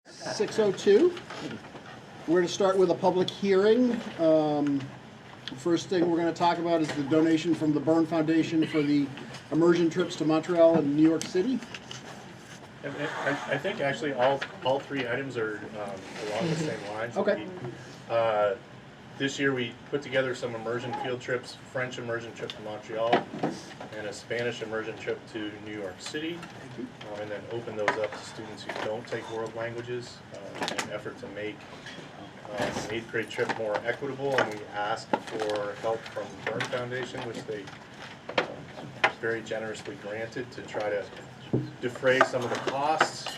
6:02. We're going to start with a public hearing. First thing we're going to talk about is the donation from the Byrne Foundation for the immersion trips to Montreal and New York City. And I think actually all three items are along the same lines. Okay. This year we put together some immersion field trips, French immersion trip to Montreal, and a Spanish immersion trip to New York City, and then open those up to students who don't take world languages in an effort to make an 8th grade trip more equitable. And we asked for help from the Byrne Foundation, which they very generously granted, to try to defray some of the costs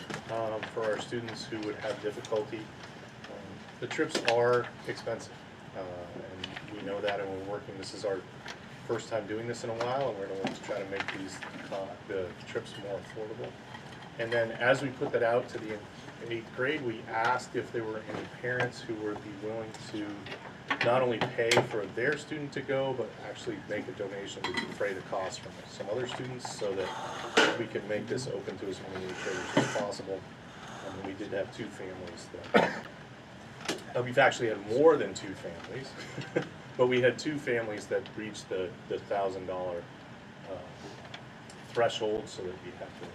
for our students who would have difficulty. The trips are expensive, and we know that, and we're working. This is our first time doing this in a while, and we're going to work to try to make these the trips more affordable. And then as we put that out to the 8th grade, we asked if there were any parents who would be willing to not only pay for their student to go, but actually make a donation to defray the cost from some other students, so that we can make this open to as many 8th graders as possible. And we did have 2 families that. We've actually had more than 2 families, but we had 2 families that reached the $1,000 threshold, so that we have to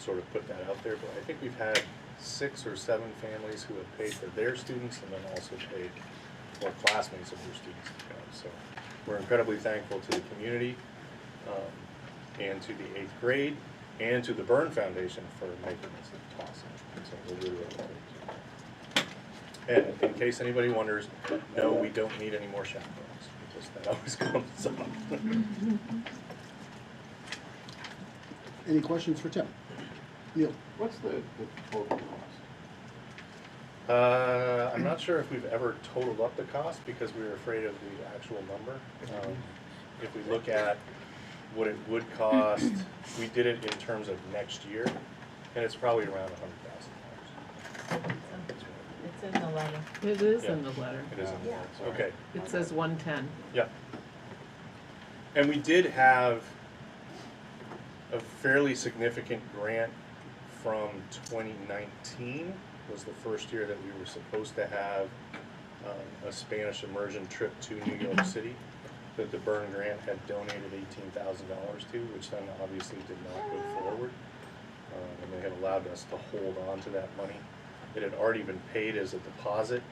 sort of put that out there. But I think we've had 6 or 7 families who have paid for their students, and then also paid for classmates of their students to go. So we're incredibly thankful to the community, and to the 8th grade, and to the Byrne Foundation for making this possible. So we're really grateful. And in case anybody wonders, no, we don't need any more chaperones, because that always comes up. Any questions for Tim? Neil? What's the total cost? I'm not sure if we've ever totaled up the cost, because we were afraid of the actual number. If we look at what it would cost, we did it in terms of next year, and it's probably around $100,000. It's in the letter. It is Yeah. in the letter. It is in the Yeah. works. Okay. It says 110. Yeah. And we did have a fairly significant grant from 2019, was the first year that we were supposed to have a Spanish immersion trip to New York City, that the Byrne grant had donated $18,000 to, which then obviously did not go forward. And they had allowed us to hold on to that money. It had already been paid as a deposit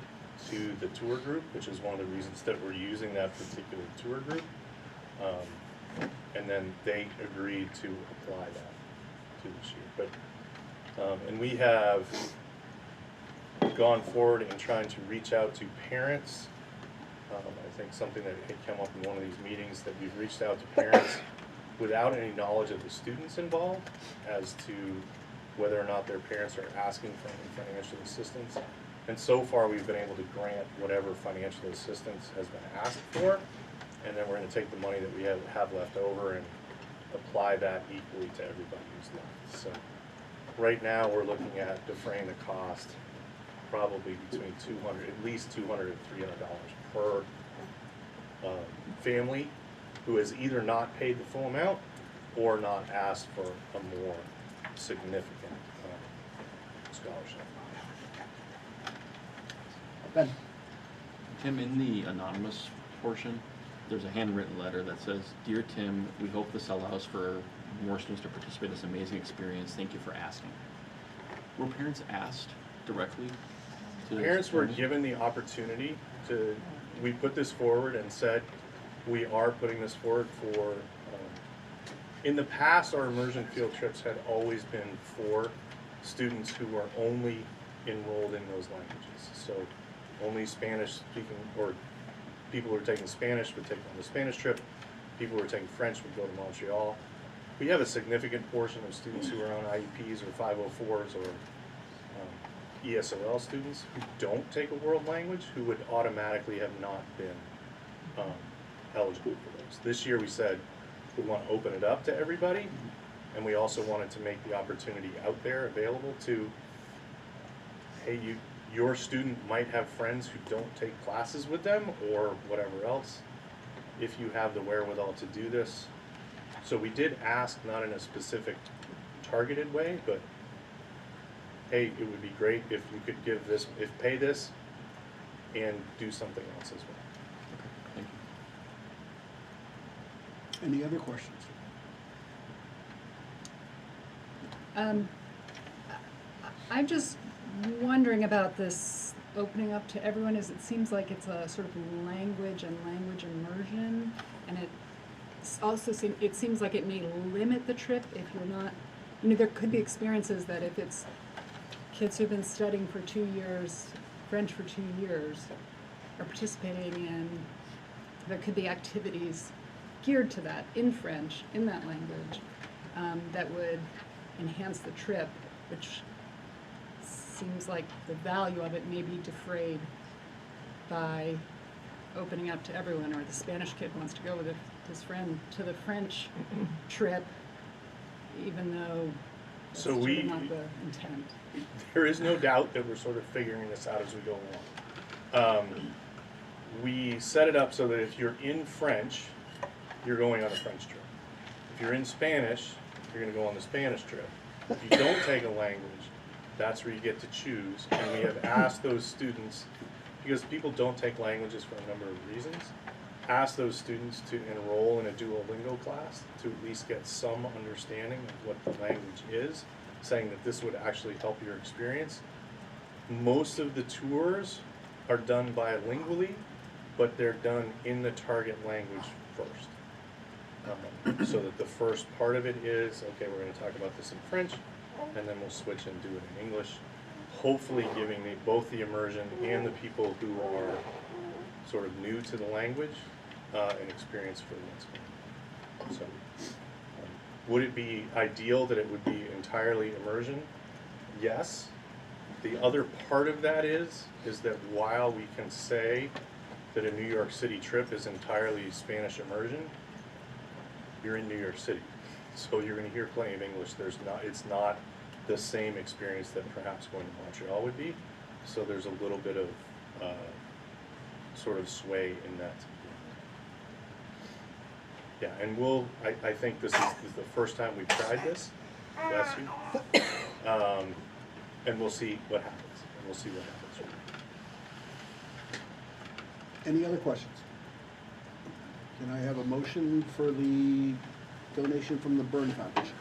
to the tour group, which is one of the reasons that we're using that particular tour group. And then they agreed to apply that to this year. But and we have gone forward in trying to reach out to parents. I think something that had come up in one of these meetings, that we've reached out to parents without any knowledge of the students involved as to whether or not their parents are asking for any financial assistance. And so far we've been able to grant whatever financial assistance has been asked for, and then we're going to take the money that we have left over and apply that equally to everybody who's left. So right now we're looking at defraying the cost probably between at least $200 and $300 per family who has either not paid the full amount or not asked for a more significant scholarship. Ben? Tim, in the anonymous portion, there's a handwritten letter that says, "Dear Tim, we hope this allows for more students to participate in this amazing experience. Thank you for asking." Were parents asked directly? Parents were given the opportunity to, we put this forward and said, we are putting this forward for, in the past, our immersion field trips had always been for students who are only enrolled in those languages. So only Spanish speaking, or people who are taking Spanish would take on the Spanish trip. People who are taking French would go to Montreal. We have a significant portion of students who are on IEPs or 504s or ESOL students who don't take a world language, who would automatically have not been eligible for those. This year we said we want to open it up to everybody, and we also wanted to make the opportunity out there available to, hey, your student might have friends who don't take classes with them or whatever else. If you have the wherewithal to do this. So we did ask, not in a specific targeted way, but hey, it would be great if you could give this, pay this and do something else as well. Thank you. Any other questions? I'm just wondering about this opening up to everyone, as it seems like it's a sort of language and language immersion, and it seems like it may limit the trip if you're not, there could be experiences that if it's kids who've been studying for 2 years, French for 2 years, are participating in, there could be activities geared to that in French, in that language, that would enhance the trip, which seems like the value of it may be defrayed by opening up to everyone, or the Spanish kid wants to go with his friend to the French trip, even though that's So sort of not the intent. There is no doubt that we're sort of figuring this out as we go along. We set it up so that if you're in French, you're going on a French trip. If you're in Spanish, you're going to go on the Spanish trip. If you don't take a language, that's where you get to choose. And we have asked those students, because people don't take languages for a number of reasons, ask those students to enroll in a Duolingo class to at least get some understanding of what the language is, saying that this would actually help your experience. Most of the tours are done bilingually, but they're done in the target language first. So that the first part of it is, okay, we're going to talk about this in French, and then we'll switch and do it in English, hopefully giving both the immersion and the people who are sort of new to the language an experience for what's going on. So, would it be ideal that it would be entirely immersion? Yes. The other part of that is that while we can say that a New York City trip is entirely Spanish immersion, you're in New York City, so you're going to hear plenty of English. It's not the same experience that perhaps going to Montreal would be. So there's a little bit of sort of sway in that. Yeah, and I think this is the first time we've tried this. Bless you. And we'll see what happens. Any other questions? Can I have a motion for the donation from the Byrne Foundation?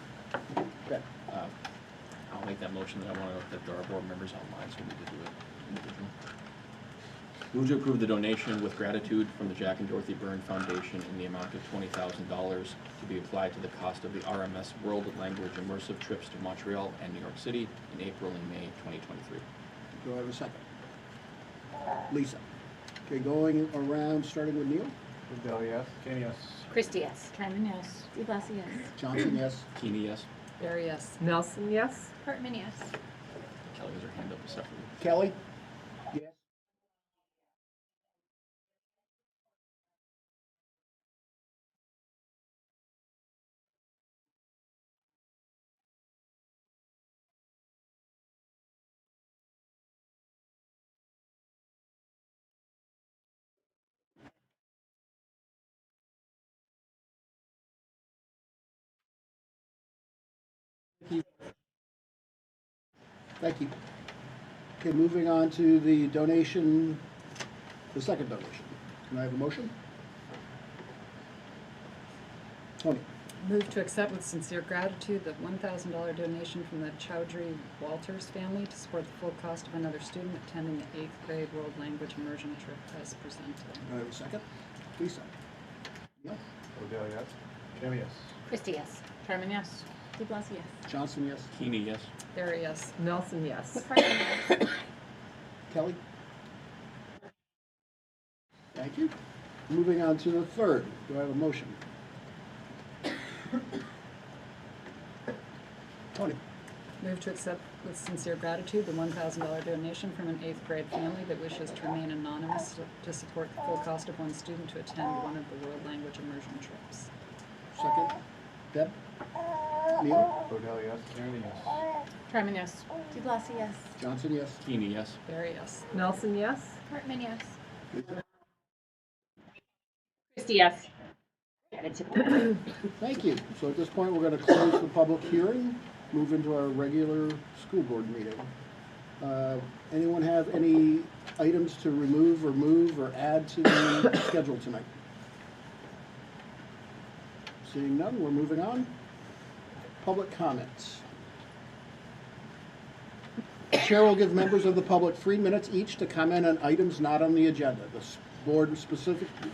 Okay. I'll make that motion that I want that our board members outline, so we need to do it individually. Move to approve the donation with gratitude from the Jack and Dorothy Byrne Foundation in the amount of $20,000 to be applied to the cost of the RMS World Language Immersive trips to Montreal and New York City in April and May 2023. Do I have a second? Lisa. Okay, going around, starting with Neil. Odell, yes. Kenny, yes. Christie, yes. Carmen, yes. DeBlasio, yes. Johnson, yes. Keeney, yes. Barry, yes. Nelson, yes. Hartman, yes. Kelly has her hand up separately. Kelly? Yes. Thank you. Okay, moving on to the donation, the second donation. Can I have a motion? Tony. Move to accept with sincere gratitude the $1,000 donation from the Chowdhury Walters family to support the full cost of another student attending the 8th grade World Language Immersion trip as presented. Can I have a second? Lisa. Neil. Odell, yes. Kenny, yes. Christie, yes. Carmen, yes. DeBlasio, yes. Johnson, yes. Keeney, yes. Barry, yes. Nelson, yes. Hartman, yes. Kelly? Thank you. Moving on to the third. Do I have a motion? Tony. Move to accept with sincere gratitude the $1,000 donation from an 8th grade family that wishes to remain anonymous to support the full cost of one student to attend one of the World Language Immersion trips. Second. Deb? Neil? Odell, yes. Kenny, yes. Carmen, yes. DeBlasio, yes. Johnson, yes. Keeney, yes. Barry, yes. Nelson, yes. Hartman, yes. Lisa? Christie, yes. Thank you. So at this point, we're going to close the public hearing, move into our regular school board meeting. Anyone have any items to remove or move or add to the schedule tonight? Seeing none, we're moving on. Public comments. The chair will give members of the public 3 minutes each to comment on items not on the agenda. The board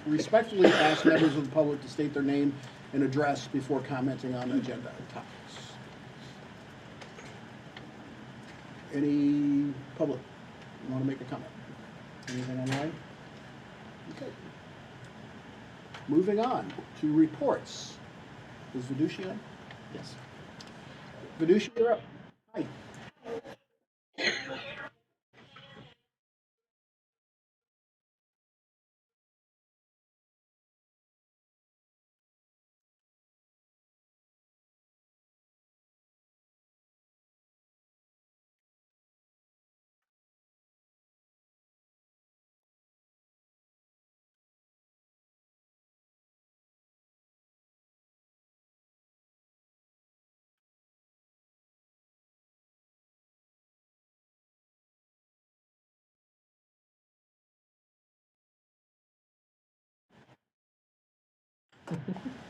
respectfully asks members of the public to state their name and address before commenting on agenda topics. Any public want to make a comment? Anything online? Okay. Moving on to reports. Is Vidushi on? Yes. Vidushi, you're up. Hi.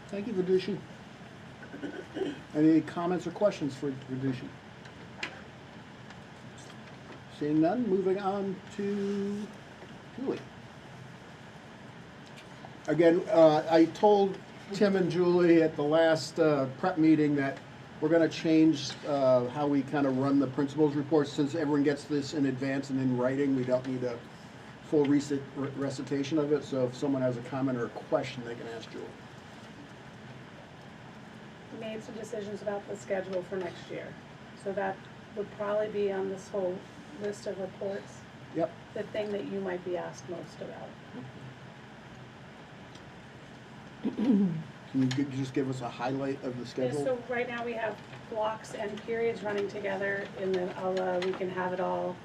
Thank you, Vidushi. Any comments or questions for Vidushi? Seeing none, moving on to Julie. Again, I told Tim and Julie at the last prep meeting that we're going to change how we kind of run the principals reports. Since everyone gets this in advance and in writing, we don't need a full recitation of it. So if someone has a comment or a question, they can ask Julie. Made some decisions about the schedule for next year. So that would probably be on this whole list of reports, Yep. the thing that you might be asked most about. Can you just give us a highlight of the Yeah, schedule? so right now we have blocks and periods running together in the we can have it all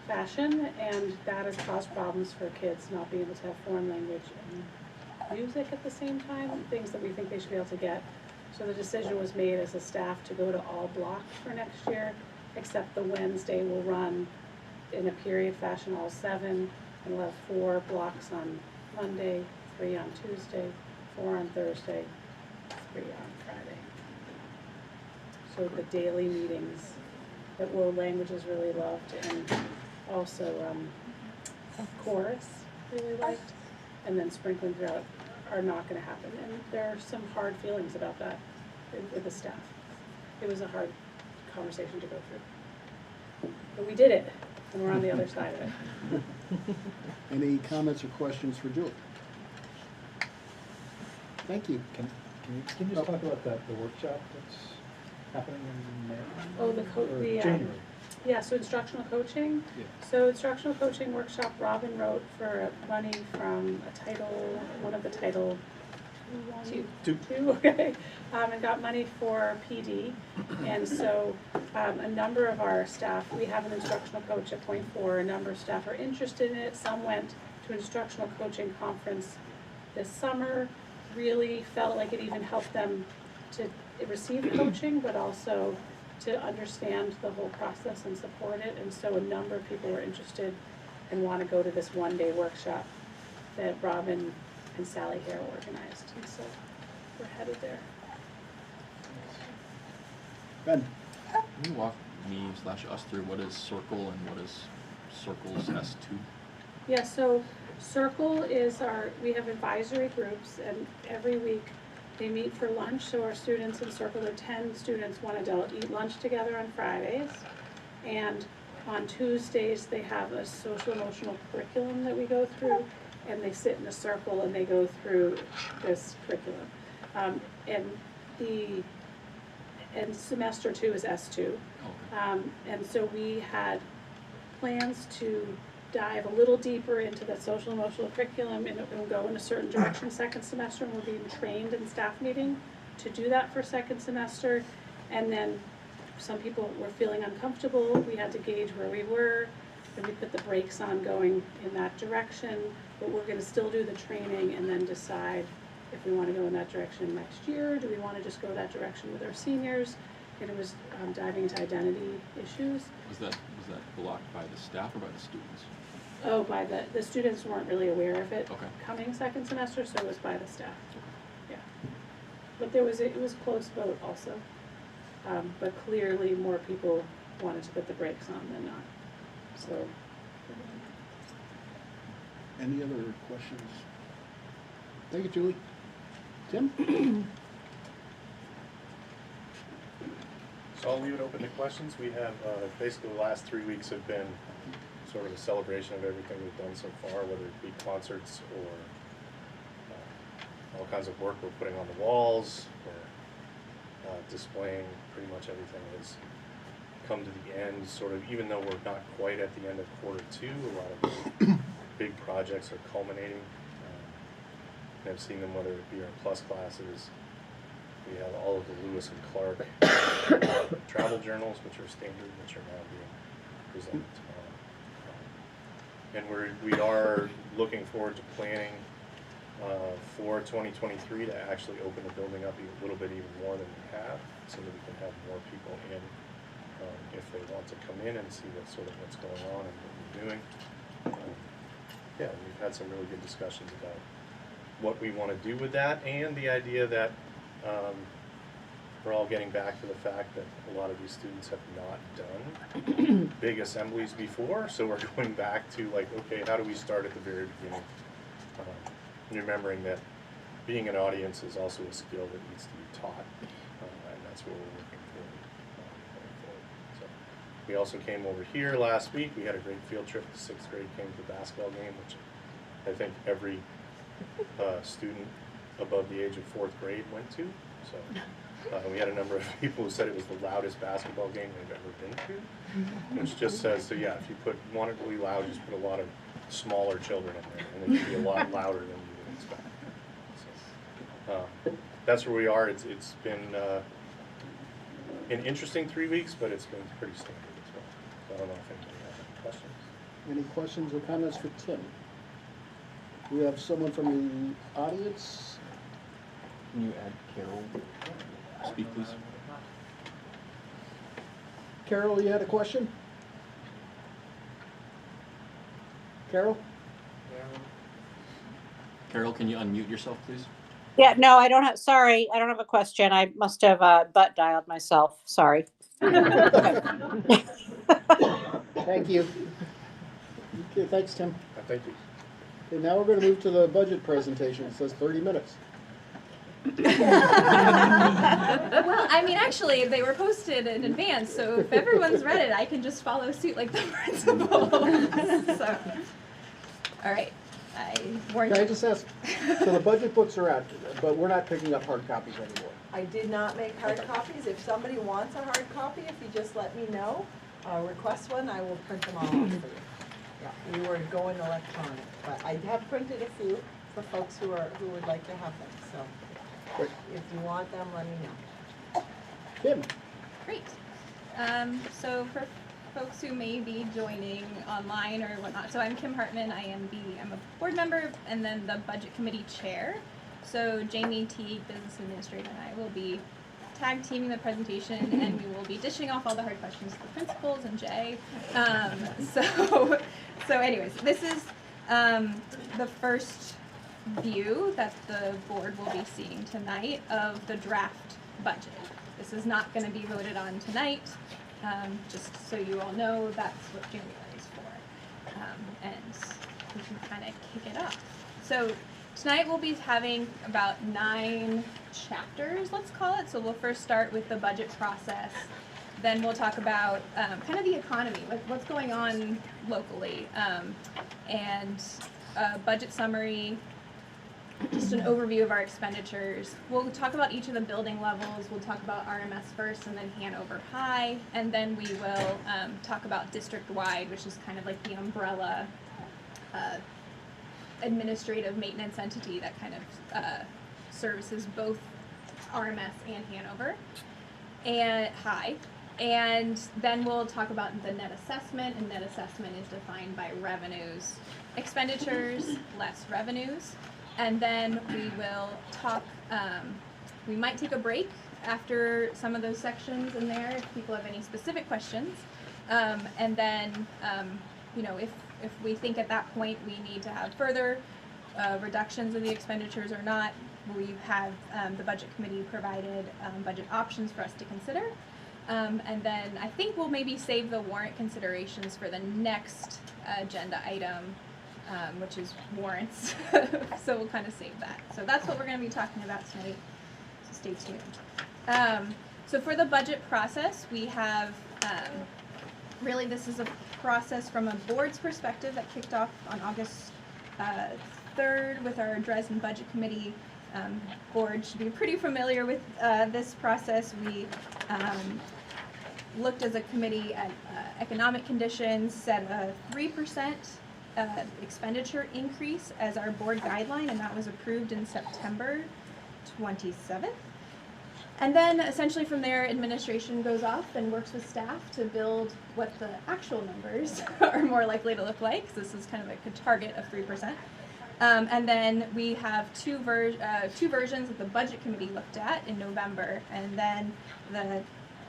fashion, and that has caused problems for kids not being able to have foreign language and music at the same time, things that we think they should be able to get. So the decision was made as a staff to go to all blocks for next year, except the Wednesday will run in a period fashion, all 7, and we'll have 4 blocks on Monday, 3 on Tuesday, 4 on Thursday, 3 on Friday. So the daily meetings that world languages really loved, and also chorus really liked, and then sprinkling throughout are not going to happen. And there are some hard feelings about that with the staff. It was a hard conversation to go through. But we did it, and we're on the other side of it. Any comments or questions for Julie? Thank you. Can you just talk about the workshop that's happening in May? Oh, Or the January? yeah, so instructional coaching. Yeah. So instructional coaching workshop, Robin wrote for money from one of the title two, okay, and got money for PD. And so a number of our staff, we have an instructional coach at Point 4, a number of staff are interested in it. Some went to an instructional coaching conference this summer, really felt like it even helped them to receive coaching, but also to understand the whole process and support it. And so a number of people were interested and want to go to this one-day workshop that Robin and Sally Hare organized. And so we're headed there. Ben? Can you walk me/us through what is Circle and what is Circle's S2? Yeah, so Circle is we have advisory groups, and every week they meet for lunch. So our students in Circle, there are 10 students, 1 adult, eat lunch together on Fridays. And on Tuesdays, they have a social emotional curriculum that we go through, and they sit in a circle and they go through this curriculum. And semester 2 is S2. Okay. And so we had plans to dive a little deeper into the social emotional curriculum and go in a certain direction second semester, and we're being trained in staff meeting to do that for second semester. And then some people were feeling uncomfortable. We had to gauge where we were, and we put the brakes on going in that direction. But we're going to still do the training and then decide if we want to go in that direction next year. Do we want to just go that direction with our seniors? And it was diving into identity issues. Was Was that blocked by the staff or by the students? Oh, by the students weren't really aware of it Okay. coming second semester, so it was by the staff. Yeah. But it was close vote also. But clearly more people wanted to put the brakes on than not. So, Any other questions? Thank you, Julie. Tim? So I'll leave it open to questions. We have, basically the last 3 weeks have been sort of a celebration of everything we've done so far, whether it be concerts or all kinds of work we're putting on the walls or displaying. Pretty much everything has come to the end, sort of, even though we're not quite at the end of Q2, a lot of big projects are culminating. And I've seen them, whether it be our plus classes. We have all of the Lewis and Clark travel journals, which are standard, which are now being presented tomorrow. And we are looking forward to planning for 2023 to actually open the building up a little bit even more than we have, so that we can have more people in if they want to come in and see what's going on and what we're doing. Yeah, we've had some really good discussions about what we want to do with that, and the idea that we're all getting back to the fact that a lot of these students have not done big assemblies before, so we're going back to like, okay, how do we start at the very beginning? And remembering that being an audience is also a skill that needs to be taught, and that's what we're looking for going forward. So we also came over here last week. We had a great field trip. The 6th grade came to the basketball game, which I think every student above the age of 4th grade went to. So we had a number of people who said it was the loudest basketball game they've ever been to, which just says, so yeah, if you want it really loud, just put a lot of smaller children in there, and it should be a lot louder than you would expect. So, that's where we are. It's been an interesting 3 weeks, but it's been pretty standard as well. So I don't know if anybody has any questions. Any questions or comments for Tim? We have someone from the audience. Can you add Carol? Speak, please. Carol, you had a question? Carol? Carol, can you unmute yourself, please? Yeah, no, I don't have, sorry, I don't have a question. I must have butt dialed myself. Sorry. Thank you. Okay, thanks, Tim. Thank you. Okay, now we're going to move to the budget presentation. It says 30 minutes. Well, I mean, actually, they were posted in advance, so if everyone's read it, I can just follow suit like the principal. So, all right, I warned Can I you. just ask, so the budget books are out, but we're not picking up hard copies anymore. I did not make hard copies. If somebody wants a hard copy, if you just let me know, request one, I will print them all off for you. Yeah, we were going electronic, but I have printed a few for folks who would like to have them, so. Great. If you want them, let me know. Kim? Great. So for folks who may be joining online or whatnot, so I'm Kim Hartman. I'm a board member and then the budget committee chair. So Jamie Teague, business administrator, and I will be tag teaming the presentation, and we will be dishing off all the hard questions to the principals and Jay. So anyways, this is the first view that the board will be seeing tonight of the draft budget. This is not going to be voted on tonight, just so you all know that's what January is for. And we can kind of kick it off. So tonight we'll be having about 9 chapters, let's call it. So we'll first start with the budget process. Then we'll talk about kind of the economy, like what's going on locally, and a budget summary, just an overview of our expenditures. We'll talk about each of the building levels. We'll talk about RMS first and then Hanover High. And then we will talk about district-wide, which is kind of like the umbrella administrative maintenance entity that kind of services both RMS and Hanover and High. And then we'll talk about the net assessment, and net assessment is defined by revenues, expenditures, less revenues. And then we will talk, we might take a break after some of those sections in there if people have any specific questions. And then, you know, if we think at that point we need to have further reductions of the expenditures or not, we have the budget committee provided budget options for us to consider. And then I think we'll maybe save the warrant considerations for the next agenda item, which is warrants. So we'll kind of save that. So that's what we're going to be talking about tonight. So stay tuned. So for the budget process, we have, really this is a process from a board's perspective that kicked off on August 3rd with our Dresden Budget Committee. Board should be pretty familiar with this process. We looked as a committee at economic conditions, set a 3% expenditure increase as our board guideline, and that was approved in September 27th. And then essentially from there, administration goes off and works with staff to build what the actual numbers are more likely to look like. So this is kind of like a target of 3%. And then we have two versions that the budget committee looked at in November, and then the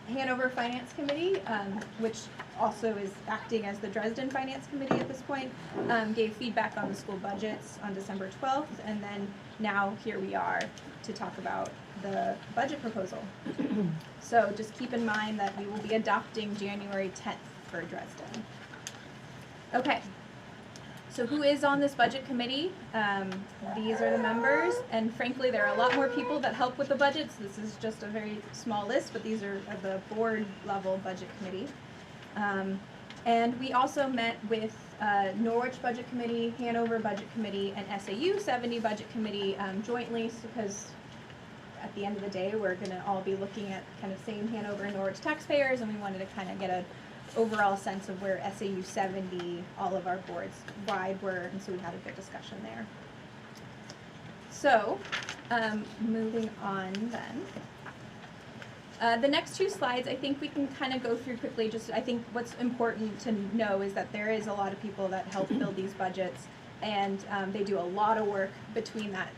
Hanover Finance Committee, which also is acting as the Dresden Finance Committee at this point, gave feedback on the school budgets on December 12th, and then now here we are to talk about the budget proposal. So just keep in mind that we will be adopting January 10th for Dresden. Okay. So who is on this budget committee? These are the members, and frankly, there are a lot more people that help with the budgets. This is just a very small list, but these are the board level budget committee. And we also met with Norwich Budget Committee, Hanover Budget Committee, and SAU 70 Budget Committee jointly, because at the end of the day, we're going to all be looking at kind of same Hanover and Norwich taxpayers, and we wanted to kind of get a overall sense of where SAU 70, all of our boards wide were, and so we had a good discussion there. So, moving on then. The next two slides, I think we can kind of go through quickly. Just, I think what's important to know is that there is a lot of people that help build these budgets, and they do a lot of work between that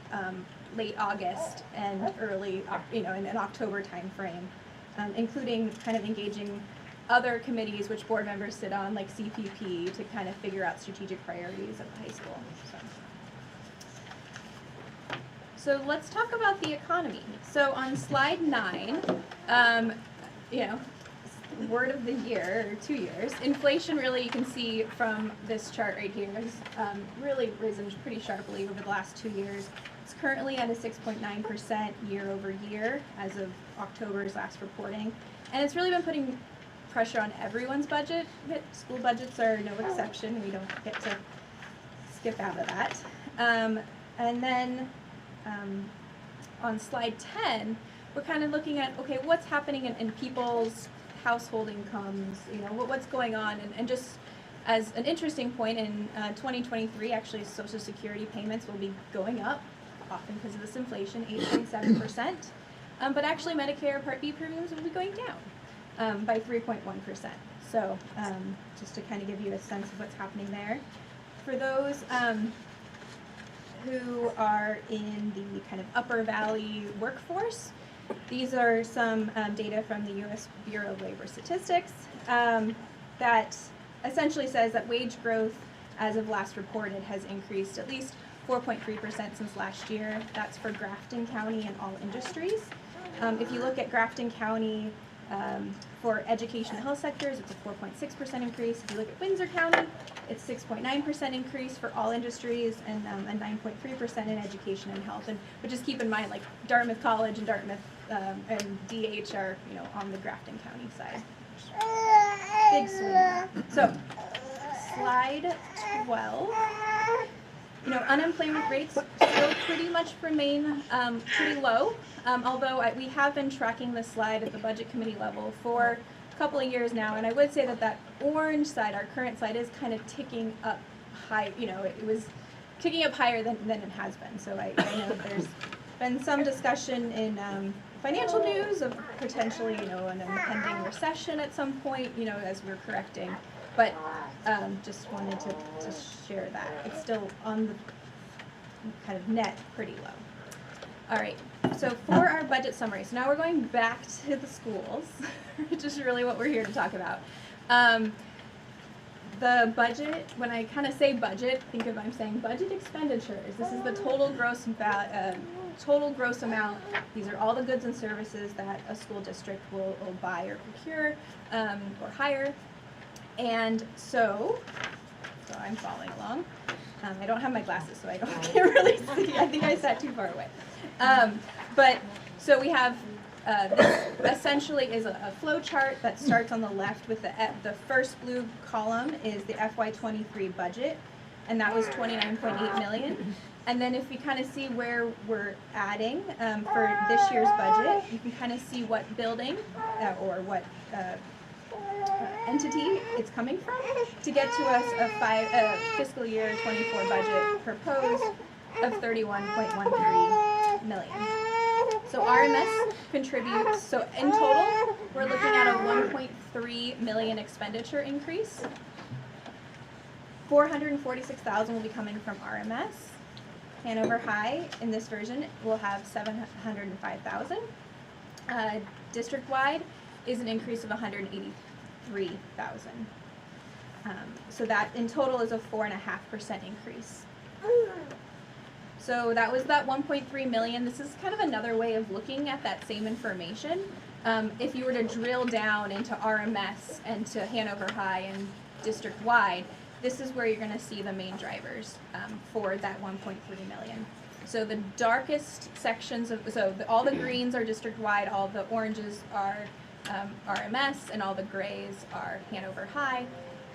late August and early, in an October timeframe, including kind of engaging other committees which board members sit on, like CPP, to kind of figure out strategic priorities of the high school. So let's talk about the economy. So on slide 9, word of the year, or 2 years, inflation really, you can see from this chart right here, has really risen pretty sharply over the last 2 years. It's currently at a 6.9% year over year as of October's last reporting. And it's really been putting pressure on everyone's budget. School budgets are no exception. We don't get to skip out of that. And then on slide 10, we're kind of looking at, okay, what's happening in people's household incomes, what's going on, and just as an interesting point, in 2023, actually Social Security payments will be going up, often because of this inflation, 8.7%, but actually Medicare Part B premiums will be going down by 3.1%. So just to kind of give you a sense of what's happening there. For those who are in the kind of upper valley workforce, these are some data from the U.S. Bureau of Labor Statistics that essentially says that wage growth as of last reported has increased at least 4.3% since last year. That's for Grafton County and all industries. If you look at Grafton County for education and health sectors, it's a 4.6% increase. If you look at Windsor County, it's 6.9% increase for all industries, and a 9.3% in education and health. And but just keep in mind, like Dartmouth College and Dartmouth and DH are on the Grafton County side. Big swing. So slide 12. Unemployment rates still pretty much remain pretty low, although we have been tracking this slide at the budget committee level for a couple of years now, and I would say that orange side, our current slide, is kind of ticking up high. It was ticking up higher than it has been. So I know there's been some discussion in financial news of potentially, an impending recession at some point, as we're correcting. But just wanted to share that. It's still on the kind of net pretty low. All right, so for our budget summary, so now we're going back to the schools, which is really what we're here to talk about. The budget, when I kind of say budget, think of I'm saying budget expenditures. This is the total gross amount. These are all the goods and services that a school district will buy or procure or hire. And so I'm following along. I don't have my glasses, so I can't really see. I think I sat too far away. But so we have this essentially is a flow chart that starts on the left with the first blue column is the FY23 budget, and that was 29.8 million. And then if you kind of see where we're adding for this year's budget, you can kind of see what building or what entity it's coming from to get to us a fiscal year 24 budget proposed of 31.13 million. So RMS contributes, so in total, we're looking at a 1.3 million expenditure increase. 446,000 will be coming from RMS. Hanover High, in this version, will have 705,000. District-wide is an increase of 183,000. So that in total is a 4.5% increase. So that was that 1.3 million. This is kind of another way of looking at that same information. If you were to drill down into RMS and to Hanover High and district-wide, this is where you're going to see the main drivers for that 1.3 million. So the darkest sections of, all the greens are district-wide, all the oranges are RMS, and all the grays are Hanover High.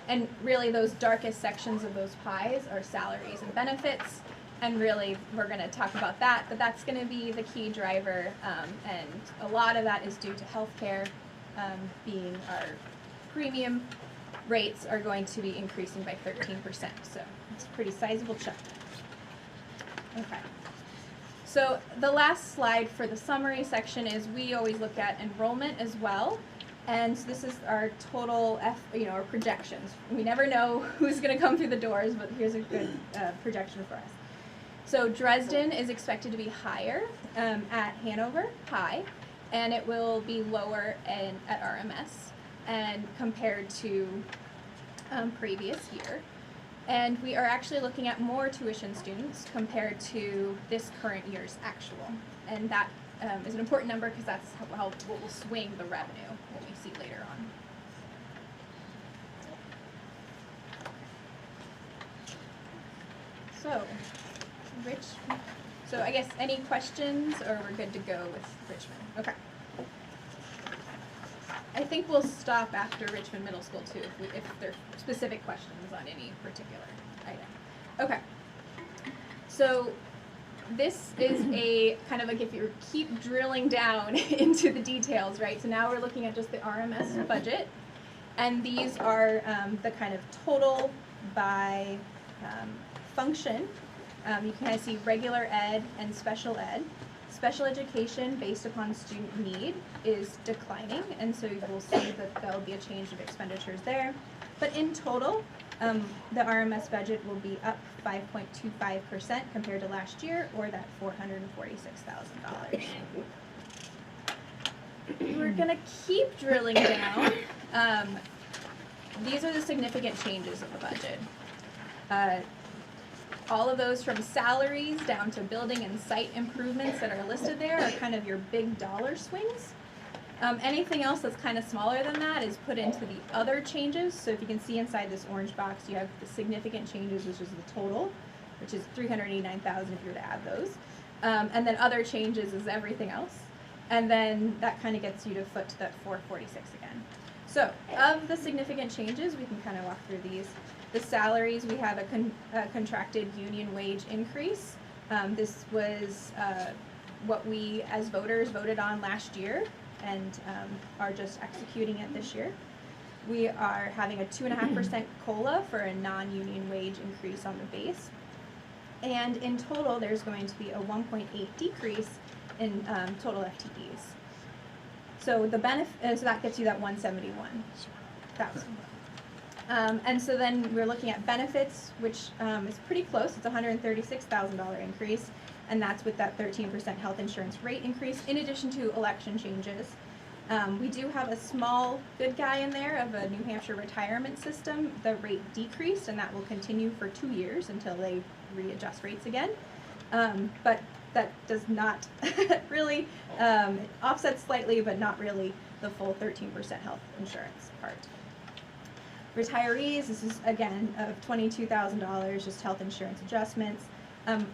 And really those darkest sections of those pies are salaries and benefits. And really, we're going to talk about that, but that's going to be the key driver, and a lot of that is due to healthcare being our premium rates are going to be increasing by 13%, so it's a pretty sizable chunk. Okay. So the last slide for the summary section is we always look at enrollment as well, and so this is our total, our projections. We never know who's going to come through the doors, but here's a good projection for us. So Dresden is expected to be higher at Hanover High, and it will be lower at RMS and compared to previous year. And we are actually looking at more tuition students compared to this current year's actual. And that is an important number because that's what will swing the revenue, what we see later on. So, so I guess any questions, or we're good to go with Richmond? Okay. I think we'll stop after Richmond Middle School too, if there are specific questions on any particular item. Okay. So this is a kind of like if you keep drilling down into the details, right? So now we're looking at just the RMS budget, and these are the kind of total by function. You can kind of see regular ed and special ed. Special education based upon student need is declining, and so you will see that there will be a change of expenditures there. But in total, the RMS budget will be up 5.25% compared to last year, or that $446,000. We're gonna keep drilling down. These are the significant changes of the budget. All of those from salaries down to building and site improvements that are listed there are kind of your big dollar swings. Anything else that's kind of smaller than that is put into the other changes. So if you can see inside this orange box, you have the significant changes, which is the total, which is $389,000 if you were to add those. And then other changes is everything else. And then that kind of gets you to foot to that 446 again. So of the significant changes, we can kind of walk through these. The salaries, we have a contracted union wage increase. This was what we as voters voted on last year and are just executing it this year. We are having a 2.5% COLA for a non-union wage increase on the base. And in total, there's going to be a 1.8 decrease in total FTEs. So the benefit, so that gets you that 171,000. And so then we're looking at benefits, which is pretty close. It's a $136,000 increase, and that's with that 13% health insurance rate increase, in addition to election changes. We do have a small good guy in there of a New Hampshire retirement system. The rate decreased, and that will continue for 2 years until they readjust rates again. But that does not really, it offsets slightly, but not really the full 13% health insurance part. Retirees, this is again of $22,000, just health insurance adjustments.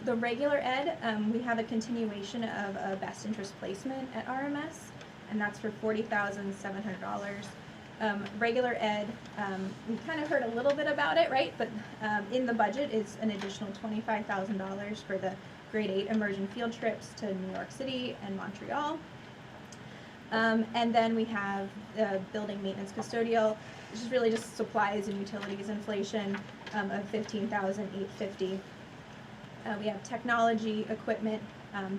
The regular ed, we have a continuation of a best interest placement at RMS, and that's for $40,700. Regular ed, we kind of heard a little bit about it, right? But in the budget is an additional $25,000 for the grade 8 immersion field trips to New York City and Montreal. And then we have building maintenance custodial, which is really just supplies and utilities inflation of $15,850. We have technology equipment.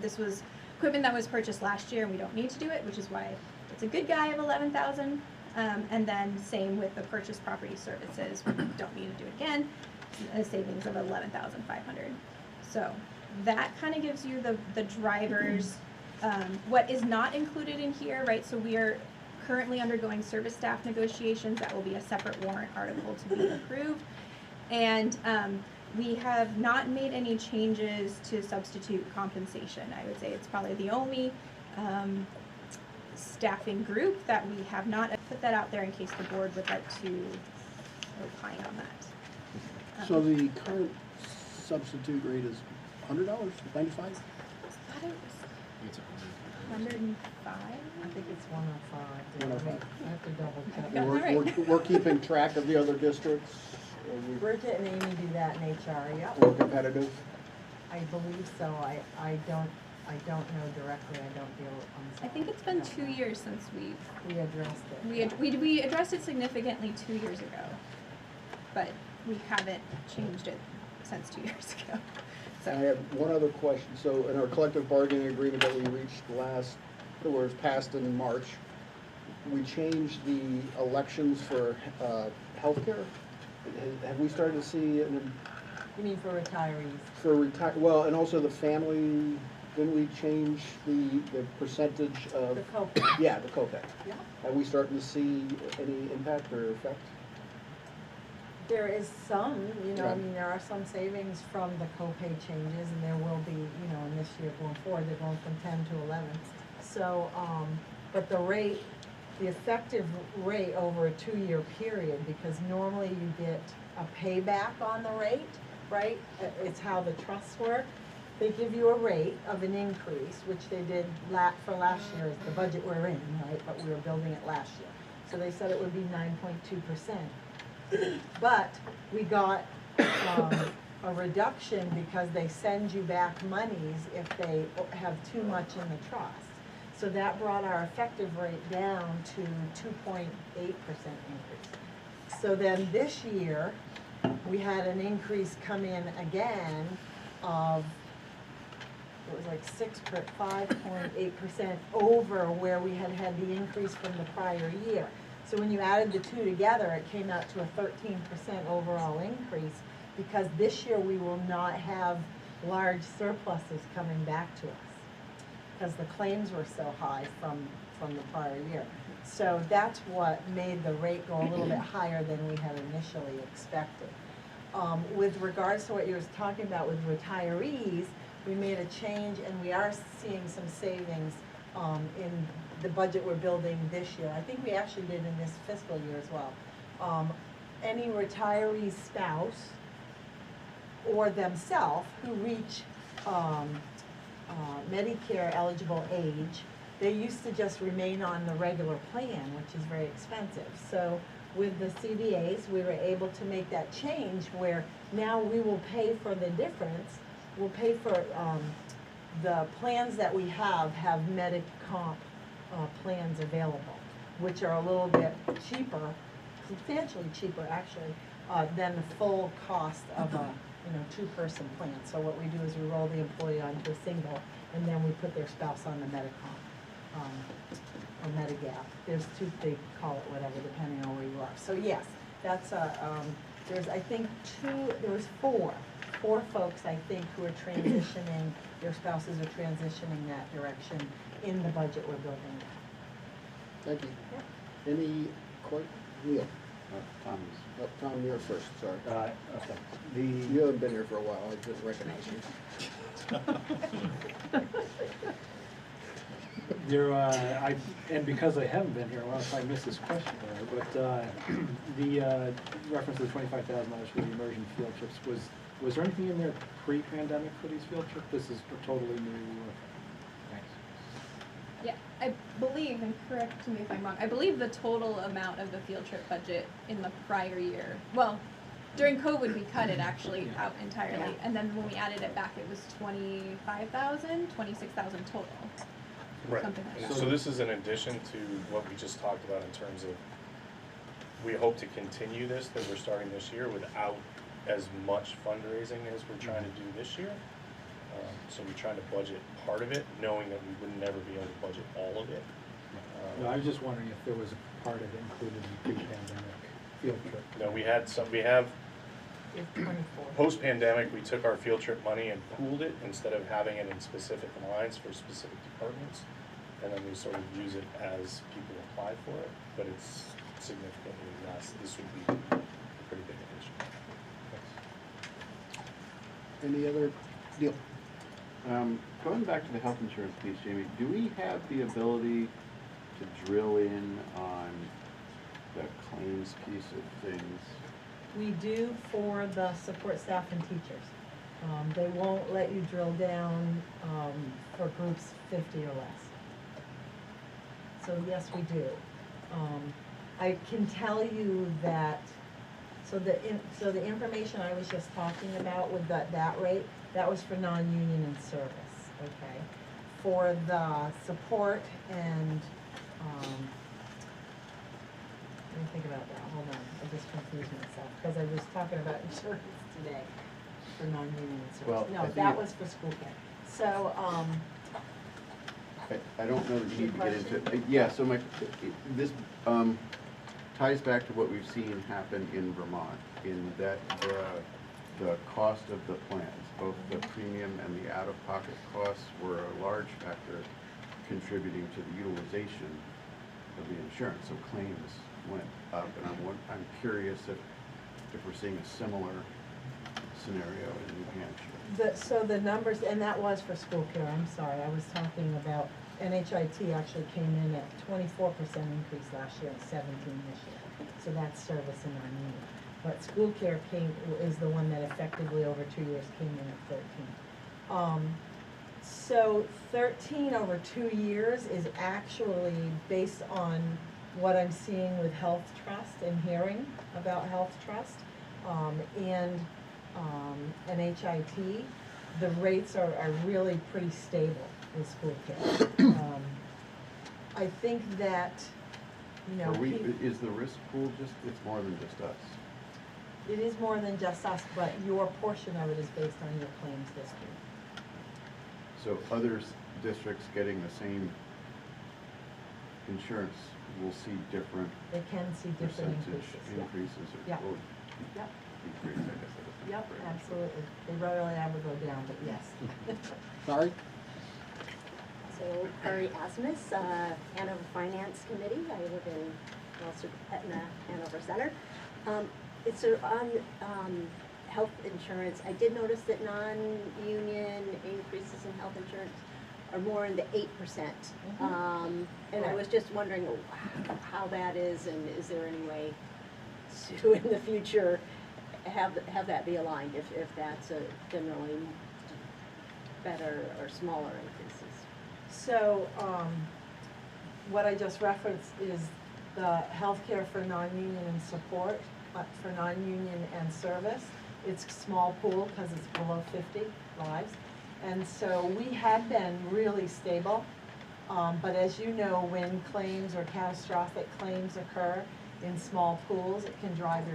This was equipment that was purchased last year, and we don't need to do it, which is why it's a good guy of $11,000. And then same with the purchase property services, we don't need to do it again, a savings of $11,500. So that kind of gives you the drivers. What is not included in here, right? So we are currently undergoing service staff negotiations. That will be a separate warrant article to be approved. And we have not made any changes to substitute compensation. I would say it's probably the only staffing group that we have not put that out there in case the board would like to opine on that. So the current substitute rate is $100, 95? I thought it was It's 105. I think it's 105. 105. I have to double check. Yeah, all right. We're keeping track of the other districts. Bridget and Amy do that in HR, yep. We're competitive. I believe so. I don't know directly. I don't deal on I think it's been 2 years since we addressed it. we addressed it significantly 2 years ago, but we haven't changed it since 2 years ago. I So have one other question. So in our collective bargaining agreement that we reached was passed in March, we changed the elections for healthcare. Have we started to see You mean for retirees? well, and also the family, didn't we change the percentage of? The copay. Yeah, the copay. Yeah. Are we starting to see any impact or effect? There is some, I Right. mean, there are some savings from the copay changes, and there will be, in this year going forward, they're going from 10 to 11. So, but the effective rate over a 2-year period, because normally you get a payback on the rate, right? It's how the trusts work. They give you a rate of an increase, which they did for last year, the budget we're in, right? But we were building it last year. So they said it would be 9.2%. But we got a reduction because they send you back monies if they have too much in the trust. So that brought our effective rate down to 2.8% increase. So then this year, we had an increase come in again of, it was like 5.8% over where we had the increase from the prior year. So when you added the two together, it came out to a 13% overall increase, because this year we will not have large surpluses coming back to us, because the claims were so high from the prior year. So that's what made the rate go a little bit higher than we had initially expected. With regards to what you were talking about with retirees, we made a change, and we are seeing some savings in the budget we're building this year. I think we actually did in this fiscal year as well. Any retiree spouse or themselves who reach Medicare eligible age, they used to just remain on the regular plan, which is very expensive. So with the CBAs, we were able to make that change where now we will pay for the difference. We'll pay for the plans that we have Medicomp plans available, which are a little bit cheaper, substantially cheaper actually, than the full cost of a two-person plan. So what we do is we roll the employee onto a single, and then we put their spouse on the Medicomp or Medigap. There's two, they call it whatever, depending on where you are. So yes, that's there's I think there was four folks I think who are transitioning, their spouses are transitioning that direction in the budget we're building now. Thank you. Any Neil? Tom's. Oh, Tom, you're first, sorry. Okay. You haven't been here for a while, I didn't recognize you. There, and because I haven't been here, well, I missed this question, but the reference to the $25,000 for the immersion field trips, was there anything in there pre-pandemic for these field trips? This is a totally new, thanks. Yeah, I believe, and correct me if I'm wrong, I believe the total amount of the field trip budget in the prior year, well, during COVID, we cut it actually out entirely, and then when we added it back, it was 25,000, 26,000 total. Right. Something like And that. so this is in addition to what we just talked about in terms of, we hope to continue this that we're starting this year without as much fundraising as we're trying to do this year. So we try to budget part of it, knowing that we would never be able to budget all of it. No, I was just wondering if there was a part of it included in pre-pandemic field trip. No, we have, It's 24. post-pandemic, we took our field trip money and pooled it instead of having it in specific lines for specific departments. And then we sort of use it as people apply for it, but it's significantly less. This would be a pretty big addition. Any other, Neil? Going back to the health insurance piece, Jamie, do we have the ability to drill in on the claims piece of things? We do for the support staff and teachers. They won't let you drill down, for groups 50 or less. So yes, we do. I can tell you that, so the information I was just talking about with that rate, that was for non-union and service, okay? For the support and, let me think about that, hold on, I just confused myself, because I was talking about insurance today for non-union and Well, service. I No, think that it- was for school care. So, I don't know that you need to get Your into, yeah, so this ties back to what we've seen happen in Vermont, in that the cost of the plans, both the premium and the out-of-pocket costs were a large factor contributing to the utilization of the insurance, so claims went up, and I'm curious if we're seeing a similar scenario in New Hampshire. so the numbers, and that was for school care, I'm sorry, I was talking about, NHIT actually came in at 24% increase last year and 17 this year. So that's service and non-union. But school care is the one that effectively over 2 years came in at 13. So 13 over 2 years is actually based on what I'm seeing with Health Trust and hearing about Health Trust, and NHIT. The rates are really pretty stable with school care. I think that, Are is the risk pool it's more than just us? it is more than just us, but your portion of it is based on your claims history. So other districts getting the same insurance will see different They can see different percentage increases. increases Yeah. or Yep, decrease, I guess. yep, absolutely. They rarely ever go down, but yes. Sorry? So, Kari Asmus, Hanover Finance Committee. I live in Etna, Hanover Center. It's on health insurance. I did notice that non-union increases in health insurance are more in the 8%. And I was just wondering how that is, and is there any way to, in the future, have that be aligned, if that's a generally better or smaller increases? So, what I just referenced is the healthcare for non-union and support, for non-union and service. It's small pool because it's below 50 lives. And so we had been really stable, but as you know, when claims or catastrophic claims occur in small pools, it can drive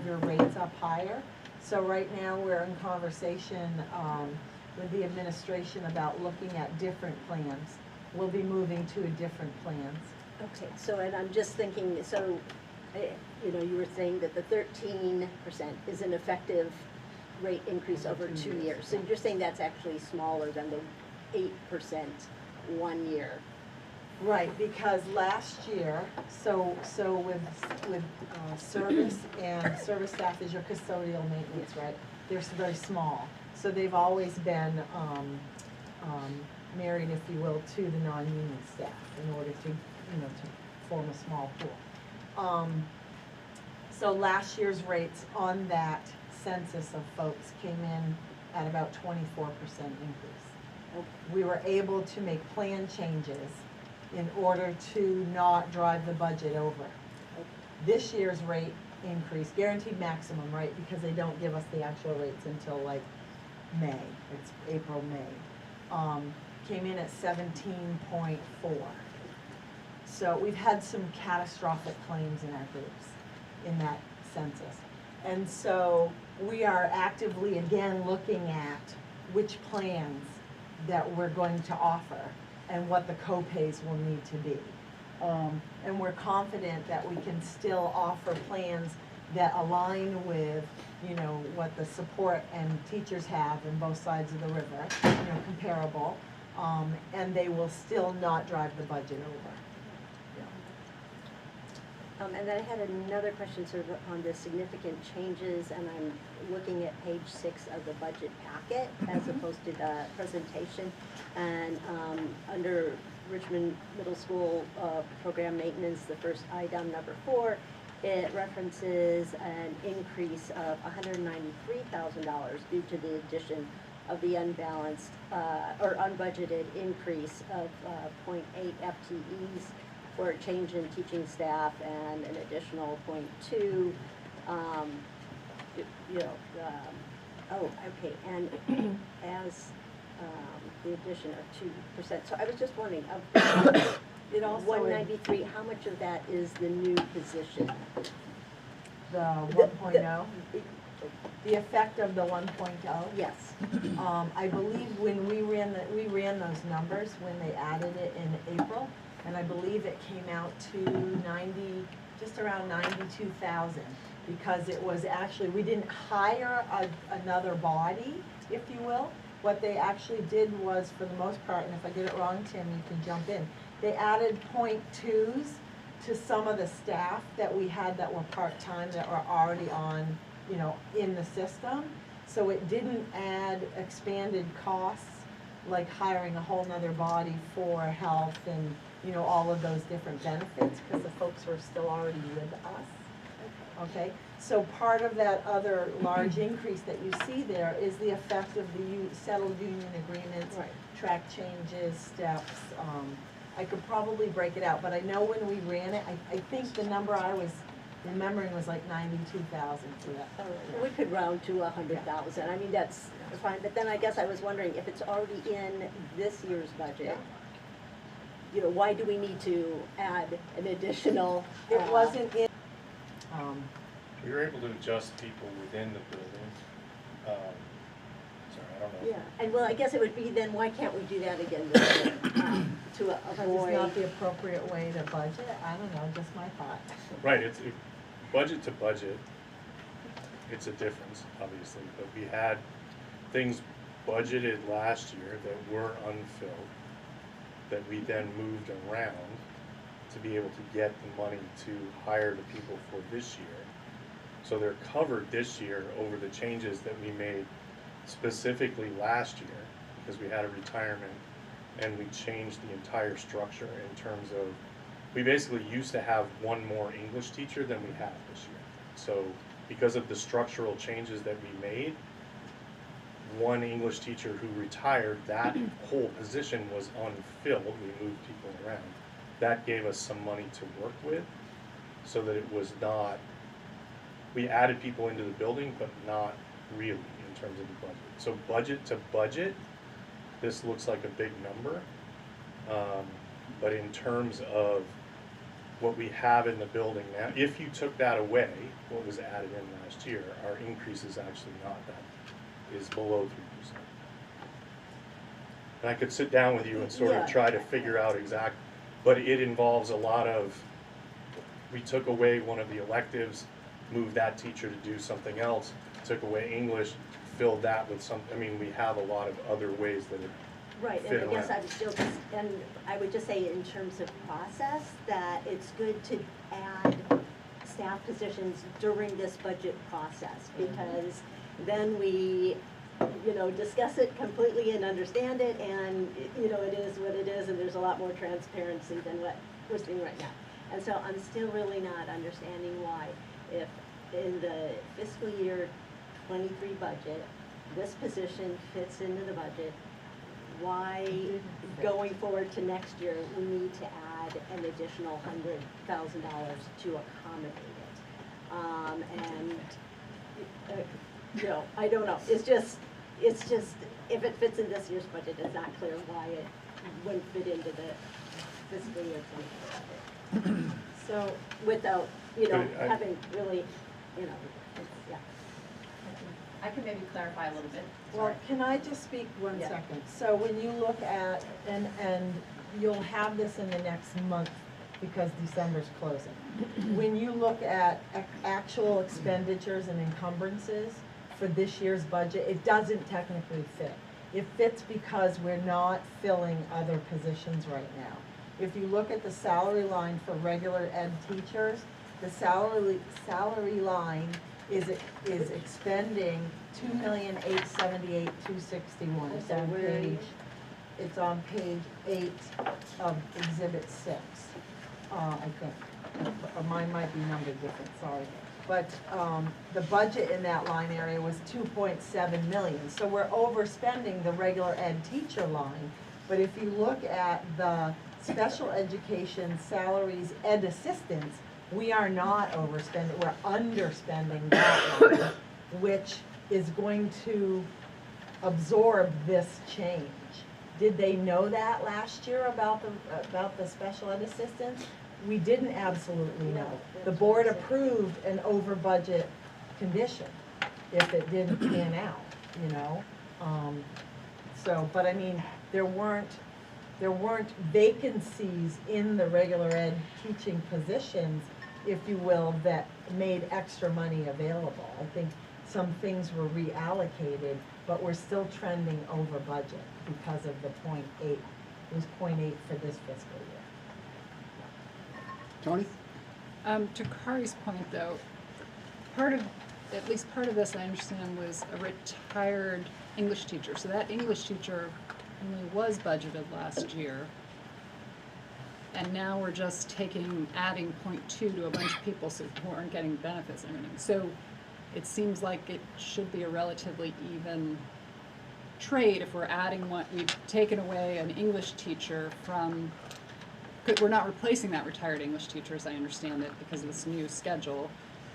your rates up higher. So right now, we're in conversation with the administration about looking at different plans. We'll be moving to a different plans. Okay, so, and I'm just thinking, so, you were saying that the 13% is an effective rate increase over 2 years. So you're saying that's actually smaller than the 8% 1 year Right, because last year, so with service and service staff is your custodial maintenance, right? They're very small, so they've always been married, if you will, to the non-union staff in order to, to form a small pool. So last year's rates on that census of folks came in at about 24% increase. We were able to make plan changes in order to not drive the budget over. This year's rate increase, guaranteed maximum, right, because they don't give us the actual rates until like May, it's April, May, came in at 17.4. So we've had some catastrophic claims in our groups in that census. And so we are actively again looking at which plans that we're going to offer and what the co-pays will need to be. And we're confident that we can still offer plans that align with, what the support and teachers have in both sides of the river, comparable, and they will still not drive the budget over. And then I had another question sort of on the significant changes, and I'm looking at page 6 of the budget packet as opposed to the presentation. And under Richmond Middle School program maintenance, the first item, number 4, it references an increase of $193,000 due to the addition of the unbalanced or unbudgeted increase of 0.8 FTEs for a change in teaching staff and an additional 0.2, oh, okay, and as the addition of 2%. So I was just wondering, of It also 193, how much of that is the new position? The 1.0, the effect of the 1.0. Yes. I believe when we ran those numbers when they added it in April, and I believe it came out to just around 92,000, because it was actually, we didn't hire another body, if you will. What they actually did was, for the most part, and if I get it wrong, Tim, you can jump in, they added 0.2s to some of the staff that we had that were part-time, that were already on, in the system. So it didn't add expanded costs, like hiring a whole nother body for health and, all of those different benefits, because the folks were still already with us. Okay, so part of that other large increase that you see there is the effect of the settled union agreements, Right. track changes, steps. I could probably break it out, but I know when we ran it, I think the number I was remembering was like 92,000 for that. We could round to 100,000. I mean, that's fine, but then I guess I was wondering if it's already in this year's budget, why do we need to add an additional? It wasn't in, We were able to adjust people within the building. Sorry, I don't know. Yeah, and well, I guess it would be then, why can't we do that again this year? To because it's avoid, not the appropriate way to budget. I don't know, just my thought. Right, it's budget to budget, it's a difference, obviously, but we had things budgeted last year that were unfilled, that we then moved around to be able to get the money to hire the people for this year. So they're covered this year over the changes that we made specifically last year, because we had a retirement and we changed the entire structure in terms of, we basically used to have one more English teacher than we have this year. So because of the structural changes that we made, one English teacher who retired, that whole position was unfilled. We moved people around. That gave us some money to work with, so that it was not, we added people into the building, but not really in terms of the budget. So budget to budget, this looks like a big number, but in terms of what we have in the building now, if you took that away, what was added in last year, our increase is actually not that, is below 3%. And I could sit down with you and sort of try to figure out exact, but it involves a lot of, we took away one of the electives, moved that teacher to do something else, took away English, filled that with some, I mean, we have a lot of other ways that it Right, fit and I guess around. I'm still, and I would just say in terms of process, that it's good to add staff positions during this budget process, because then we, discuss it completely and understand it, and, it is what it is, and there's a lot more transparency than what we're seeing right now. And so I'm still really not understanding why, if in the fiscal year 23 budget, this position fits into the budget, why going forward to next year, we need to add an additional $100,000 to accommodate it. I don't know, it's just, if it fits in this year's budget, it's not clear why it wouldn't fit into the fiscal year 24 budget. So, without, But I- having really, it's, yeah. I can maybe clarify a little bit. Well, can I just speak one Yeah. second? So when you look at, and you'll have this in the next month because December's closing. When you look at actual expenditures and encumbrances for this year's budget, it doesn't technically fit. It fits because we're not filling other positions right now. If you look at the salary line for regular ed teachers, the salary line is expending $2,878,261. It's on page 8 of exhibit 6, I think. Mine might be numbered different, sorry. But the budget in that line area was 2.7 million. So we're overspending the regular ed teacher line. But if you look at the special education salaries ed assistants, we are not overspending, we're underspending that line, which is going to absorb this change. Did they know that last year about the special ed assistants? We didn't absolutely know. The board approved an over budget condition if it didn't pan out, but I mean, there weren't vacancies in the regular ed teaching positions, if you will, that made extra money available. I think some things were reallocated, but we're still trending over budget because of the 0.8. It was 0.8 for this fiscal year. Tony? To Kari's point though, at least part of this I understand was a retired English teacher. So that English teacher only was budgeted last year. And now we're just adding 0.2 to a bunch of people who aren't getting benefits and everything. So it seems like it should be a relatively even trade if we're adding one. We've taken away an English teacher from, we're not replacing that retired English teacher, as I understand it, because of this new schedule.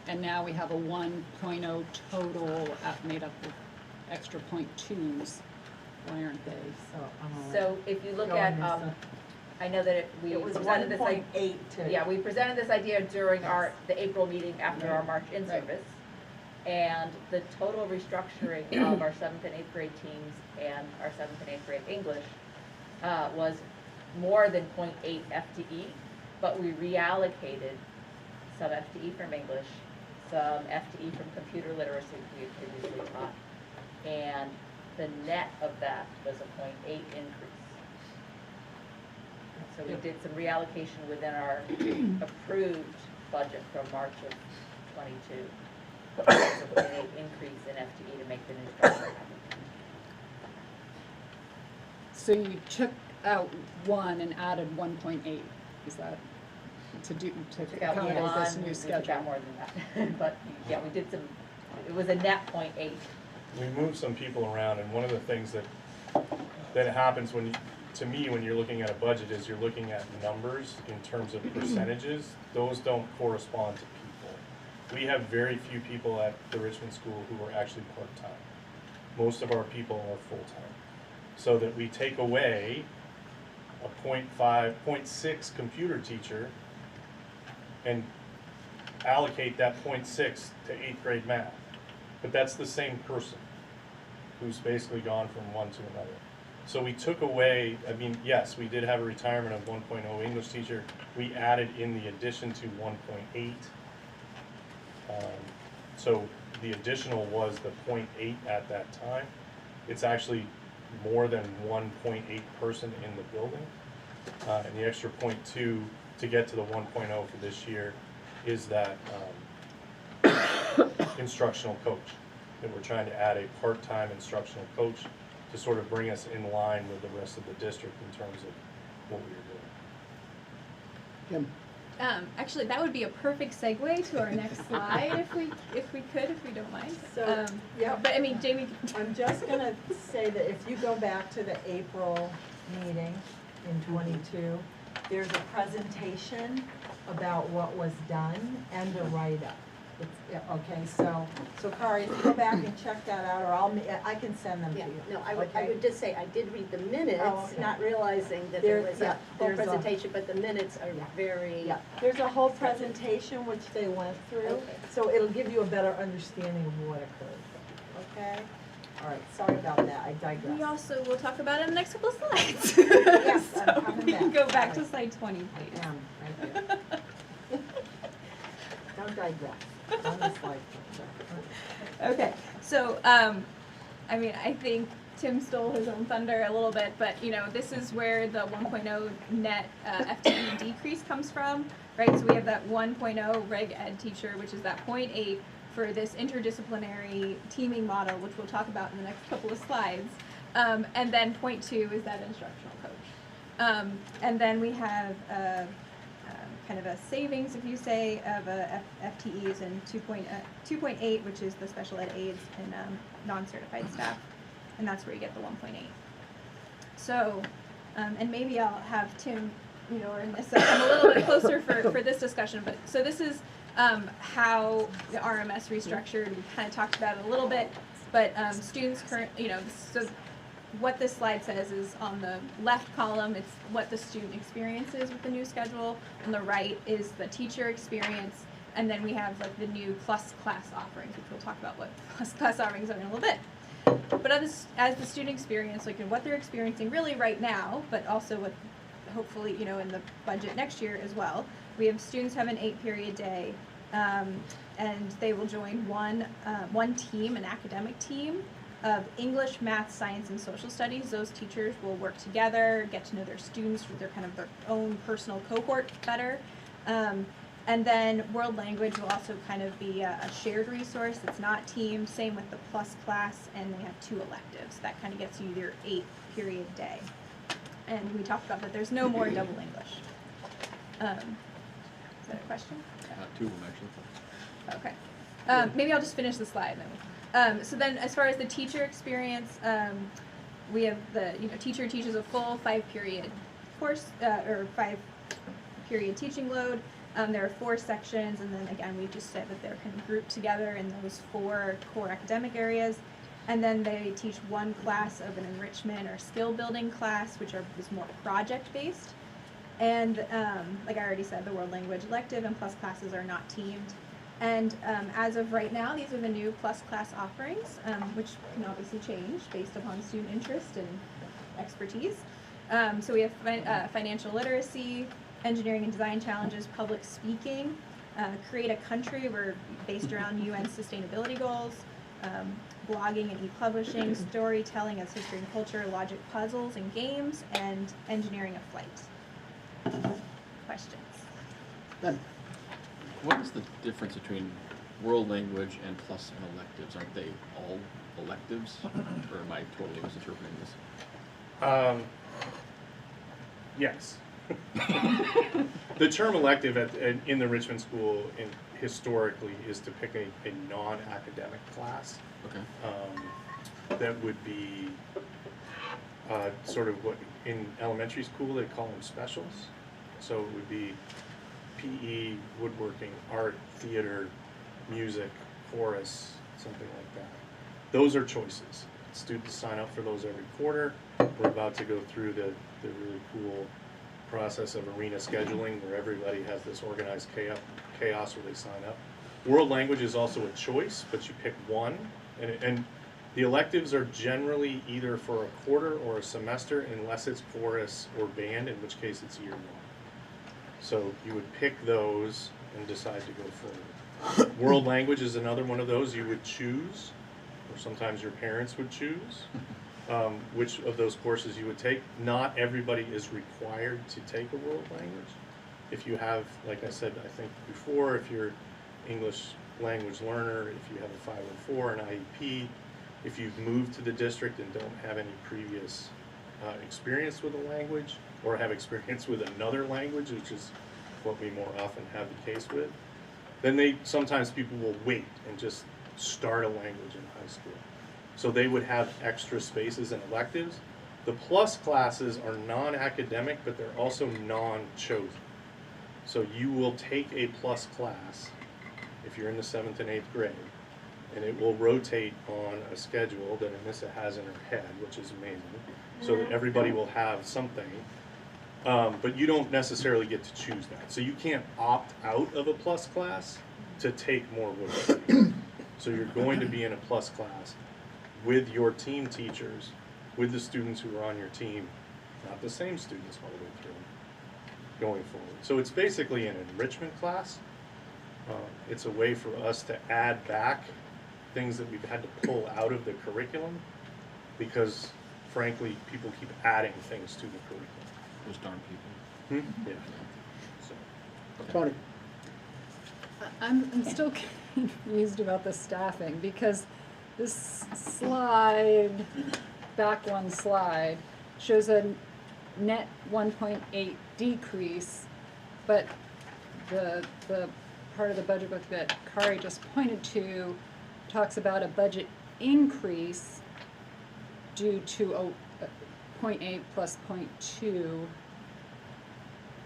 And now we have a 1.0 total made up of extra 0.2s. Why aren't they? So if you look Go at, on, Lisa. I know that we It was presented this, 1.8 to. yeah, we presented this idea during the April meeting after our March in-service. And the total restructuring of our 7th and 8th grade teams and our 7th and 8th grade English was more than 0.8 FTE, but we reallocated some FTE from English, some FTE from computer literacy we had previously taught, and the net of that was a 0.8 increase. So we did some reallocation within our approved budget from March of 22. A 0.8 increase in FTE to make the new structure happen. So you took out 1 and added 1.8. Is that to Took out accommodate one, this new we took schedule? out more than that. But yeah, we did some, it was a net 0.8. We moved some people around, and one of the things that happens when you're looking at a budget is you're looking at numbers in terms of percentages. Those don't correspond to people. We have very few people at the Richmond School who are actually part-time. Most of our people are full-time. So that we take away a 0.6 computer teacher and allocate that 0.6 to 8th grade math. But that's the same person who's basically gone from one to another. So we took away, yes, we did have a retirement of 1.0 English teacher. We added in the addition to 1.8. So the additional was the 0.8 at that time. It's actually more than 1.8 person in the building. And the extra 0.2 to get to the 1.0 for this year is that instructional coach. And we're trying to add a part-time instructional coach to sort of bring us in line with the rest of the district in terms of what we are doing. Kim? Actually, that would be a perfect segue to our next slide if we don't mind. So, yeah. But I mean, Jamie. I'm just gonna say that if you go back to the April meeting in '22, there's a presentation about what was done and a write-up. Okay, so Kari, if you go back and check that out, or I can send them to Yeah, you. no, I Okay? would just say, I did read the minutes, Oh, okay. not realizing that there There- was yeah, a whole there's a- presentation, but the minutes are Yeah. very. Yeah, there's a whole presentation which they went through, Okay. so it'll give you a better understanding of what occurred, okay? All right, sorry about that, I digress. We also will talk about it in the next couple of slides. Yes, I'm So coming we can back. go back to Sorry. slide 20, please. Right there. Don't digress, on the slide. Okay, so, I mean, I think Tim stole his own thunder a little bit, but, you know, this is where the 1.0 net FTE decrease comes from, right? So we have that 1.0 reg ed teacher, which is that 0.8 for this interdisciplinary teaming model, which we'll talk about in the next couple of slides. And then 0.2 is that instructional coach. And then we have kind of a savings, if you say, of FTEs and 2.8, which is the special ed aides and non-certified staff, and that's where you get the 1.8. So, and maybe I'll have Tim, you know, or in this, I'm a little bit closer for this discussion, but so this is how the RMS restructured. We kind of talked about it a little bit, but students you know, so what this slide says is on the left column, it's what the student experiences with the new schedule. On the right is the teacher experience. And then we have like the new plus class offerings, which we'll talk about what plus class offerings are in a little bit. But as the student experience, like in what they're experiencing really right now, but also what hopefully, you know, in the budget next year as well, we have students have an 8-period day, and they will join one team, an academic team, of English, math, science, and social studies. Those teachers will work together, get to know their students with their kind of their own personal cohort better. And then world language will also kind of be a shared resource. It's not teamed. Same with the plus class, and they have 2 electives. That kind of gets you your 8-period day. And we talked about that there's no more double English. Is that a question? 2 of them actually. Okay. Maybe I'll just finish the slide then. So then as far as the teacher experience, we have the, you know, teacher teaches a full 5-period course, or 5-period teaching load. There are 4 sections, and then again, we just said that they're kind of grouped together in those 4 core academic areas. And then they teach 1 class of an enrichment or skill building class, which is more project based. And like I already said, the world language elective and plus classes are not teamed. And as of right now, these are the new plus class offerings, which can obviously change based upon student interest and expertise. So we have financial literacy, engineering and design challenges, public speaking, create a country, we're based around UN sustainability goals, blogging and e-publishing, storytelling as history and culture, logic puzzles and games, and engineering of flight. Questions? Ben? What is the difference between world language and plus and electives? Aren't they all electives? Or am I totally misinterpreting this? Yes. The term elective in the Richmond School historically is to pick a non-academic class. Okay. That would be sort of what in elementary school they call them specials. So it would be PE, woodworking, art, theater, music, chorus, something like that. Those are choices. Students sign up for those every quarter. We're about to go through the really cool process of arena scheduling where everybody has this organized chaos where they sign up. World language is also a choice, but you pick one. And the electives are generally either for a quarter or a semester unless it's chorus or band, in which case it's year 1. So you would pick those and decide to go forward. World language is another one of those you would choose, or sometimes your parents would choose. which of those courses you would take. Not everybody is required to take a world language. If you have, like I said, I think before, if you're English language learner, if you have a 504, an IEP, if you've moved to the district and don't have any previous experience with a language, or have experience with another language, which is what we more often have the case with, then sometimes people will wait and just start a language in high school. So they would have extra spaces and electives. The plus classes are non-academic, but they're also non-chosen. So you will take a plus class if you're in the 7th and 8th grade, and it will rotate on a schedule that Anissa has in her head, which is amazing, so that everybody will have something. But you don't necessarily get to choose that. So you can't opt out of a plus class to take more work. So you're going to be in a plus class with your team teachers, with the students who are on your team, not the same students all the way through, going forward. So it's basically an enrichment class. It's a way for us to add back things that we've had to pull out of the curriculum because, frankly, people keep adding things to the curriculum. Those darn people. Yeah. So. Tony? I'm still confused about the staffing because this slide, back one slide, shows a net 1.8 decrease, but the part of the budget book that Kari just pointed to talks about a budget increase due to a 0.8 plus 0.2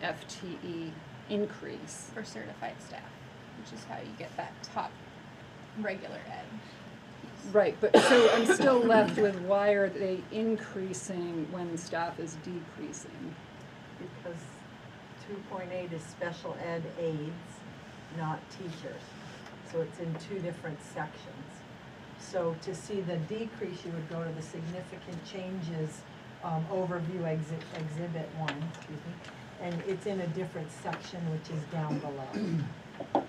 FTE increase. For certified staff, which is how you get that top regular ed. Right, but so I'm still left with why are they increasing when staff is decreasing? Because 2.8 is special ed aides, not teachers. So it's in two different sections. So to see the decrease, you would go to the significant changes overview exhibit 1, excuse me, and it's in a different section, which is down below.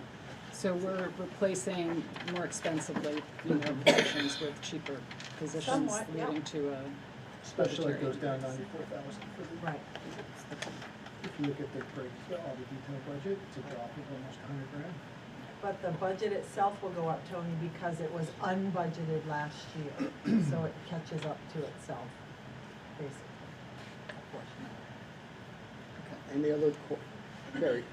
So we're replacing more expensively, positions with cheaper positions, Somewhat, yeah. leading to a Special ed budgetary goes down increase. 94,000 for the, Right. if you look at the all the detailed budget, it's a drop of almost 100 grand. But the budget itself will go up, Tony, because it was unbudgeted last year. So it catches up to itself, basically. Unfortunately. Any other, Carrie?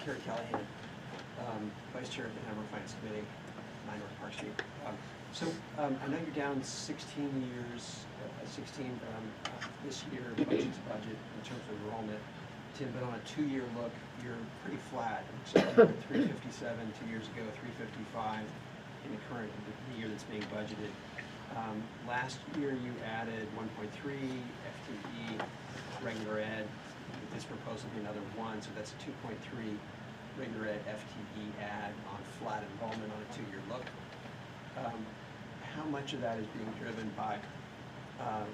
Kerry Callahan, Vice Chair of the Hanover Finance Committee, 9 North Park Street. I know you're down 16 years, 16 this year, budget to budget in terms of enrollment. Tim, but on a 2-year look, you're pretty flat. So 357 2 years ago, 355 in the current year that's being budgeted. Last year you added 1.3 FTE regular ed. This proposal will be another 1, so that's a 2.3 regular ed FTE add on flat enrollment on a 2-year look. How much of that is being driven by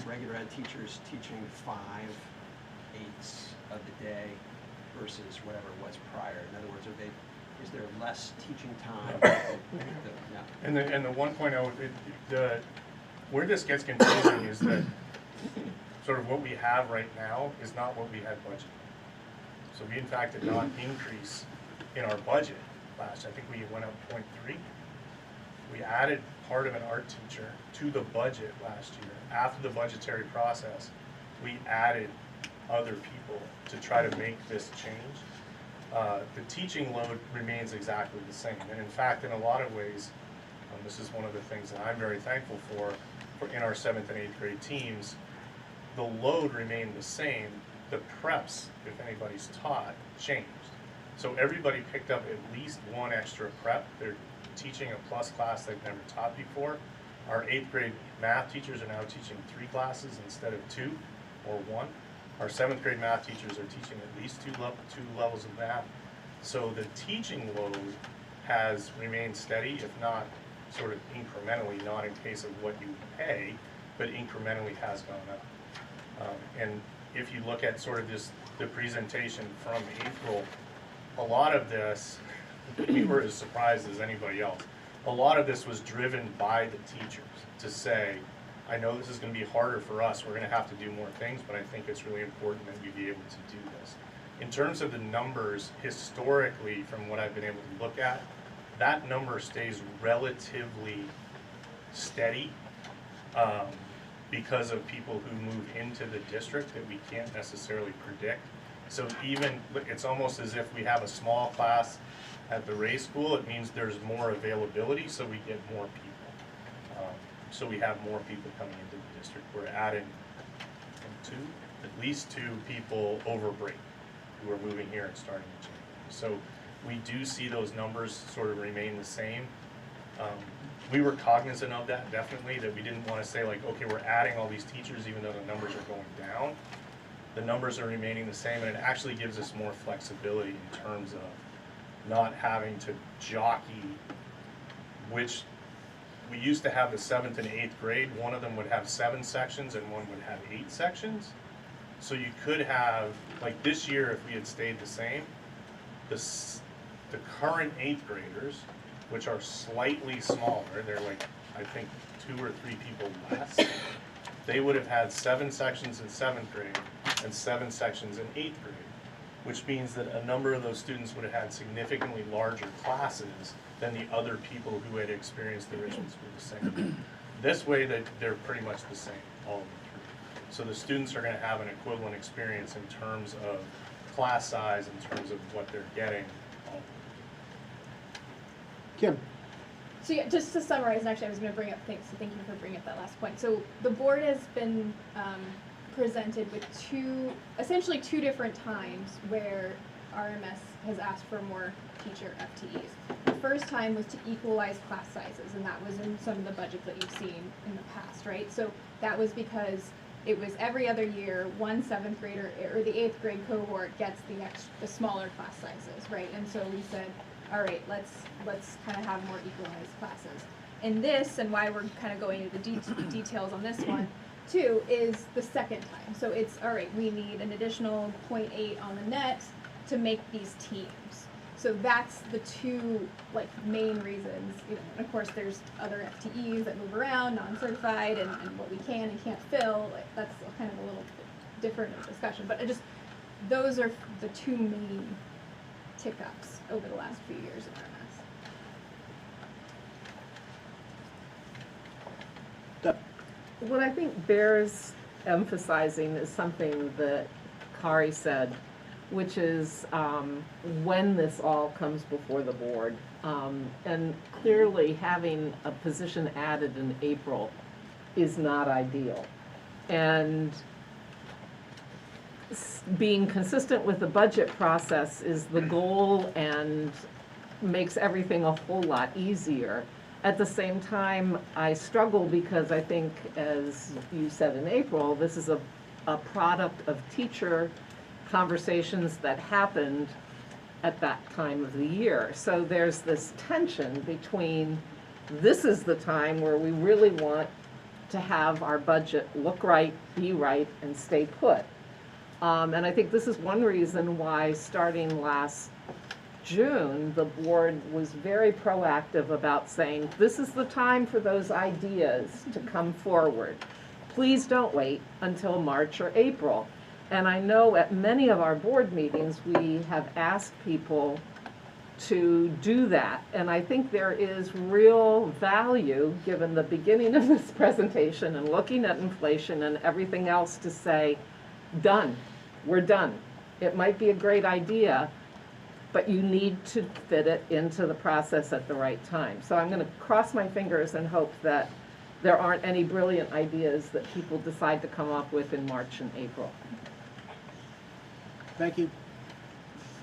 regular ed teachers teaching 5/8 of the day versus whatever it was prior? In other words, is there less teaching time? No. And the 1.0, where this gets confusing is that sort of what we have right now is not what we had budgeted. So we in fact did not increase in our budget last year. I think we went up 0.3. We added part of an art teacher to the budget last year. After the budgetary process, we added other people to try to make this change. The teaching load remains exactly the same. And in fact, in a lot of ways, this is one of the things that I'm very thankful for in our 7th and 8th grade teams. The load remained the same. The preps, if anybody's taught, changed. So everybody picked up at least one extra prep. They're teaching a plus class they've never taught before. Our 8th grade math teachers are now teaching 3 classes instead of 2 or 1. Our 7th grade math teachers are teaching at least two levels of math. So the teaching load has remained steady, if not sort of incrementally, not in case of what you pay, but incrementally has gone up. And if you look at sort of the presentation from April, a lot of this, we were as surprised as anybody else. a lot of this was driven by the teachers to say, I know this is going to be harder for us, we're going to have to do more things, but I think it's really important that we be able to do this. In terms of the numbers, historically, from what I've been able to look at, that number stays relatively steady because of people who move into the district that we can't necessarily predict. So even, it's almost as if we have a small class at the Ray School, it means there's more availability, so we get more people. So we have more people coming into the district. We're adding at least two people over break who are moving here and starting in January. So we do see those numbers sort of remain the same. We were cognizant of that, definitely, that we didn't want to say like, okay, we're adding all these teachers even though the numbers are going down. The numbers are remaining the same, and it actually gives us more flexibility in terms of not having to jockey which. We used to have the 7th and 8th grade, one of them would have 7 sections and one would have 8 sections. So you could have, like this year if we had stayed the same, the current 8th graders, which are slightly smaller, they're like, I think 2 or 3 people less, they would have had 7 sections in 7th grade and 7 sections in 8th grade, which means that a number of those students would have had significantly larger classes than the other people who had experienced the Richmond School the same. This way, they're pretty much the same all the way through. So the students are going to have an equivalent experience in terms of class size, in terms of what they're getting. Kim? So yeah, just to summarize, and actually I was going to bring up things, so thank you for bringing up that last point. So the board has been presented with essentially two different times where RMS has asked for more teacher FTEs. The first time was to equalize class sizes, and that was in some of the budgets that you've seen in the past, right? So that was because it was every other year, one 7th grader or the 8th grade cohort gets the smaller class sizes, right? And so we said, all right, let's kind of have more equalized classes. And this, and why we're kind of going into the details on this one, too, is the second time. So it's, all right, we need an additional 0.8 on the net to make these teams. So that's the two main reasons. You know, and of course, there's other FTEs that move around, non-certified, and what we can and can't fill. That's kind of a little bit different discussion. But those are the two main tick-ups over the last few years in RMS. What I think bears emphasizing is something that Kari said, which is when this all comes before the board. And clearly having a position added in April is not ideal. And being consistent with the budget process is the goal and makes everything a whole lot easier. At the same time, I struggle because I think, as you said in April, this is a product of teacher conversations that happened at that time of the year. So there's this tension between this is the time where we really want to have our budget look right, be right, and stay put. And I think this is one reason why starting last June, the board was very proactive about saying, this is the time for those ideas to come forward. Please don't wait until March or April. And I know at many of our board meetings, we have asked people to do that. And I think there is real value, given the beginning of this presentation and looking at inflation and everything else, to say, done, we're done. It might be a great idea, but you need to fit it into the process at the right time. So I'm going to cross my fingers and hope that there aren't any brilliant ideas that people decide to come up with in March and April. Thank you.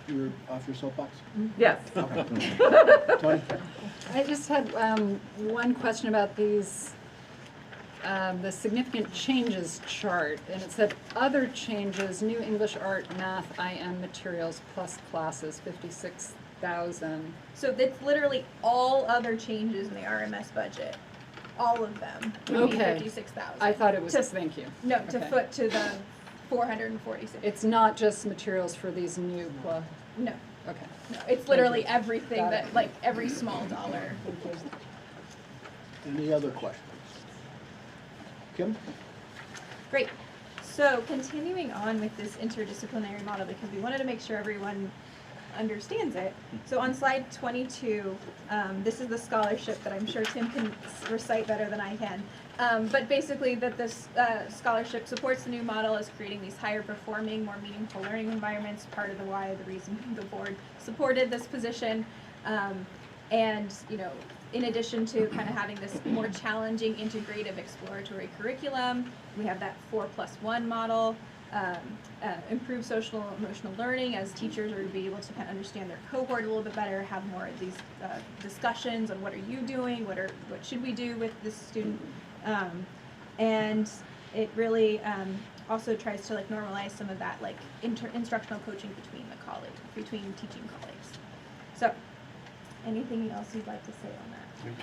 You're off your soapbox? Yes. Okay. Tony? I just had one question about these, the significant changes chart, and it said other changes, new English, art, math, IM materials plus classes, 56,000. So that's literally all other changes in the RMS budget. All of them would be 56,000. I thought it was, thank you. No, to Okay. foot to the 446. It's not just materials for these new, No. Okay. No, it's literally Thank you. everything Got it. that, like, every small dollar. Any other questions? Kim? Great. So continuing on with this interdisciplinary model, because we wanted to make sure everyone understands it. So on slide 22, this is the scholarship that I'm sure Tim can recite better than I can. But basically that this scholarship supports the new model as creating these higher performing, more meaningful learning environments, part of the reason the board supported this position. And, you know, in addition to kind of having this more challenging, integrative, exploratory curriculum, we have that 4+1 model, improve social emotional learning as teachers are to be able to kind of understand their cohort a little bit better, have more of these discussions on what are you doing, what should we do with this student, and it really also tries to like normalize some of that like instructional coaching between teaching colleagues. So, anything else you'd like to say on that? I mean,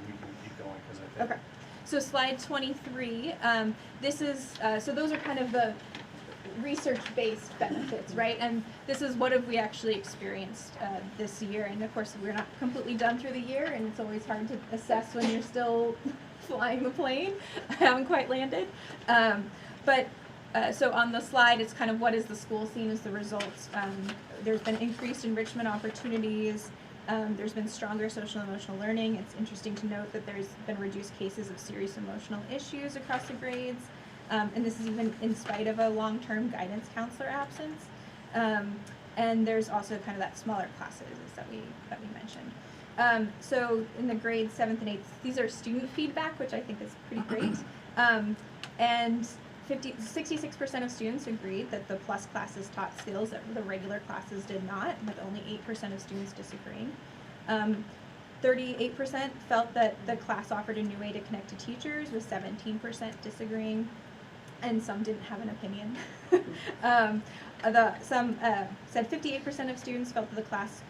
we can keep going because I think. Okay. So slide 23, this is, so those are kind of the research-based benefits, right? And this is what have we actually experienced this year. And of course, we're not completely done through the year, and it's always hard to assess when you're still flying the plane. I haven't quite landed. So on the slide, it's kind of what is the school seen as the results. There's been increased enrichment opportunities. There's been stronger social and emotional learning. It's interesting to note that there's been reduced cases of serious emotional issues across the grades. And this is even in spite of a long-term guidance counselor absence. And there's also kind of that smaller classes that we mentioned. So in the grades 7th and 8th, these are student feedback, which I think is pretty great. And 66% of students agreed that the plus classes taught skills that the regular classes did not, with only 8% of students disagreeing. 38% felt that the class offered a new way to connect to teachers, with 17% disagreeing, and some didn't have an opinion. Some said 58% of students felt that the class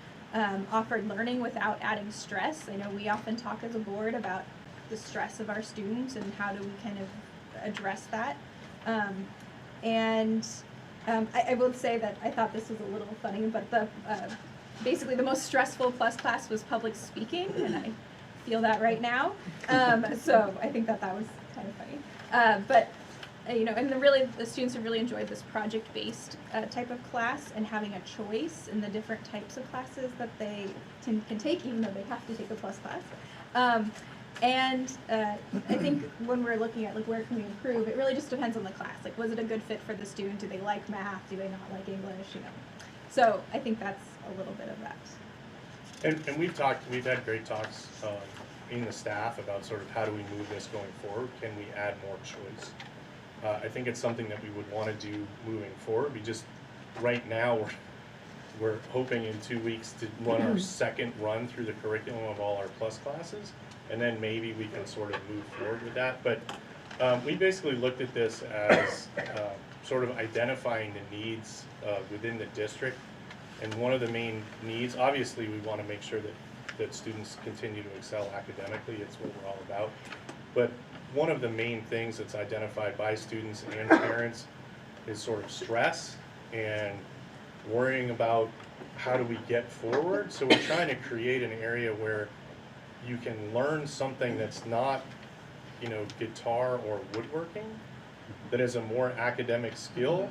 offered learning without adding stress. I know we often talk as a board about the stress of our students and how do we kind of address that. I will say that I thought this was a little funny, but basically the most stressful plus class was public speaking, and I feel that right now. So I think that was kind of funny. The students have really enjoyed this project-based type of class and having a choice in the different types of classes that they can take, even though they have to take a plus class. I think when we're looking at like where can we improve, it really just depends on the class. Like, was it a good fit for the student? Do they like math? Do they not like English? You know. So I think that's a little bit of that. And we've had great talks in the staff about sort of how do we move this going forward? Can we add more choice? I think it's something that we would want to do moving forward. Right now we're hoping in 2 weeks to run our second run through the curriculum of all our plus classes, and then maybe we can sort of move forward with that. But we basically looked at this as sort of identifying the needs within the district. And one of the main needs, obviously we want to make sure that students continue to excel academically. It's what we're all about. But one of the main things that's identified by students and parents is sort of stress and worrying about how do we get forward. So we're trying to create an area where you can learn something that's not, guitar or woodworking, that is a more academic skill,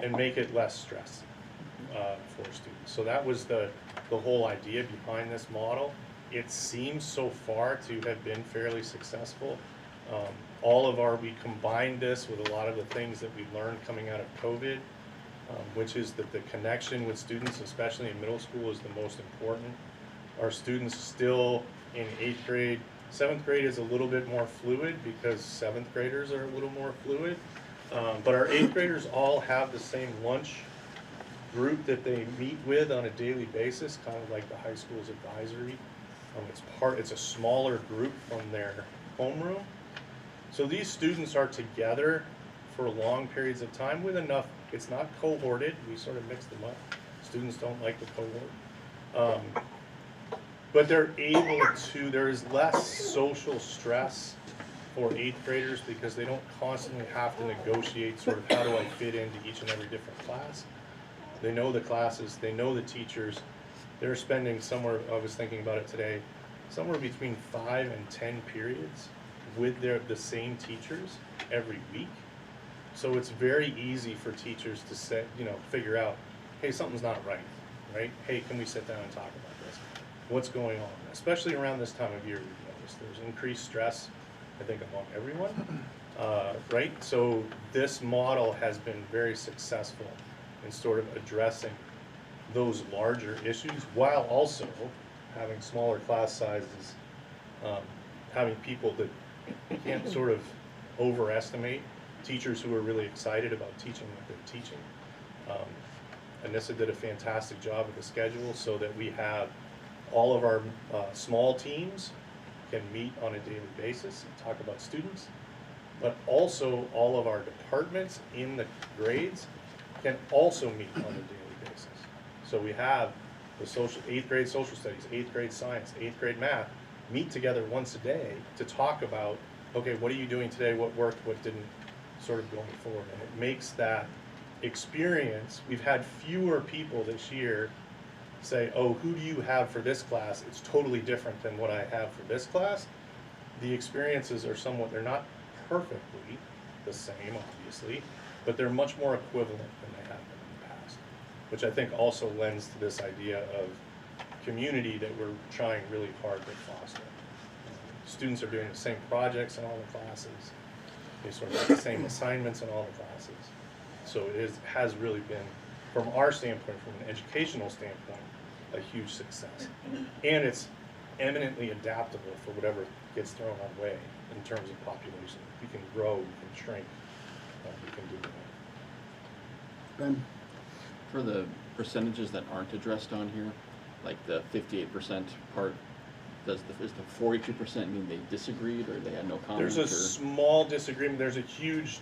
and make it less stress for students. So that was the whole idea behind this model. It seems so far to have been fairly successful. We combined this with a lot of the things that we learned coming out of COVID, which is that the connection with students, especially in middle school, is the most important. Our students still in 8th grade, 7th grade is a little bit more fluid because 7th graders are a little more fluid. But our 8th graders all have the same lunch group that they meet with on a daily basis, kind of like the high school's advisory. It's a smaller group from their homeroom. So these students are together for long periods of time with enough. It's not cohorted. We sort of mix them up. Students don't like the cohort. But they're able to, there is less social stress for 8th graders because they don't constantly have to negotiate sort of how do I fit into each and every different class. They know the classes, they know the teachers. They're spending somewhere, I was thinking about it today, somewhere between 5 and 10 periods with the same teachers every week. So it's very easy for teachers to say, figure out, hey, something's not right, right? Hey, can we sit down and talk about this? What's going on? Especially around this time of year, we've noticed there's increased stress, I think, among everyone, right? So this model has been very successful in sort of addressing those larger issues while also having smaller class sizes, having people that can't sort of overestimate teachers who are really excited about teaching what they're teaching. Anissa did a fantastic job with the schedule so that we have all of our small teams can meet on a daily basis and talk about students, but also all of our departments in the grades can also meet on a daily basis. So we have the 8th grade social studies, 8th grade science, 8th grade math meet together once a day to talk about, okay, what are you doing today, what worked, what didn't, sort of going forward. And it makes that experience, we've had fewer people this year say, oh, who do you have for this class? It's totally different than what I have for this class. The experiences are somewhat, they're not perfectly the same, obviously, but they're much more equivalent than they have been in the past, which I think also lends to this idea of community that we're trying really hard to foster. Students are doing the same projects in all the classes. They sort of have the same assignments in all the classes. So it has really been, from our standpoint, from an educational standpoint, a huge success. And it's eminently adaptable for whatever gets thrown our way in terms of population. We can grow, we can shrink, we can do that. Ben? For the percentages that aren't addressed on here, like the 58% part, does the 42% mean they disagreed or they had no comment? There's a small disagreement. There's a huge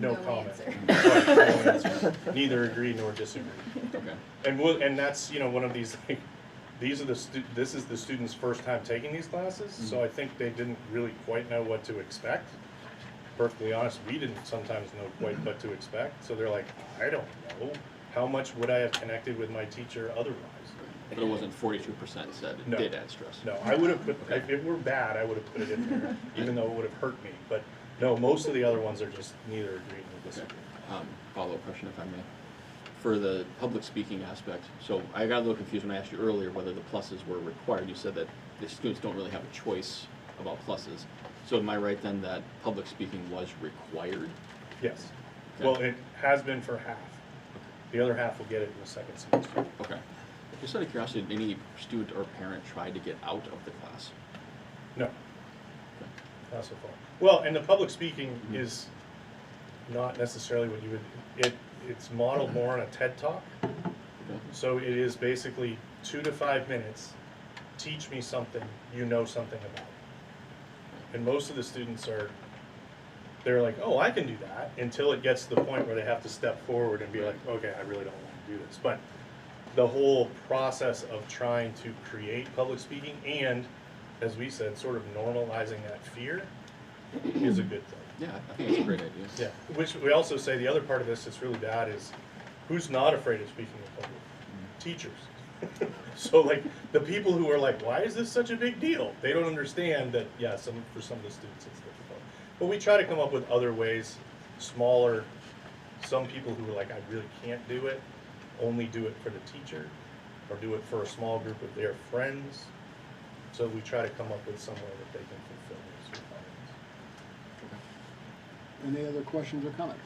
no comment. Answer. No answer. Neither agree nor disagree. Okay. And that's one of these like, this is the students' first time taking these classes, so I think they didn't really quite know what to expect. Perfectly honest, we didn't sometimes know quite what to expect. So they're like, I don't know. How much would I have connected with my teacher otherwise? But it wasn't 42% said it did add stress. No, I would have put, if it were bad, I would have put it in there, even though it would have hurt me. But no, most of the other ones are just neither agree nor disagree. Follow-up question, if I may. For the public speaking aspect, so I got a little confused when I asked you earlier whether the pluses were required. You said that the students don't really have a choice about pluses. So am I right then that public speaking was required? Yes. Okay. Well, it has been for half. The other half will get it in the second semester. Okay. Just out of curiosity, did any student or parent try to get out of the class? No. Not so far. Well, and the public speaking is not necessarily what you would, it's modeled more on a TED Talk. So it is basically 2 to 5 minutes, teach me something you know something about. And most of the students they're like, oh, I can do that, until it gets to the point where they have to step forward and be like, okay, I really don't want to do this. But the whole process of trying to create public speaking and, as we said, sort of normalizing that fear is a good thing. Yeah, I think it's a great idea. Yeah, which we also say the other part of this that's really bad is who's not afraid of speaking in public? Teachers. So like the people who are like, why is this such a big deal? They don't understand that, yeah, for some of the students it's difficult. But we try to come up with other ways, smaller, some people who are like, I really can't do it, only do it for the teacher or do it for a small group of their friends. So we try to come up with some way that they can fulfill those requirements. Any other questions or comments?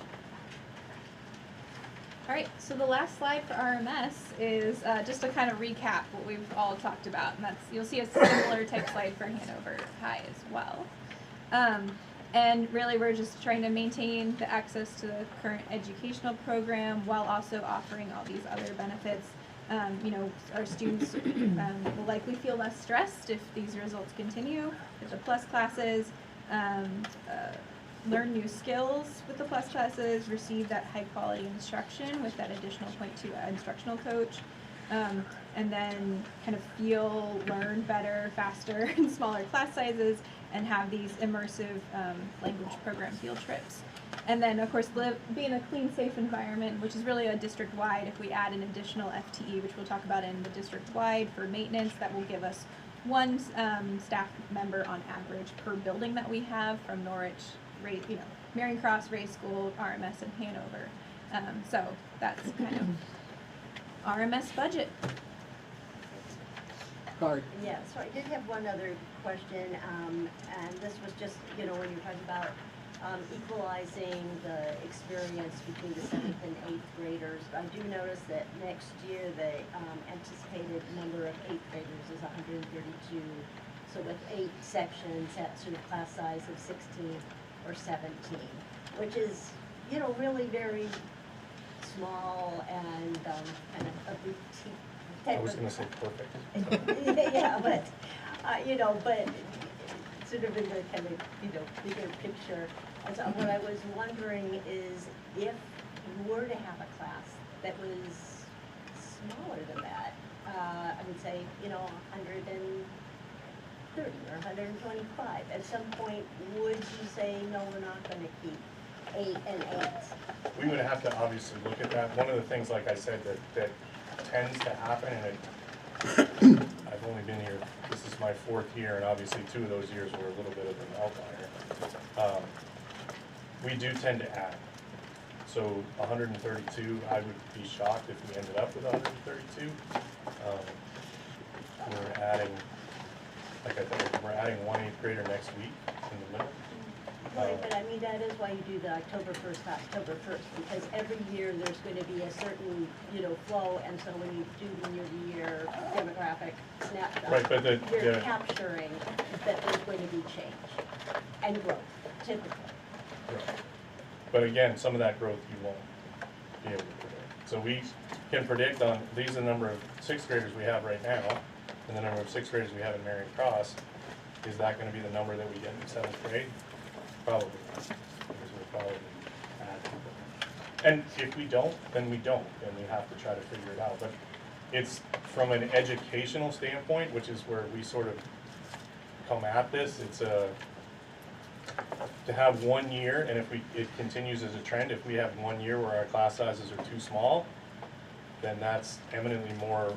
All right, so the last slide for RMS is just to kind of recap what we've all talked about, and that's, you'll see a similar type slide for Hanover High as well. And really we're just trying to maintain the access to the current educational program while also offering all these other benefits. Our students will likely feel less stressed if these results continue, with the plus classes, learn new skills with the plus classes, receive that high quality instruction with that additional 0.2 instructional coach, and then kind of learn better, faster in smaller class sizes, and have these immersive language program field trips. And then, of course, be in a clean, safe environment, which is really a district-wide. If we add an additional FTE, which we'll talk about in the district-wide for maintenance, that will give us one staff member on average per building that we have from Norwich, Marion Cross, Ray School, RMS, and Hanover. So that's kind of RMS budget. Sorry. Yeah, so I did have one other question, and this was just, when you're talking about equalizing the experience between the 7th and 8th graders. I do notice that next year the anticipated number of 8th graders is 132. So with 8 sections, that sort of class size of 16 or 17, which is, really very small and kind of a boutique type I was of. gonna say perfect. Yeah, but, but sort of in the kind of, bigger picture. And so what I was wondering is if you were to have a class that was smaller than that, I would say, 130 or 125, at some point, would you say, no, we're not gonna keep 8 and 8? We would have to obviously look at that. One of the things, like I said, that tends to happen, and I've only been here, this is my 4th year, and obviously 2 of those years were a little bit of an outlier. We do tend to add. So 132, I would be shocked if we ended up with 132. We're adding, like I said, we're adding 1 8th grader next week in the middle. Right, but I mean, that is why you do the October 1st, October 1st, because every year there's going to be a certain, flow, and so when you do the year-to-year demographic snapshot, Right, but you're capturing that there's going to be change and growth, typically. Right. But again, some of that growth you won't be able to predict. So we can predict on, these are the number of 6th graders we have right now, and the number of 6th graders we have in Marion Cross. Is that gonna be the number that we get in 7th grade? Probably not, because we'll probably add people. And if we don't, then we don't, and we have to try to figure it out. But it's from an educational standpoint, which is where we sort of come at this, it's to have 1 year, and if it continues as a trend, if we have 1 year where our class sizes are too small, then that's eminently more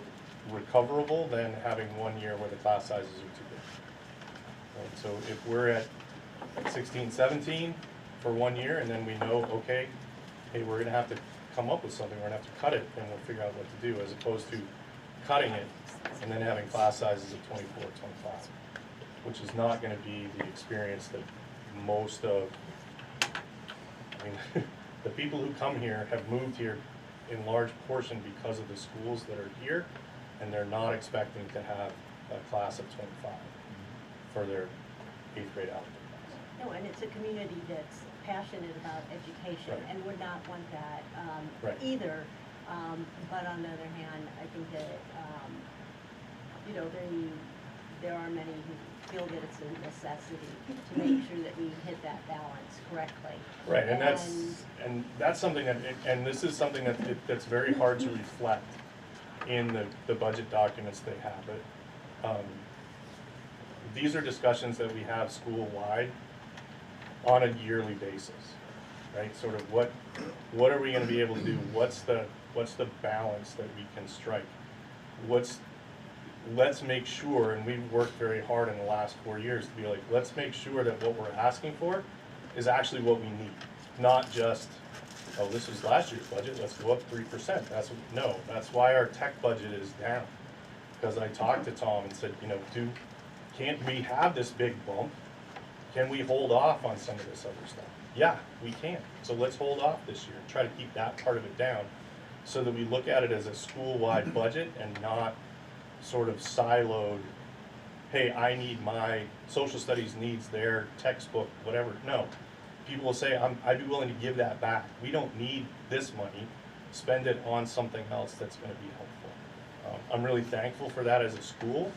recoverable than having 1 year where the class sizes are too big. Right? So if we're at 16, 17 for 1 year, and then we know, okay, hey, we're gonna have to come up with something, we're gonna have to cut it, and we'll figure out what to do, as opposed to cutting it and then having class sizes of 24, 25, which is not gonna be the experience that most of, the people who come here have moved here in large portion because of the schools that are here, and they're not expecting to have a class of 25 for their 8th grade algebra class. No, and it's a community that's passionate about education Right. and would not want that Right. either. But on the other hand, I think that, there are many who feel that it's a necessity to make sure that we hit that balance correctly. Right, and that's something that, and this is something that's very hard to reflect in the budget documents they have. But these are discussions that we have school-wide on a yearly basis, right? Sort of what are we going to be able to do? What's the balance that we can strike? Let's make sure, and we've worked very hard in the last 4 years to be like, let's make sure that what we're asking for is actually what we need, not just, oh, this is last year's budget, let's go up 3%. That's why our tech budget is down. Because I talked to Tom and said, can't we have this big bump? Can we hold off on some of this other stuff? Yeah, we can. So let's hold off this year and try to keep that part of it down so that we look at it as a school-wide budget and not sort of siloed, hey, I need my social studies needs their textbook, whatever. No, people will say, I'd be willing to give that back. We don't need this money. Spend it on something else that's going to be helpful. I'm really thankful for that as a school.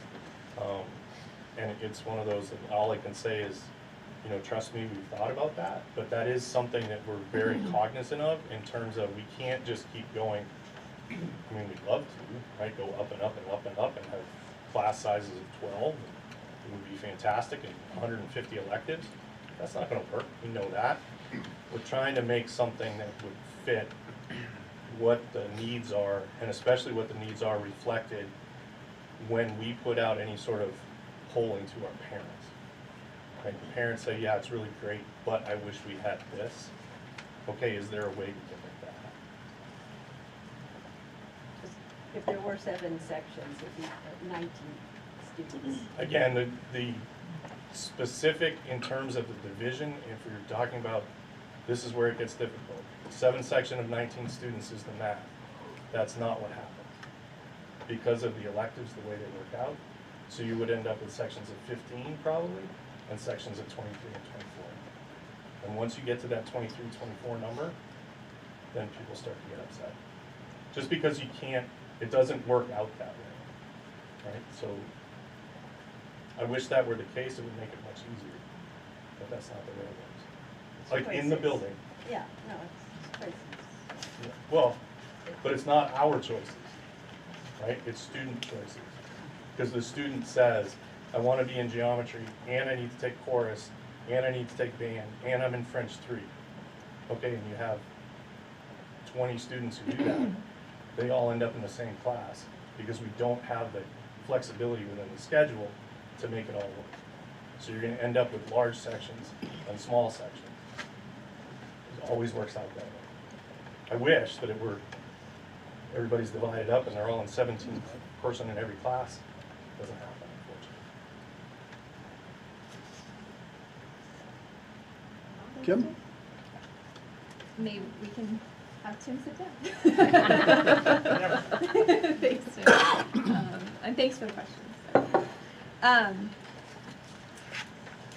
And it's one of those that all I can say is, trust me, we've thought about that, but that is something that we're very cognizant of in terms of we can't just keep going. We'd love to, right, go up and up and up and up and have class sizes of 12. It would be fantastic, and 150 electives. That's not going to work. We know that. we're trying to make something that would fit what the needs are, and especially what the needs are reflected when we put out any sort of polling to our parents. Right? The parents say, yeah, it's really great, but I wish we had this. Okay, is there a way to get that? If there were 7 sections, if you had 19 students. Again, the specific in terms of the division, if you're talking about, this is where it gets difficult. 7 section of 19 students is the math. That's not what happened. Because of the electives, the way they work out, so you would end up with sections of 15 probably, and sections of 23 and 24. And once you get to that 23, 24 number, then people start to get upset. Just because you can't, it doesn't work out that way, right? So I wish that were the case, it would make it much easier, but that's not the way it works. Like in the building. Yeah, no, it's choices. Well, but it's not our choices, right? It's student choices. Because the student says, I want to be in geometry, and I need to take chorus, and I need to take band, and I'm in French 3. Okay, and you have 20 students who do that. They all end up in the same class because we don't have the flexibility within the schedule to make it all work. So you're going to end up with large sections and small sections. It always works out that way. I wish that it were everybody's divided up and they're all in 17 person in every class. It doesn't happen, unfortunately. Kim? Maybe we can have Tim sit down. Thanks, Tim. And thanks for the questions. I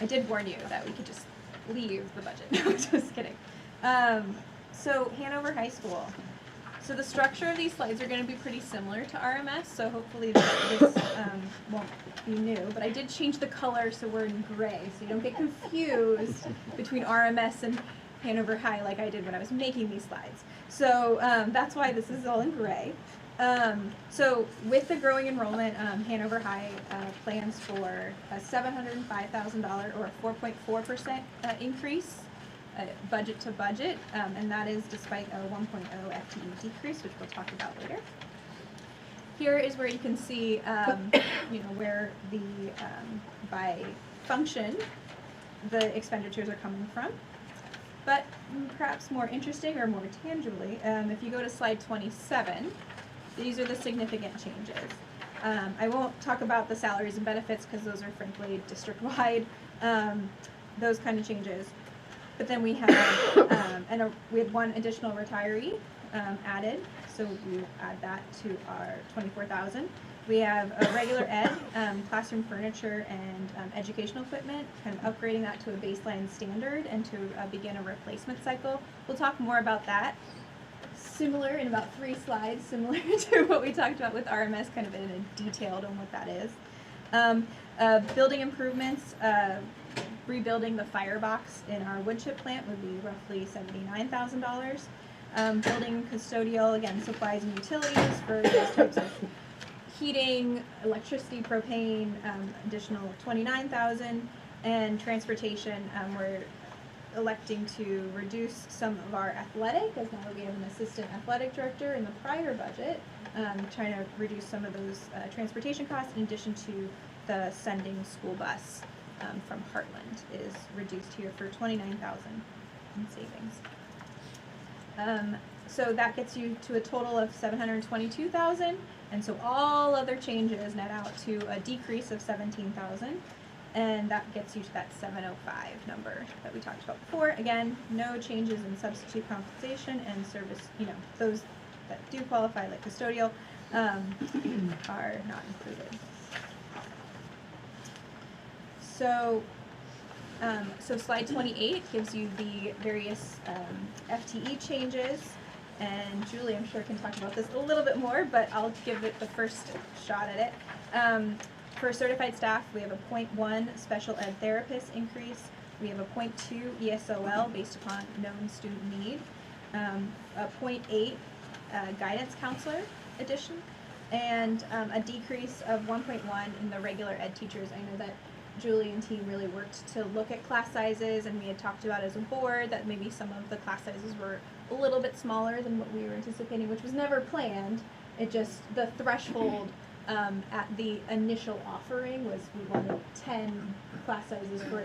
did warn you that we could just leave the budget. No, just kidding. So Hanover High School. So the structure of these slides are going to be pretty similar to RMS, so hopefully this won't be new. But I did change the color so we're in gray, so you don't get confused between RMS and Hanover High like I did when I was making these slides. So that's why this is all in gray. So with the growing enrollment, Hanover High plans for a $705,000 or a 4.4% increase. Budget to budget, and that is despite a 1.0 FTE decrease, which we'll talk about later. Here is where you can see, where the by function the expenditures are coming from. But perhaps more interesting or more tangibly, if you go to slide 27, these are the significant changes. I won't talk about the salaries and benefits because those are frankly district-wide, those kind of changes. But then we have, we had one additional retiree added, so we add that to our 24,000. We have a regular ed, classroom furniture and educational equipment, kind of upgrading that to a baseline standard and to begin a replacement cycle. We'll talk more about that. Similar in about 3 slides, similar to what we talked about with RMS, kind of in a detailed on what that is. Building improvements. Rebuilding the firebox in our wood chip plant would be roughly $79,000. Building custodial, again, supplies and utilities for those types of heating, electricity, propane, additional $29,000, and transportation, we're electing to reduce some of our athletic, as now that we have an assistant athletic director in the prior budget, trying to reduce some of those transportation costs in addition to the sending school bus. From Heartland is reduced here for $29,000 in savings. So that gets you to a total of $722,000, and so all other changes net out to a decrease of $17,000, and that gets you to that 705 number that we talked about before. Again, no changes in substitute compensation and service. Those that do qualify, like custodial, are not included. So slide 28 gives you the various FTE changes, and Julie, I'm sure, can talk about this a little bit more, but I'll give it the first shot at it. For certified staff, we have a 0.1 special ed therapist increase. We have a 0.2 ESOL based upon known student need, a 0.8 guidance counselor addition, and a decrease of 1.1 in the regular ed teachers. I know that Julie and team really worked to look at class sizes, and we had talked about as a board that maybe some of the class sizes were a little bit smaller than what we were anticipating, which was never planned. It just, the threshold at the initial offering was we wanted 10 class sizes for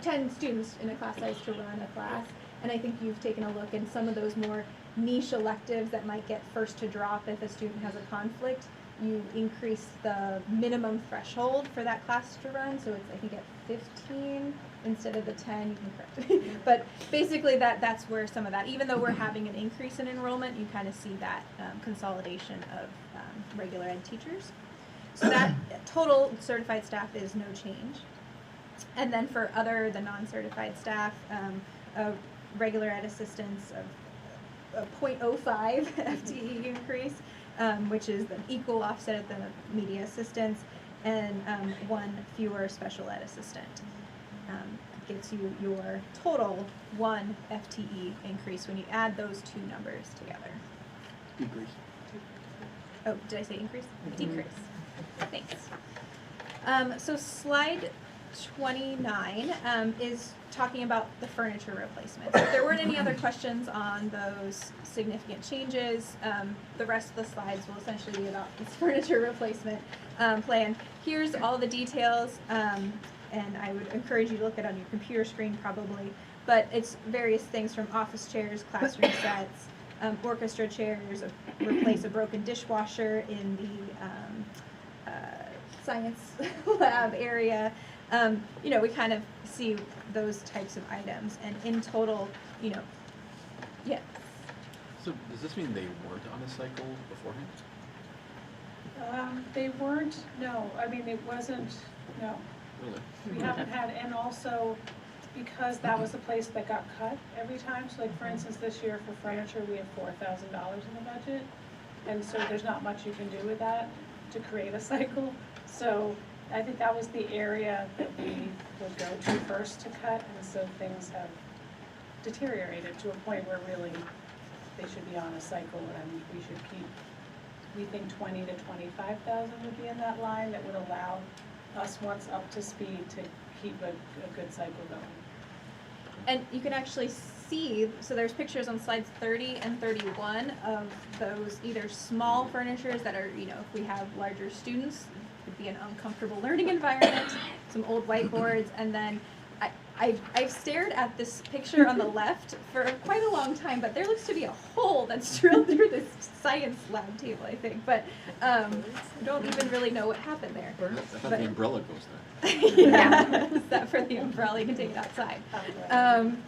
10 students in a class size to run a class. And I think you've taken a look at some of those more niche electives that might get first to drop if a student has a conflict. You increase the minimum threshold for that class to run, so it's I think at 15 instead of the 10. You can correct me, but basically that's where some of that. Even though we're having an increase in enrollment, you kind of see that consolidation of regular ed teachers. So that total certified staff is no change. And then for the non-certified staff, regular ed assistants of 0.05 FTE increase, which is the equal offset at the media assistants, and 1 fewer special ed assistant. Gets you your total 1 FTE increase when you add those two numbers together. Decrease. Oh, did I say increase? Decrease. Thanks. So slide 29 is talking about the furniture replacements. If there weren't any other questions on those significant changes, the rest of the slides will essentially be about this furniture replacement plan. Here's all the details, and I would encourage you to look at it on your computer screen probably, but it's various things from office chairs, classroom sets, orchestra chairs, replace a broken dishwasher in the science lab area. You know, we kind of see those types of items, and in total, you know, yeah. So does this mean they weren't on a cycle beforehand? They weren't, no, I mean, it wasn't, no. Really? We haven't had, and also because that was the place that got cut every time. So like for instance, this year for furniture, we have $4,000 in the budget. And so there's not much you can do with that to create a cycle. So I think that was the area that we would go to first to cut. And so things have deteriorated to a point where really they should be on a cycle, and we should keep, we think 20 to 25,000 would be in that line that would allow us, once up to speed, to keep a good cycle going. And you can actually see, so there's pictures on slides 30 and 31 of those either small furnitures that are, you know, if we have larger students, it would be an uncomfortable learning environment, some old whiteboards, and then I've stared at this picture on the left for quite a long time, but there looks to be a hole that's drilled through this science lab table, I think, but don't even really know what happened there. I thought the umbrella goes there. Yeah, is that for the umbrella? You can take it outside. And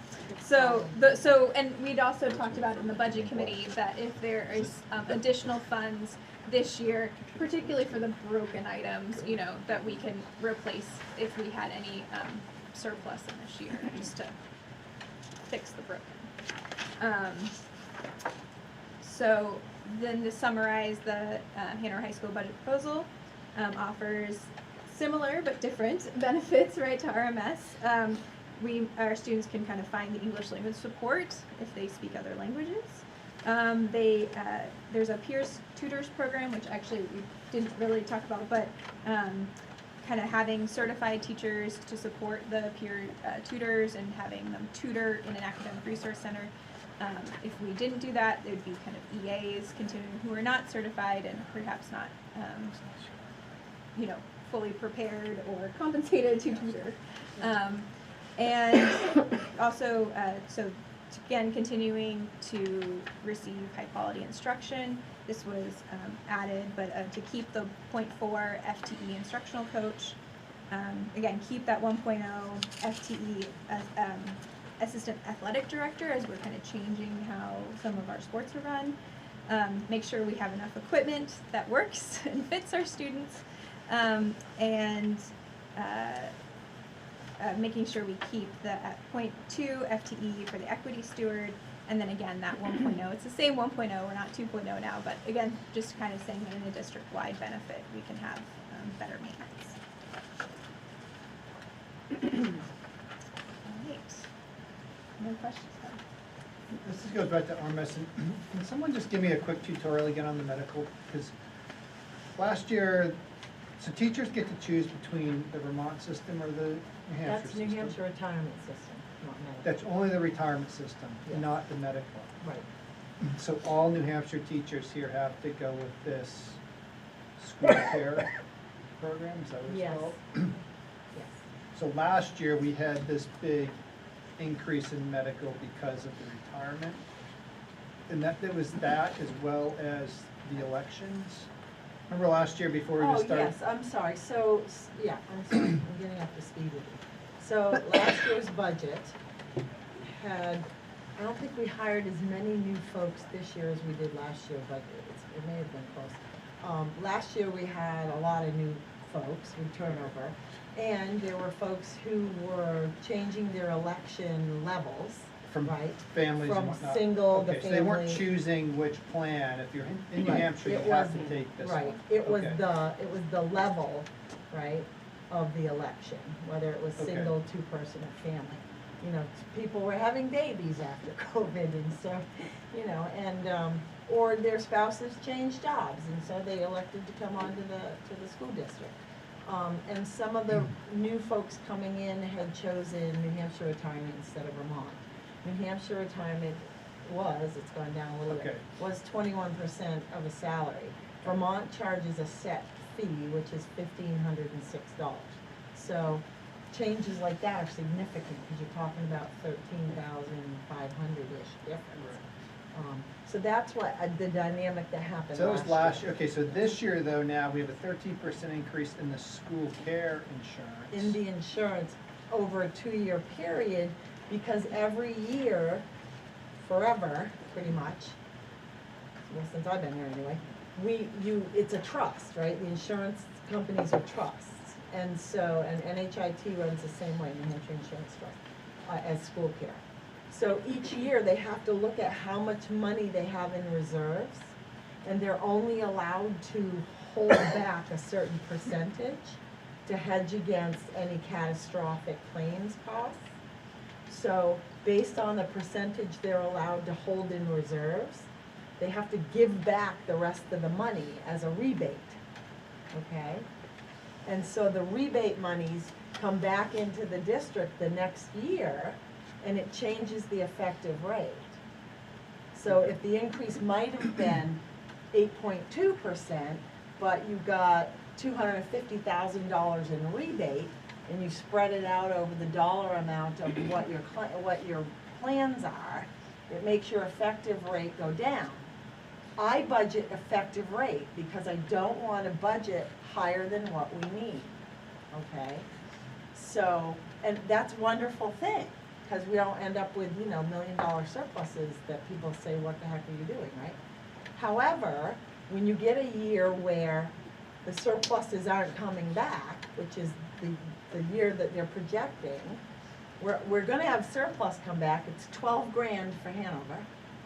we'd also talked about in the budget committee that if there is additional funds this year, particularly for the broken items, you know, that we can replace if we had any surplus in this year, just to fix the broken. So then to summarize, the Hanover High School budget proposal offers similar but different benefits, right, to RMS. Our students can kind of find the English language support if they speak other languages. There's a peers tutors program, which actually we didn't really talk about, but kind of having certified teachers to support the peer tutors and having them tutor in an academic resource center. If we didn't do that, there would be kind of EAs continuing who are not certified and perhaps not, you know, fully prepared or compensated to tutor. And also, so again, continuing to receive high quality instruction. This was added, but to keep the 0.4 FTE instructional coach. Again, keep that 1.0 FTE assistant athletic director, as we're kind of changing how some of our sports are run. Make sure we have enough equipment that works and fits our students. Making sure we keep the 0.2 FTE for the equity steward, and then again that 1.0. It's the same 1.0. We're not 2.0 now, but again, just kind of saying that in a district-wide benefit, we can have better maintenance. All right. No questions? This goes back to RMS. Can someone just give me a quick tutorial again on the medical? Because last year, So teachers get to choose between the Vermont system or the New Hampshire That's system? New Hampshire retirement system, not medical. That's only the retirement system, Yes. not the medical. Right. So all New Hampshire teachers here have to go with this school care program, is that what it's Yes. called? Yes. So last year, we had this big increase in medical because of the retirement. And that was that as well as the elections. Remember last year before we Oh, just started? yes, I'm sorry, so, yeah, I'm sorry, I'm getting up to speed with you. So last year's budget had, I don't think we hired as many new folks this year as we did last year, but it may have been close. Last year we had a lot of new folks with turnover, and there were folks who were changing their election levels, From right? families and From whatnot. single to Okay, so they weren't family. choosing which plan. If you're in New Right. Hampshire, you It have to was- take this one. Right, it was Okay. the level, right, of the election, whether it was Okay. single, two-person, or family. You know, people were having babies after COVID and so, you know, and, or their spouses changed jobs, and so they elected to come on to the school district. And some of the new folks coming in had chosen New Hampshire retirement instead of Vermont. New Hampshire retirement it's gone down a little bit, Okay. was 21% of a salary. Vermont charges a set fee, which is $1,506. So changes like that are significant, because you're talking about 13,500-ish difference. So that's what, the dynamic that happened So that was last last year. year. Okay, so this year though, now we have a 13% increase in the school care insurance. In the insurance over a 2-year period, because every year, forever, pretty much, well, since I've been here anyway, it's a trust, right? The insurance companies are trusts. And so, and NHIT runs the same way, New Hampshire Insurance Trust, as school care. So each year, they have to look at how much money they have in reserves, and they're only allowed to hold back a certain percentage to hedge against any catastrophic claims costs. So based on the percentage they're allowed to hold in reserves, they have to give back the rest of the money as a rebate, okay? And so the rebate monies come back into the district the next year, and it changes the effective rate. So if the increase might have been 8.2%, but you got $250,000 in rebate, and you spread it out over the dollar amount of what your plans are, it makes your effective rate go down. I budget effective rate because I don't want to budget higher than what we need, okay? So, and that's a wonderful thing, because we don't end up with, $1 million surpluses that people say, what the heck are you doing, right? However, when you get a year where the surpluses aren't coming back, which is the year that they're projecting, we're gonna have surplus come back. It's 12 grand for Hanover,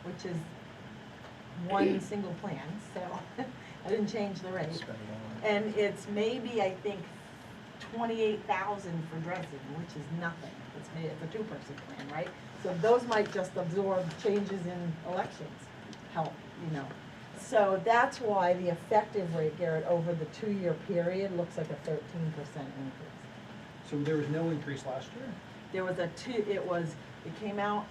which is one single plan, so I didn't change the rate. And it's maybe, I think, 28,000 for Dresden, which is nothing. It's a two-person plan, right? So those might just absorb changes in elections, help, So that's why the effective rate, Garrett, over the 2-year period looks like a 13% increase. So there was no increase last year? There was it came out,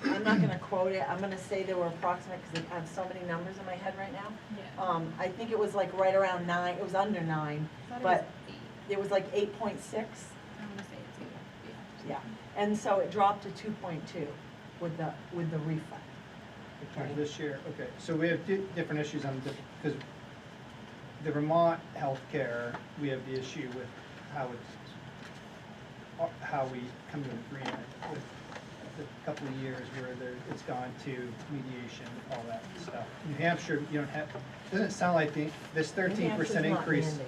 I'm not gonna quote it, I'm gonna say there were approximate, because I have so many numbers in my head right now. Yeah. I think it was like right around 9, it was under 9, I thought but it was 8. it was like 8.6. I wanna say it's 8, Yeah, and so it dropped to 2.2 with the refund. Or Okay. this year, okay. So we have different issues on, because the Vermont healthcare, we have the issue with how we come to an agreement with the couple of years where it's gone to mediation, all that stuff. New Hampshire, you don't have, doesn't sound like this 13% increase.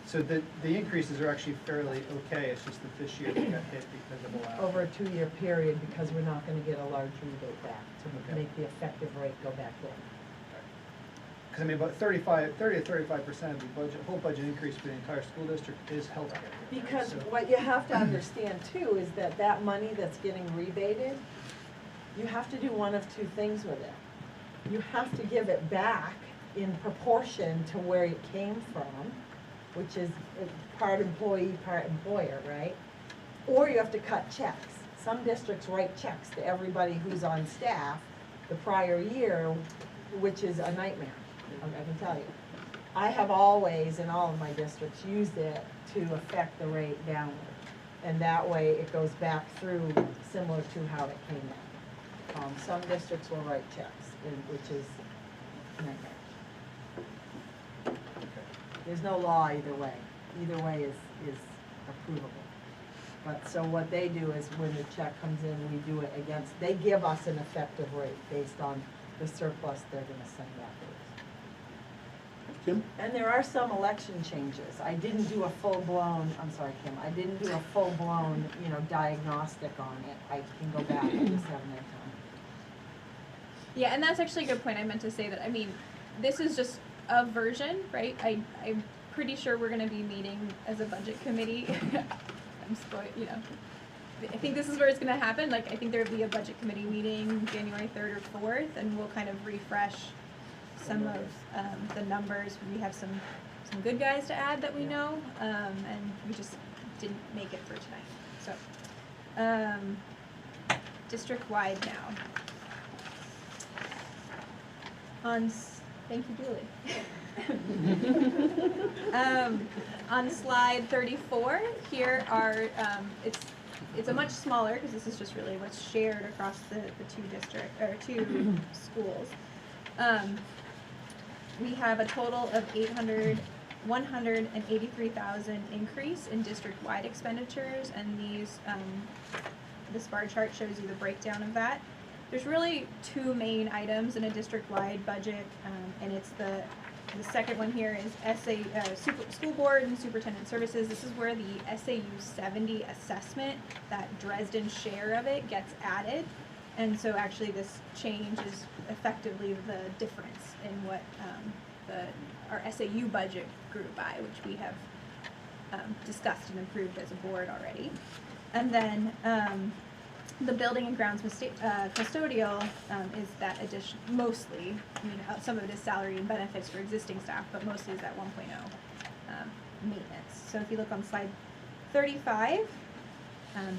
So the increases are actually fairly okay, it's just that this year we got hit because of the last. Over a 2-year period, because we're not gonna get a large rebate back to Okay. make the effective rate go back down. Because I mean, about 30 to 35% of the whole budget increase for the entire school district is healthcare. right? Because So- what you have to understand too is that money that's getting rebated, you have to do one of two things with it. You have to give it back in proportion to where it came from, which is part employee, part employer, right? Or you have to cut checks. Some districts write checks to everybody who's on staff the prior year, which is a nightmare, I can tell you. I have always, in all of my districts, used it to affect the rate downward. And that way it goes back through similar to how it came in. Some districts will write checks, which is a nightmare. There's no law either way. Either way is approvable. But so what they do is when the check comes in, we do it against, they give us an effective rate based on the surplus they're gonna send afterwards. Kim? And there are some election changes. I didn't do a full-blown, I'm sorry, Kim, I didn't do a full-blown, diagnostic on it. I can go back and just have more time. Yeah, and that's actually a good point. I meant to say that, this is just a version, right? I'm pretty sure we're gonna be meeting as a budget committee. I think this is where it's gonna happen. I think there'll be a budget committee meeting January 3rd or 4th, and we'll kind of refresh some of the numbers. We have some good guys to add that we know, and we just didn't make it for tonight. So, district-wide now. Thank you, Julie. On slide 34, here are, it's a much smaller, because this is just really what's shared across the two schools. We have a total of 183,000 increase in district-wide expenditures, and this bar chart shows you the breakdown of that. There's really two main items in a district-wide budget, and it's the second one here is school board and superintendent services. This is where the SAU 70 assessment, that Dresden share of it, gets added. And so actually this change is effectively the difference in what our SAU budget grew by, which we have discussed and approved as a board already. And then the building and grounds custodial is that addition, mostly, some of it is salary and benefits for existing staff, but mostly is that 1.0 maintenance. So if you look on slide 35,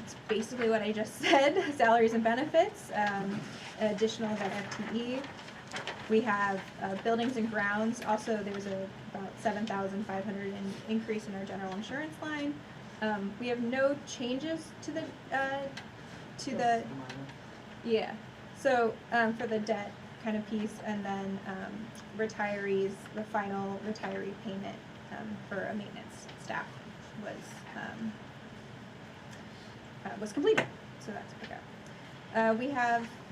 it's basically what I just said, salaries and benefits, additional of FTE. We have buildings and grounds. Also, there's about 7,500 increase in our general insurance line. We have no changes to the So for the debt kind of piece, and then retirees, the final retiree payment for a maintenance staff was completed. So that's pick up.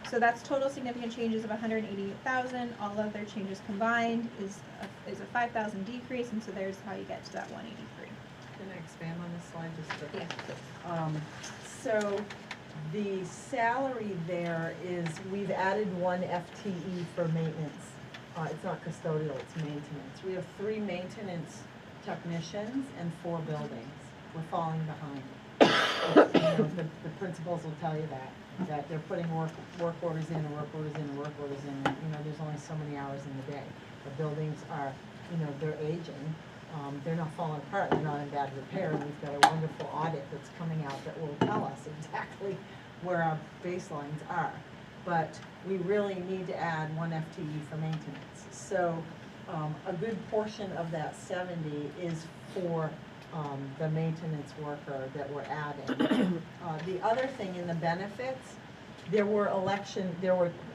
So that's total significant changes of 188,000. All other changes combined is a 5,000 decrease, and so there's how you get to that 183. Can I expand on this slide just a bit? Yeah. So the salary there is, we've added one FTE for maintenance. It's not custodial, it's maintenance. We have 3 maintenance technicians and 4 buildings. We're falling behind. The principals will tell you that they're putting work orders in and work orders in and work orders in, and there's only so many hours in the day. The buildings are, they're aging. They're not falling apart, they're not in bad repair, and we've got a wonderful audit that's coming out that will tell us exactly where our baselines are. But we really need to add 1 FTE for maintenance. So a good portion of that 70 is for the maintenance worker that we're adding. The other thing in the benefits, there were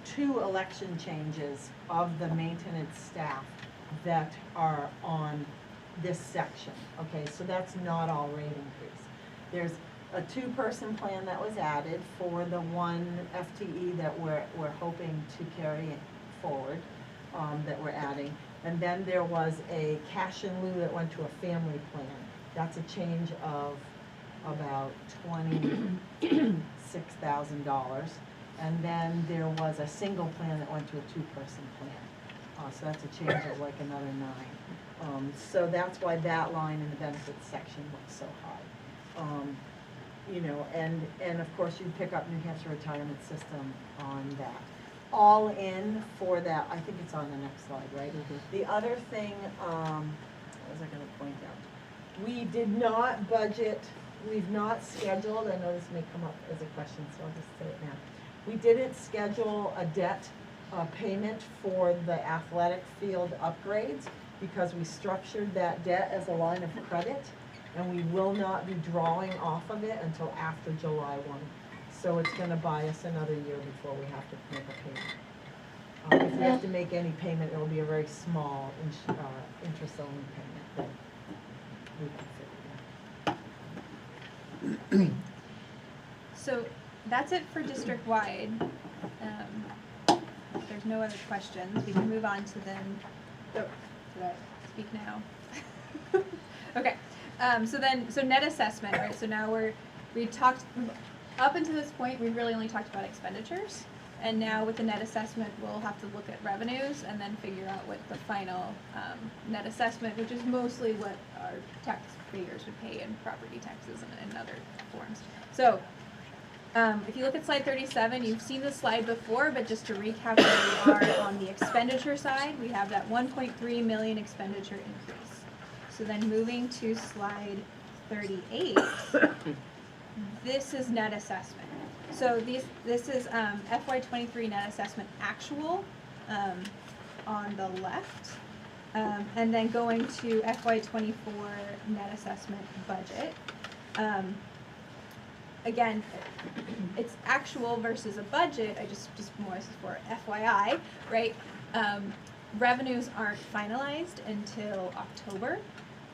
2 election changes of the maintenance staff that are on this section. Okay, so that's not all rate increase. There's a 2-person plan that was added for the 1 FTE that we're hoping to carry forward, that we're adding. And then there was a cash in lieu that went to a family plan. That's a change of about $26,000. And then there was a single plan that went to a 2-person plan. So that's a change of like another 9. So that's why that line in the benefits section looks so high. And of course you pick up New Hampshire retirement system on that. all in for that, I think it's on the next slide, right? The other thing, what was I gonna point out? We did not budget, we've not scheduled, I know this may come up as a question, so I'll just say it now. We didn't schedule a debt payment for the athletic field upgrades because we structured that debt as a line of credit, and we will not be drawing off of it until after July 1. So it's gonna buy us another year before we have to make a payment. If we have to make any payment, it'll be a very small interest-only payment that we can fit in. So that's it for district-wide. If there's no other questions, we can move on to then, did I speak now? Okay, so net assessment, right? So now we talked, up until this point, we really only talked about expenditures. And now with the net assessment, we'll have to look at revenues and then figure out what the final net assessment, which is mostly what our taxpayers would pay in property taxes and other forms. So if you look at slide 37, you've seen this slide before, but just to recap where we are on the expenditure side, we have that 1.3 million expenditure increase. So then moving to slide 38, this is net assessment. So this is FY23 net assessment actual on the left, and then going to FY24 net assessment budget. Again, it's actual versus a budget. I just more this is for FYI, right? Revenues aren't finalized until October,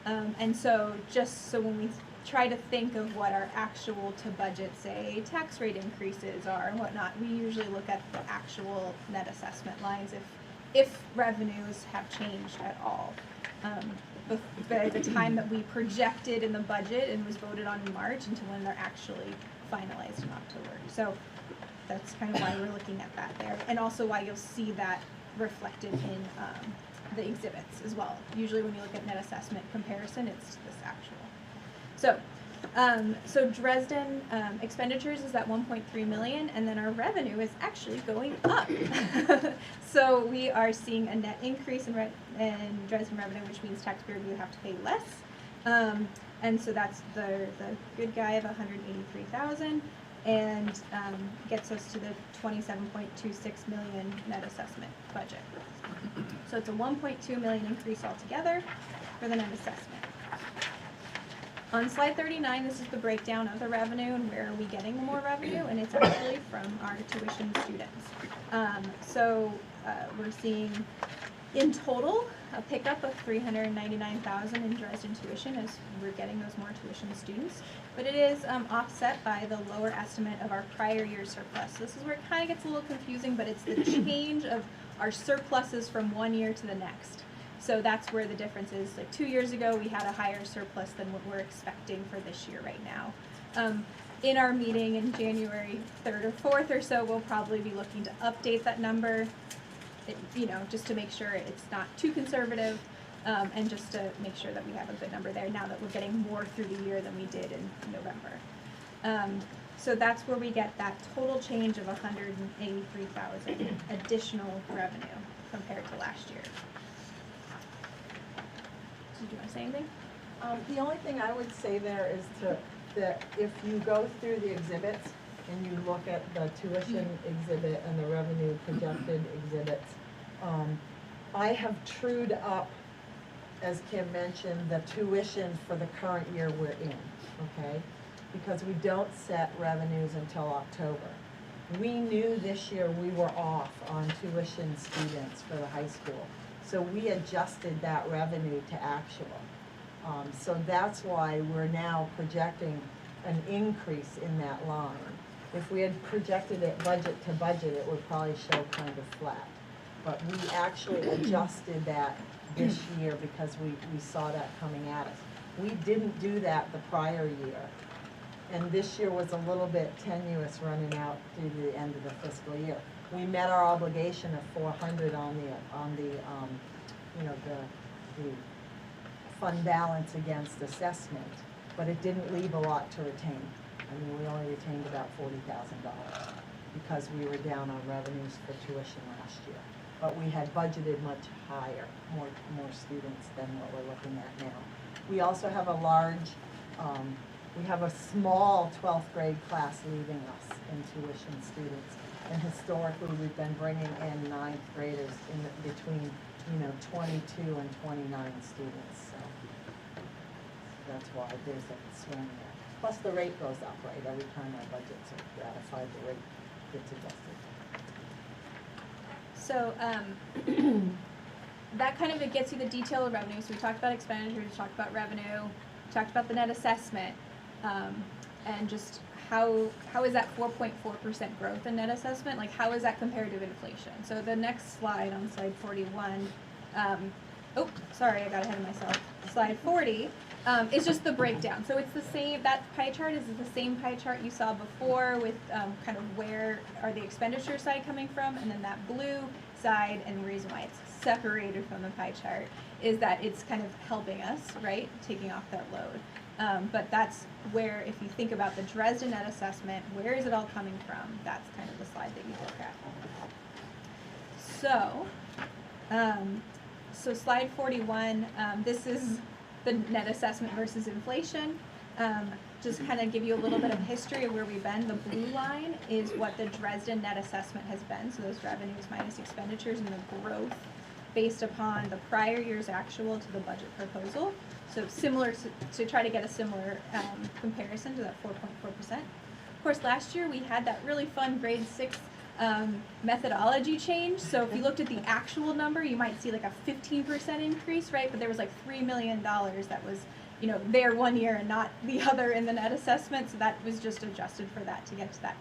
and so just so when we try to think of what our actual to budget, say, tax rate increases are and whatnot, we usually look at the actual net assessment lines if revenues have changed at all. By the time that we projected in the budget and was voted on in March until when they're actually finalized in October. So that's kind of why we're looking at that there, and also why you'll see that reflected in the exhibits as well. Usually when you look at net assessment comparison, it's this actual. So Dresden expenditures is at 1.3 million, and then our revenue is actually going up. So we are seeing a net increase in Dresden revenue, which means taxpayers will have to pay less. And so that's the good guy of 183,000, and gets us to the 27.26 million net assessment budget. So it's a 1.2 million increase altogether for the net assessment. On slide 39, this is the breakdown of the revenue and where are we getting more revenue, and it's actually from our tuition students. So we're seeing in total a pickup of 399,000 in Dresden tuition as we're getting those more tuition students, but it is offset by the lower estimate of our prior year surplus. So this is where it kind of gets a little confusing, but it's the change of our surpluses from one year to the next. So that's where the difference is. Like 2 years ago, we had a higher surplus than what we're expecting for this year right now. In our meeting in January 3rd or 4th or so, we'll probably be looking to update that number, just to make sure it's not too conservative, and just to make sure that we have a good number there now that we're getting more through the year than we did in November. So that's where we get that total change of 183,000 additional revenue compared to last year. Did you want to say anything? The only thing I would say there is that if you go through the exhibits and you look at the tuition exhibit and the revenue projected exhibits, I have trued up, as Kim mentioned, the tuition for the current year we're in, okay? Because we don't set revenues until October. We knew this year we were off on tuition students for the high school. So we adjusted that revenue to actual. So that's why we're now projecting an increase in that line. If we had projected it budget to budget, it would probably show kind of flat. But we actually adjusted that this year because we saw that coming at us. We didn't do that the prior year. And this year was a little bit tenuous running out through the end of the fiscal year. We met our obligation of 400 on the fund balance against assessment, but it didn't leave a lot to retain. I mean, we only retained about $40,000. because we were down on revenues for tuition last year. But we had budgeted much higher, more students than what we're looking at now. We also have a large, we have a small 12th grade class leaving us in tuition students. And historically, we've been bringing in 9th graders in between, 22 and 29 students. So that's why there's a swing there. Plus the rate goes up, right? Every time our budgets are ratified, the rate gets adjusted. So that kind of gets you the detail of revenue. So we talked about expenditures, we talked about revenue, we talked about the net assessment, and just how is that 4.4% growth in net assessment? Like, how is that compared to inflation? So the next slide, on slide 41, oh, sorry, I got ahead of myself. Slide 40 is just the breakdown. So it's the same, that pie chart is the same pie chart you saw before with kind of where are the expenditure side coming from, and then that blue side, and the reason why it's separated from the pie chart is that it's kind of helping us, right, taking off that load. But that's where, if you think about the Dresden net assessment, where is it all coming from? That's kind of the slide that you look at. So slide 41, this is the net assessment versus inflation. Just kind of give you a little bit of history of where we've been. The blue line is what the Dresden net assessment has been, so those revenues minus expenditures and the growth based upon the prior year's actual to the budget proposal. So similar to try to get a similar comparison to that 4.4%. Of course, last year we had that really fun grade 6 methodology change. So if you looked at the actual number, you might see like a 15% increase, right? But there was like $3 million that was, there one year and not the other in the net assessment. So that was just adjusted for that to get to that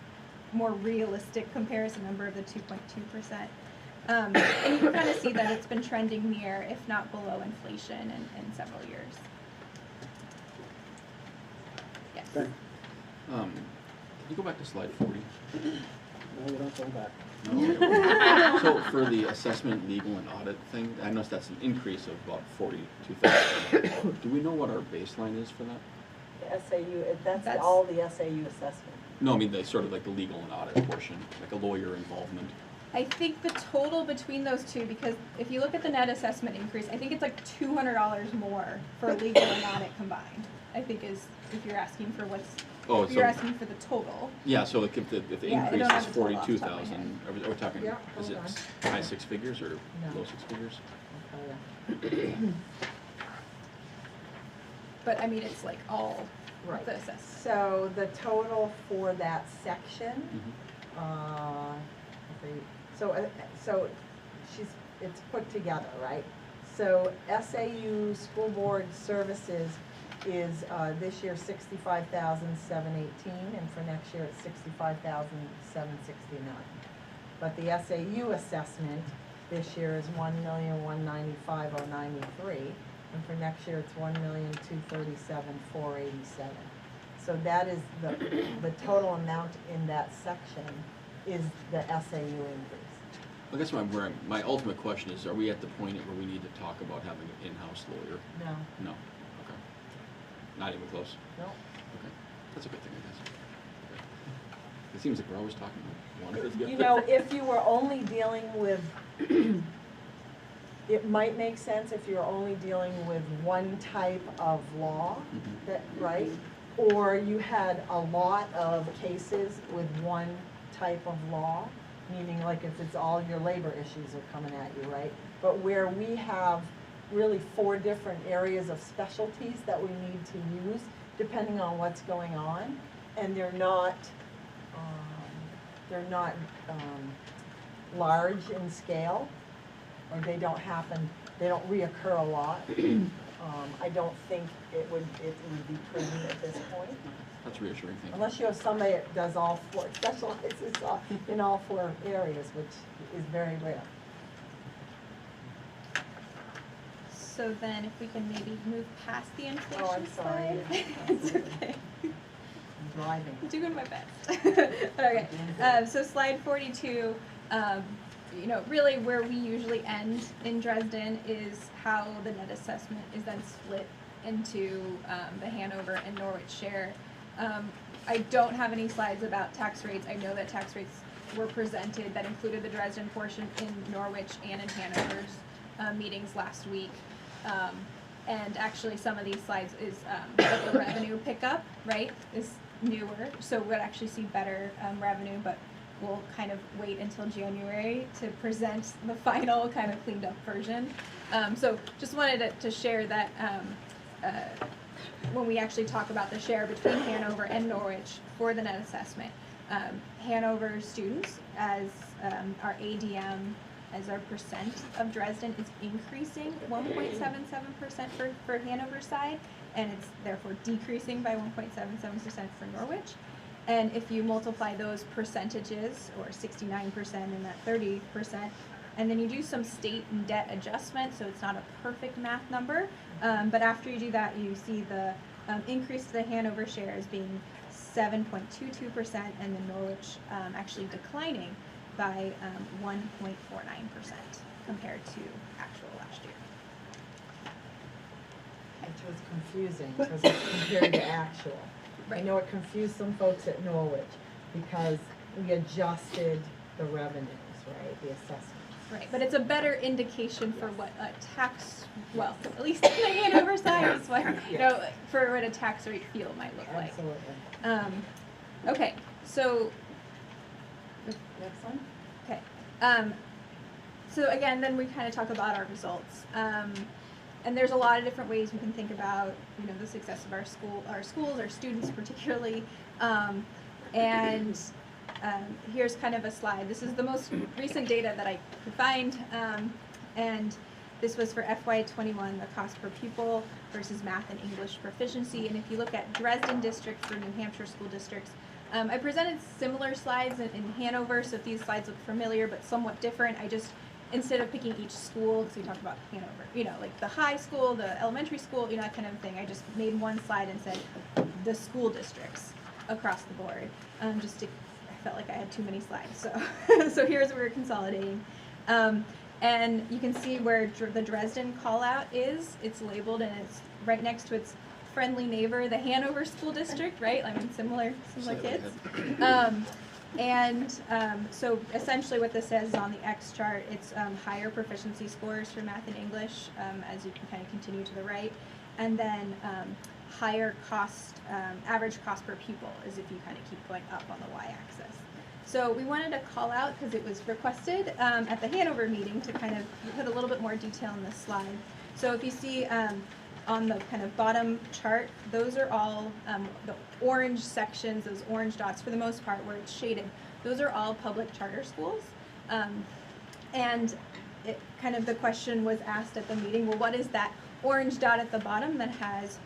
more realistic comparison number of the 2.2%. And you can kind of see that it's been trending near, if not below, inflation in several years. Yes. Okay. Can you go back to slide 40? No, we're not going back. No. So for the assessment, legal, and audit thing, I noticed that's an increase of about 42,000. Do we know what our baseline is for that? The SAU, that's all the SAU assessment. No, I mean the sort of like the legal and audit portion, like a lawyer involvement. I think the total between those two, because if you look at the net assessment increase, I think it's like $200 more for legal and audit combined. I think is, if you're asking for what's, if you're asking for the total. Yeah, so like if the Yeah, I increase don't have is the total off the top of my 42,000, are we talking, Yeah, is it hold high six figures or low six figures? But I mean, it's like all Right. the assessment. So the total for that section, so it's put together, right? So SAU School Board Services is this year $65,718, and for next year it's $65,769. But the SAU assessment this year is $1,195,093, and for next year it's $1,237,487. So that is the total amount in that section is the SAU increase. I guess my ultimate question is, are we at the point where we need to talk about having an in-house lawyer? No. No, okay. Not even close? No. Okay, that's a good thing, I guess. It seems like we're always talking about one of the If you were only dealing with, it might make sense if you're only dealing with one type of law, right? Or you had a lot of cases with one type of law, meaning like if it's all your labor issues are coming at you, right? But where we have really 4 different areas of specialties that we need to use depending on what's going on, and they're not large in scale, or they don't reoccur a lot. I don't think it would be prudent at this point. That's reassuring, thank you. Unless you have somebody that does all 4, specializes in all 4 areas, which is very rare. So then if we can maybe move past the inflation Oh, I'm sorry. slide. It's okay. I'm driving. I'm doing my best. Okay, so slide 42, really where we usually end in Dresden is how the net assessment is then split into the Hanover and Norwich share. I don't have any slides about tax rates. I know that tax rates were presented that included the Dresden portion in Norwich and in Hanover's meetings last week. And actually, some of these slides is what the revenue pickup, right, is newer. So we'll actually see better revenue, but we'll kind of wait until January to present the final kind of cleaned up version. So just wanted to share that when we actually talk about the share between Hanover and Norwich for the net assessment, Hanover students as our ADM as our percent of Dresden is increasing 1.77% for Hanover side, and it's therefore decreasing by 1.77% for Norwich. And if you multiply those percentages, or 69% and that 30%, and then you do some state and debt adjustment, so it's not a perfect math number, but after you do that, you see the increase to the Hanover share as being 7.22%, and the Norwich actually declining by 1.49% compared to actual last year. Which was confusing because it's compared to actual. I know it confused some folks at Norwich because we adjusted the revenues, right, the assessments. Right, but it's a better indication for what a tax, well, at least on the Hanover side is what, you know, for what a tax rate field might look like. Absolutely. Okay, so Next one. okay, so again, then we kind of talk about our results, and there's a lot of different ways we can think about, you know, the success of our schools, our students particularly, and here's kind of a slide. This is the most recent data that I could find, and this was for FY21, the cost per pupil versus math and English proficiency. And if you look at Dresden district for New Hampshire school districts, I presented similar slides in Hanover, so if these slides look familiar but somewhat different, I just, instead of picking each school, so we talked about Hanover, you know, like the high school, the elementary school, you know, that kind of thing, I just made one slide and said the school districts across the board, just to, I felt like I had too many slides, so so here's where we're consolidating. And you can see where the Dresden call out is. It's labeled and it's right next to its friendly neighbor, the Hanover School District, right? I mean, similar kids. So essentially what this says is on the X chart, it's higher proficiency scores for math and English, as you can kind of continue to the right. And then higher cost, average cost per pupil is if you kind of keep going up on the y-axis. So we wanted to call out, because it was requested at the Hanover meeting, to kind of put a little bit more detail in this slide. So if you see on the kind of bottom chart, those are all the orange sections, those orange dots for the most part where it's shaded. Those are all public charter schools. And it kind of the question was asked at the meeting, well, what is that orange dot at the bottom that has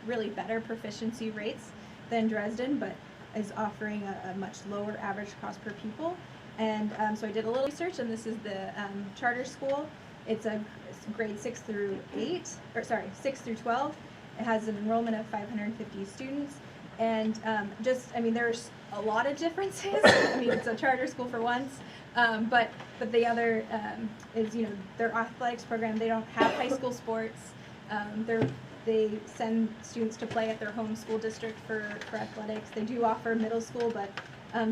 really better proficiency rates than Dresden, but is offering a much lower average cost per pupil? And so I did a little research, and this is the charter school. It's a grade 6 through 12. It has an enrollment of 550 students. And I mean, there's a lot of differences. I mean, it's a charter school for once. But the other is, you know, their athletics program, they don't have high school sports. They send students to play at their home school district for athletics. They do offer middle school, but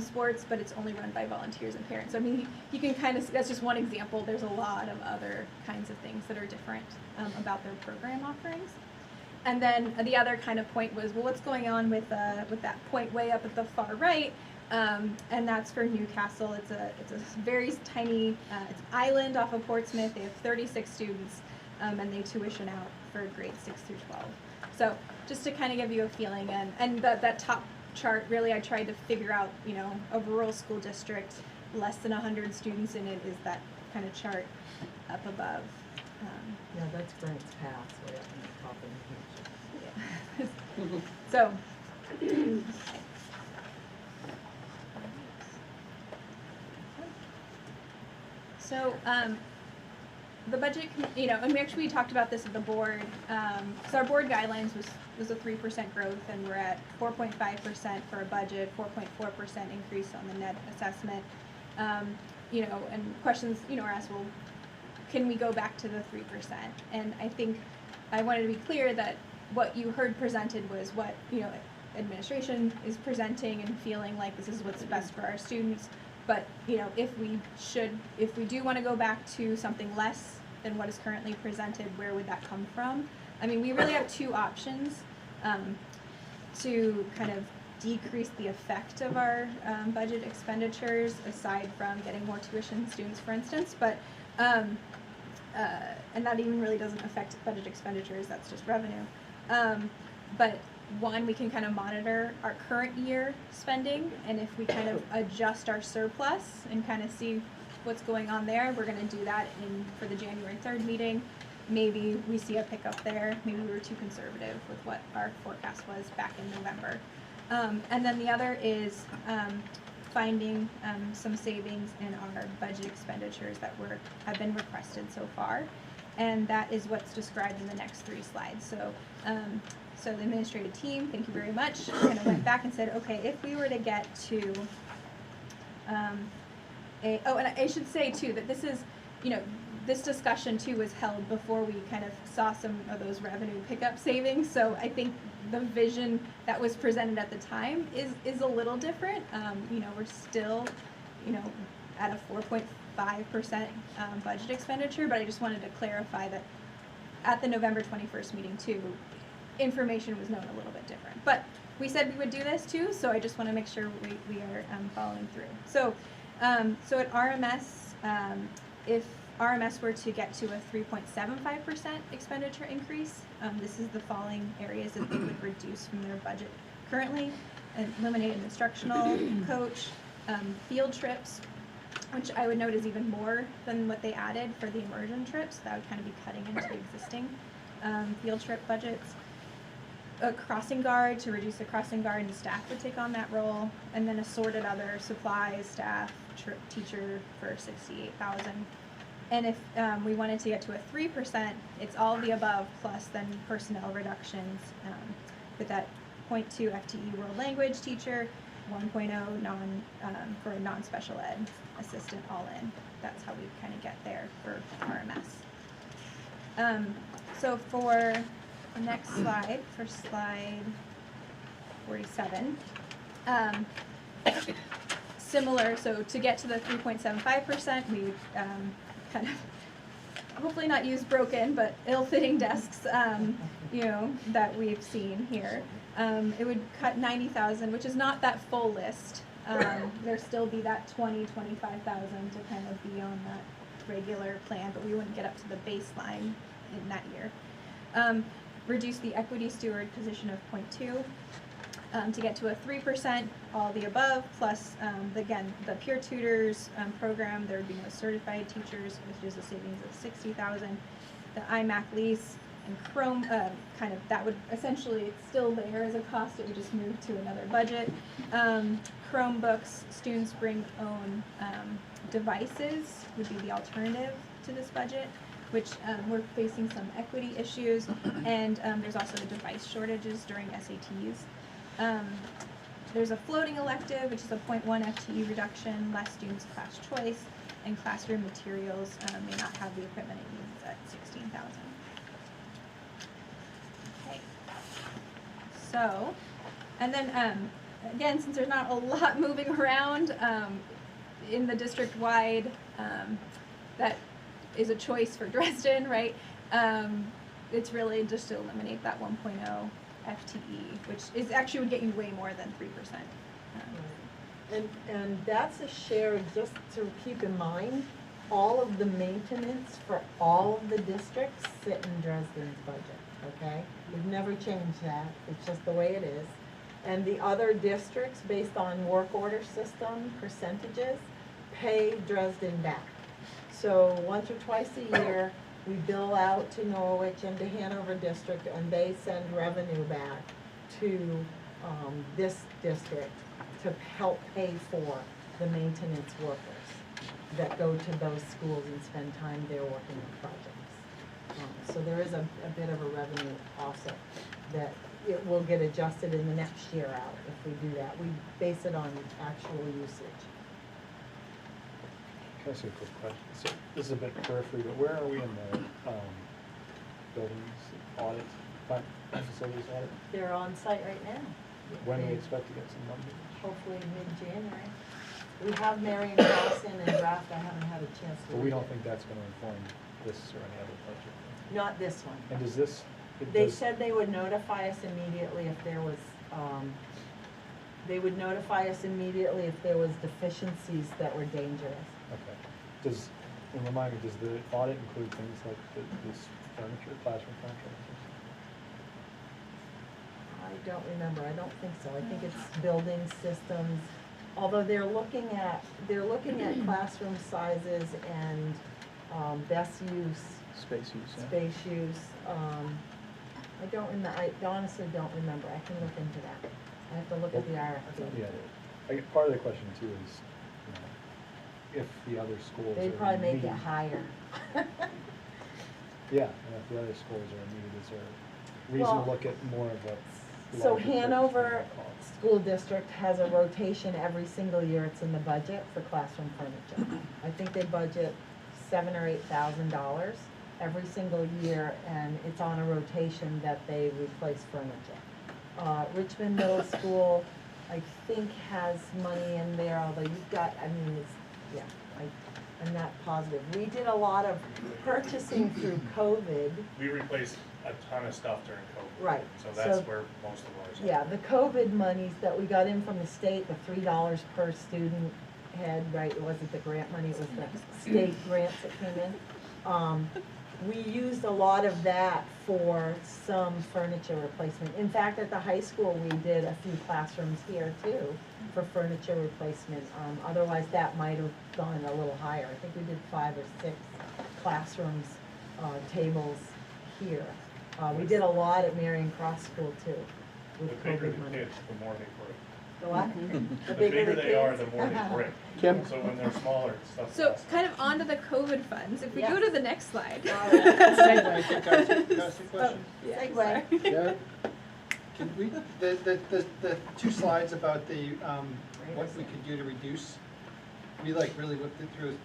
sports, but it's only run by volunteers and parents. So I mean, you can kind of, that's just one example. There's a lot of other kinds of things that are different about their program offerings. And then the other kind of point was, well, what's going on with that point way up at the far right? And that's for Newcastle. It's a very tiny it's an island off of Portsmouth. They have 36 students, and they tuition out for grades 6 through 12. So just to kind of give you a feeling, and that top chart, really I tried to figure out, you know, a rural school district, less than 100 students in it is that kind of chart up above. Yeah, that's Grants Pass, way up in the top of New Hampshire. Yeah. So. So, the budget, you know, and we talked about this at the board. So our board guidelines was a 3% growth, and we're at 4.5% for a budget, 4.4% increase on the net assessment. You know, and questions, you know, are asked, well, can we go back to the 3%? And I think I wanted to be clear that what you heard presented was what, you know, administration is presenting and feeling like this is what's best for our students. But, you know, if we do want to go back to something less than what is currently presented, where would that come from? I mean, we really have two options to kind of decrease the effect of our budget expenditures, aside from getting more tuition students, for instance. But and that even really doesn't affect budget expenditures, that's just revenue. But one, we can kind of monitor our current year spending, and if we kind of adjust our surplus and kind of see what's going on there, we're going to do that for the January 3rd meeting. Maybe we see a pickup there. Maybe we were too conservative with what our forecast was back in November. And then the other is finding some savings in our budget expenditures that have been requested so far, and that is what's described in the next 3 slides. So, so the administrative team, thank you very much, kind of went back and said, okay, if we were to get to and I should say too that this is, you know, this discussion too was held before we kind of saw some of those revenue pickup savings. So I think the vision that was presented at the time is a little different. You know, we're still, you know, at a 4.5% budget expenditure, but I just wanted to clarify that at the November 21st meeting too, information was known a little bit different. But we said we would do this too, so I just want to make sure we are following through. So, so at RMS, if RMS were to get to a 3.75% expenditure increase, this is the following areas that they would reduce from their budget currently: eliminate an instructional coach, field trips, which I would note is even more than what they added for the immersion trips. That would kind of be cutting into existing field trip budgets. A crossing guard, to reduce the crossing guard, and staff would take on that role, and then assorted other supplies, staff, teacher for $68,000. And if we wanted to get to a 3%, it's all of the above plus then personnel reductions with that 0.2 FTE world language teacher, 1.0 for a non-special ed assistant all in. That's how we kind of get there for RMS. So for the next slide, for slide 47, similar, so to get to the 3.75%, we kind of hopefully not use broken, but ill-fitting desks, you know, that we've seen here. It would cut 90,000, which is not that full list. There still be that 25,000 to kind of be on that regular plan, but we wouldn't get up to the baseline in that year. Reduce the equity steward position of 0.2. To get to a 3%, all the above, plus, again, the peer tutors program, there would be no certified teachers, which is a savings of 60,000. The iMac lease and Chrome, kind of, that would essentially, it's still there as a cost, it would just move to another budget. Chromebooks, students bring own devices would be the alternative to this budget, which we're facing some equity issues, and there's also device shortages during SATs. There's a floating elective, which is a 0.1 FTE reduction, less students class choice, and classroom materials may not have the equipment it needs at 16,000. Okay. So, and then again, since there's not a lot moving around in the district-wide, that is a choice for Dresden, right? It's really just to eliminate that 1.0 FTE, which is actually would get you way more than 3%. And that's a share, just to keep in mind, all of the maintenance for all of the districts sit in Dresden's budget, okay? We've never changed that, it's just the way it is. And the other districts, based on work order system percentages, pay Dresden back. So once or twice a year, we bill out to Norwich and to Hanover District, and they send revenue back to this district to help pay for the maintenance workers that go to those schools and spend time there working on projects. So there is a bit of a revenue offset that it will get adjusted in the next year out if we do that. We base it on actual usage. Can I ask you a quick question? So this is a bit periphery, but where are we in the buildings audit, facilities audit? They're on site right now. When do we expect to get some numbers? Hopefully mid-January. We have Marion Crossing and draft, I haven't had a chance to. But we read don't it. think that's gonna inform this or any other budget. Not this one. And does this? They said they would notify us immediately if there was, deficiencies that were dangerous. Okay. And remind me, does the audit include things like this furniture, classroom furniture? I don't remember, I don't think so, I think it's building systems, although they're looking at classroom sizes and, best use, Space use, yeah. space use, I don't I honestly don't remember, I can look into that. I have to look at the RFP. Yeah, part of the question too is, you know, if the other schools are They'd probably make it meeting- higher. Yeah, and if the other schools are needed, is there reason Well, to look at more of a? So larger Hanover purchasing cost? School District has a rotation every single year, it's in the budget for classroom furniture. I think they budget $7,000 or $8,000 every single year, and it's on a rotation that they replace furniture. Richmond Middle School, I think has money in there, although you've got, I mean, it's, yeah, I'm not positive. We did a lot of purchasing through COVID. We replaced a ton of stuff during COVID. Right. So that's So- where most of ours are. Yeah, the COVID monies that we got in from the state, the $3 per student head, right, it wasn't the grant money, it was the state grants that came in. We used a lot of that for some furniture replacement. In fact, at the high school, we did a few classrooms here too for furniture replacement. Otherwise, that might have gone a little higher. I think we did 5 or 6 classrooms, tables here. We did a lot at Marion Cross School too, The with bigger COVID the money. kids, the more they break. The what? The bigger they are, the kids? more they break. Kim? So when they're smaller, stuff So lasts. kind of onto the COVID funds, if we go Yes. to the next slide. Can I ask a question? Yeah, Segue. sorry. Yeah, Can we, the 2 slides about the, what we could do to reduce, we like really looked it through.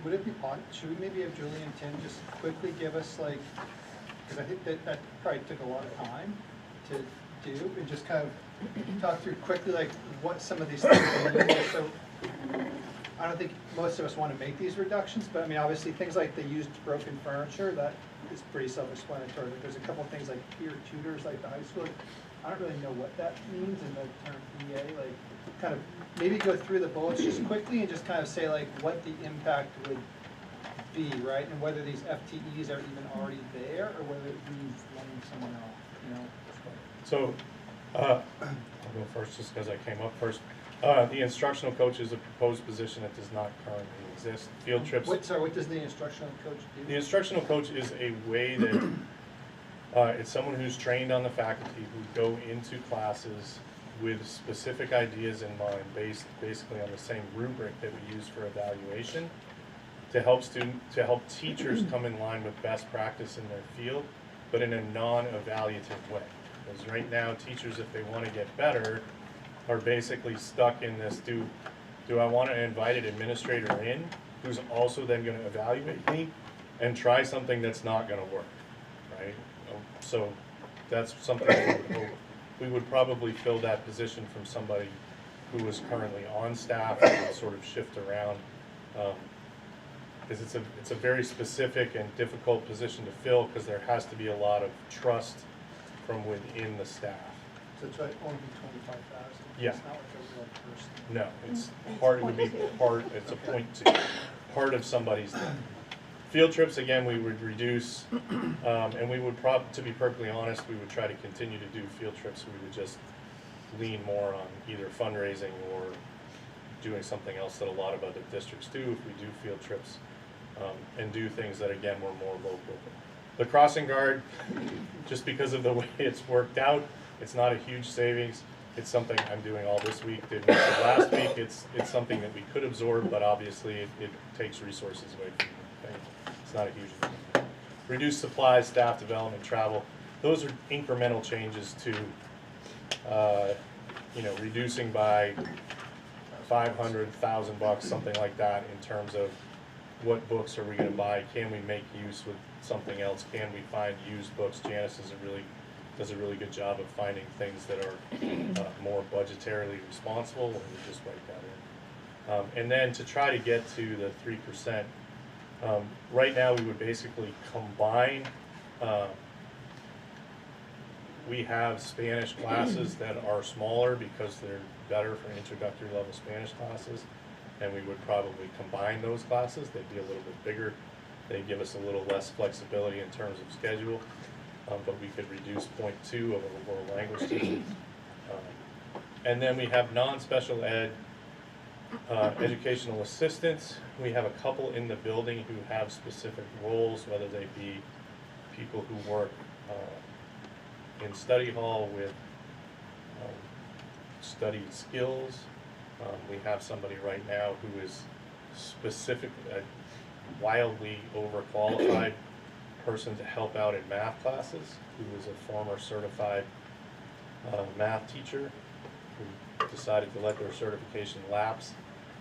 Would it be, should we maybe have Julie and Tim just quickly give us like, because I think that probably took a lot of time to do, and just kind of talk through quickly like what some of these things are. So I don't think most of us want to make these reductions, but I mean, obviously things like the used broken furniture, that is pretty self-explanatory. But there's a couple things like peer tutors, like the high school. I don't really know what that means in the term EA, like kind of maybe go through the bullets just quickly and just kind of say like what the impact would be, right? And whether these FTEs are even already there or whether it means letting someone off, you know? So, I'll go first just because I came up first. The instructional coach is a proposed position that does not currently exist. Field trips. What does the instructional coach do? The instructional coach is a way that, it's someone who's trained on the faculty who go into classes with specific ideas in mind, based basically on the same rubric that we use for evaluation, to help teachers come in line with best practice in their field, but in a non-evaluative way. Because right now, teachers, if they want to get better, are basically stuck in this, do I want to invite an administrator in who's also then going to evaluate me and try something that's not going to work, right? So that's something we would probably fill that position from somebody who is currently on staff and would sort of shift around. Because it's a very specific and difficult position to fill because there has to be a lot of trust from within the staff. So it's like only 25,000? Yeah. It's not like a real person? No, it's it would be part, it's a point to, part of somebody's thing. Field trips, again, we would reduce, and we would to be perfectly honest, we would try to continue to do field trips. We would just lean more on either fundraising or doing something else that a lot of other districts do if we do field trips, and do things that, again, were more local. The crossing guard, just because of the way it's worked out, it's not a huge savings. It's something I'm doing all this week, did most of last week. It's something that we could absorb, but obviously it takes resources away from the thing. It's not a huge thing. Reduce supplies, staff development, travel. Those are incremental changes to, reducing by $500,000, something like that, in terms of what books are we going to buy? Can we make use with something else? Can we find used books? Janice is a really does a really good job of finding things that are more budgetarily responsible, and we just write that in. And then to try to get to the 3%, right now we would basically combine, we have Spanish classes that are smaller because they're better for introductory level Spanish classes, and we would probably combine those classes. They'd be a little bit bigger. They give us a little less flexibility in terms of schedule, but we could reduce 0.2 of a world language teacher. And then we have non-special ed educational assistants. We have a couple in the building who have specific roles, whether they be people who work in study hall with study skills. We have somebody right now who is specific, wildly overqualified person to help out in math classes, who is a former certified math teacher who decided to let their certification lapse,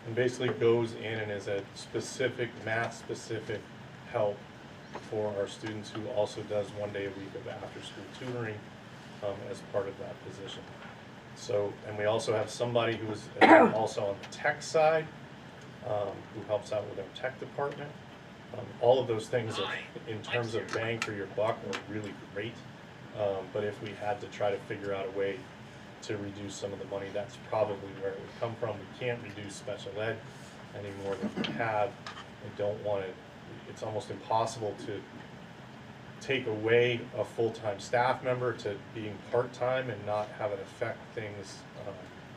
and basically goes in and is a specific, math-specific help for our students, who also does 1 day a week of after-school tutoring as part of that position. So, and we also have somebody who is also on the tech side, who helps out with our tech department. All of those things are, in terms of bang for your buck, are really great. But if we had to try to figure out a way to reduce some of the money, that's probably where it would come from. We can't reduce special ed any more than we have. I don't want to, it's almost impossible to take away a full-time staff member to being part-time and not have it affect things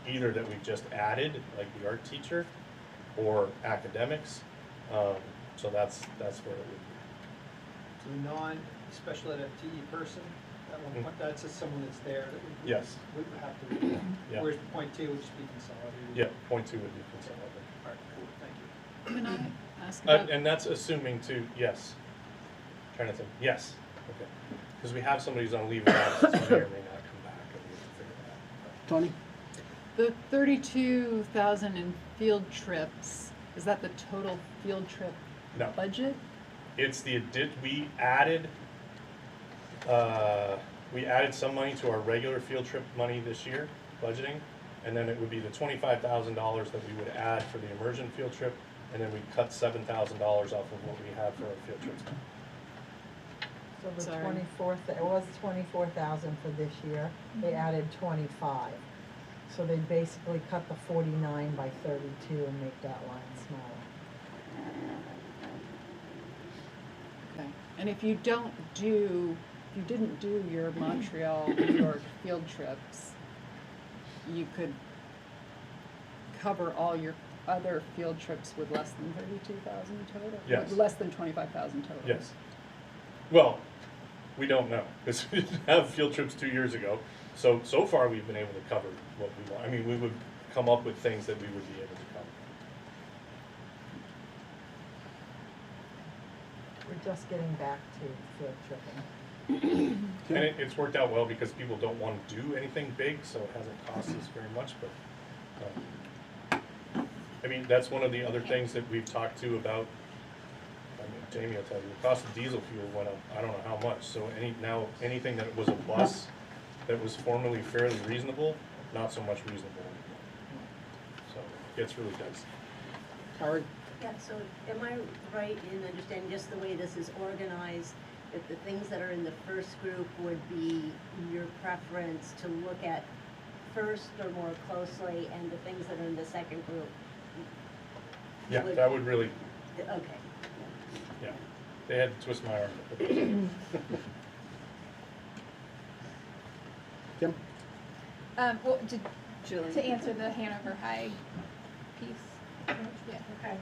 either that we've just added, like the art teacher, or academics. So that's where it would be. So the non-special ed FTE person, that one, that's just someone that's there that would. Yes. Would have to, Yeah. whereas the point two would just be consolidated. Yeah, 0.2 would be consolidated. All right, cool, thank you. Can I ask about? And that's assuming too, yes. Trying to think, yes, okay. Because we have somebody who's on leave of absence, who may or may not come back, and we have to figure that out. Tony? The 32,000 in field trips, is that the total field trip No. budget? It's the, we added some money to our regular field trip money this year, budgeting, and then it would be the $25,000 that we would add for the immersion field trip, and then we cut $7,000 off of what we have for our field trips. So the Sorry. 24th, it was 24,000 for this year, they added 25. So they basically cut the 49 by 32 and make that line smaller. Okay. And if you didn't do your Montreal, New York field trips, you could cover all your other field trips with less than 32,000 total? Yes. With less than 25,000 total? Yes. Well, we don't know, because we didn't have field trips 2 years ago. So far we've been able to cover what we want. I mean, we would come up with things that we would be able to cover. We're just getting back to field tripping. And it's worked out well because people don't want to do anything big, so it hasn't cost us very much, but I mean, that's one of the other things that we've talked to about. I mean, Jamie will tell you, the cost of diesel fuel went up, I don't know how much, so anything that was a bus that was formerly fairly reasonable, not so much reasonable anymore. So it gets really dicey. Howard? Yeah, so am I right in understanding just the way this is organized, that the things that are in the first group would be your preference to look at first or more closely, and the things that are in the second group? Yeah, that would really, Okay. yeah. They had to twist my arm to put those in. Kim? Well, Julie. to answer the Hanover High piece. Yeah. Okay.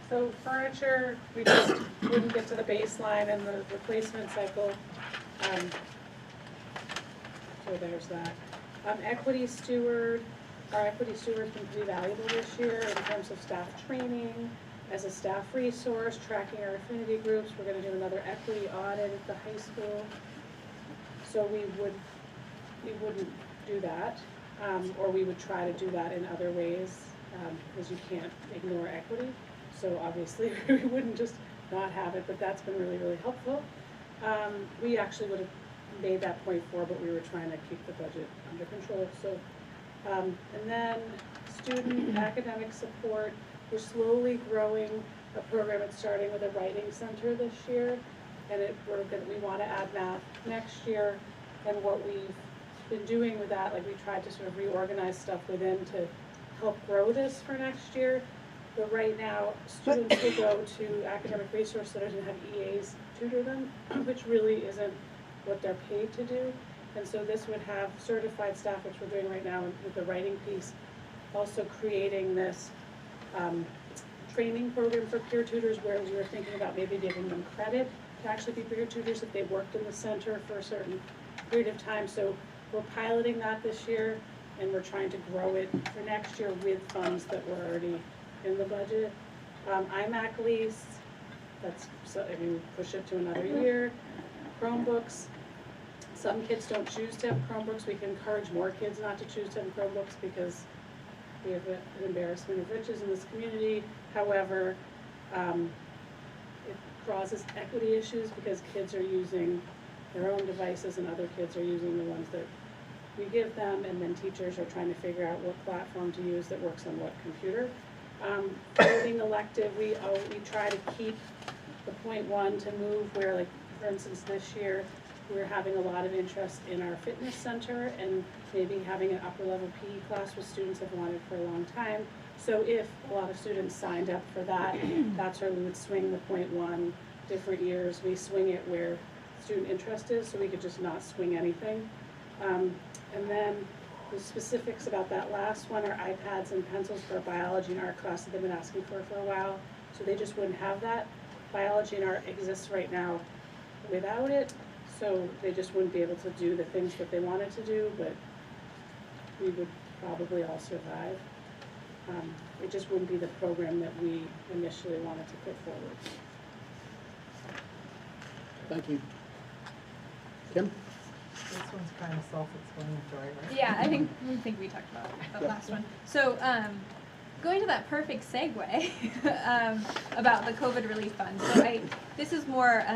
So furniture, we just wouldn't get to the baseline and the replacement cycle. So there's that. Equity steward, our equity steward's been pretty valuable this year in terms of staff training, as a staff resource, tracking our affinity groups. We're gonna do another equity audit at the high school. So we wouldn't do that, or we would try to do that in other ways, because you can't ignore equity. So obviously we wouldn't just not have it, but that's been really, really helpful. We actually would have made that point for, but we were trying to keep the budget under control, so. And then student academic support, we're slowly growing a program. It's starting with a writing center this year, and we want to add math next year. And what we've been doing with that, like we tried to sort of reorganize stuff within to help grow this for next year. But right now, students will go to academic resource centers and have EAs tutor them, which really isn't what they're paid to do. And so this would have certified staff, which we're doing right now with the writing piece, also creating this training program for peer tutors where we were thinking about maybe giving them credit to actually be peer tutors if they worked in the center for a certain period of time. So we're piloting that this year, and we're trying to grow it for next year with funds that were already in the budget. iMac lease, push it to another year. Chromebooks. Some kids don't choose to have Chromebooks. We can encourage more kids not to choose to have Chromebooks because we have an embarrassment of riches in this community. However, it causes equity issues because kids are using their own devices and other kids are using the ones that we give them, and then teachers are trying to figure out what platform to use that works on what computer. Voting elective, we try to keep the .1 to move where, like, for instance, this year, we're having a lot of interest in our fitness center and maybe having an upper level PE class, which students have wanted for a long time. So if a lot of students signed up for that, that's where we would swing the .1 different years. We swing it where student interest is, so we could just not swing anything. And then the specifics about that last one are iPads and pencils for biology and art class that they've been asking for a while. So they just wouldn't have that. Biology and art exists right now without it. So they just wouldn't be able to do the things that they wanted to do, but we would probably all survive. It just wouldn't be the program that we initially wanted to put forward. Thank you. Kim? This one's kind of self-explanatory, right? Yeah, I think we talked about that last one. So, going to that perfect segue about the COVID relief fund. So this is more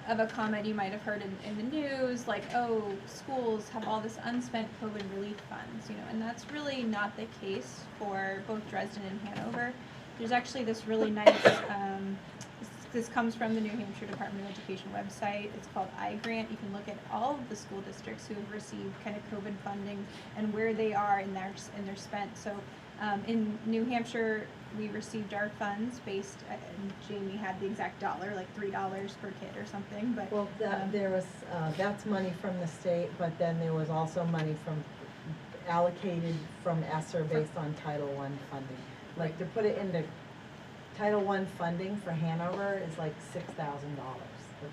of a comment you might have heard in the news, like, oh, schools have all this unspent COVID relief funds, and that's really not the case for both Dresden and Hanover. There's actually this really nice, this comes from the New Hampshire Department of Education website. It's called iGrant. You can look at all of the school districts who have received kind of COVID funding and where they are in their spent. So in New Hampshire, we received our funds based, and Jamie had the exact dollar, like $3 per kid or something. But well, there was that's money from the state, but then there was also money allocated from ESSER based on Title I funding. Like to put it into Title I funding for Hanover is like $6,000.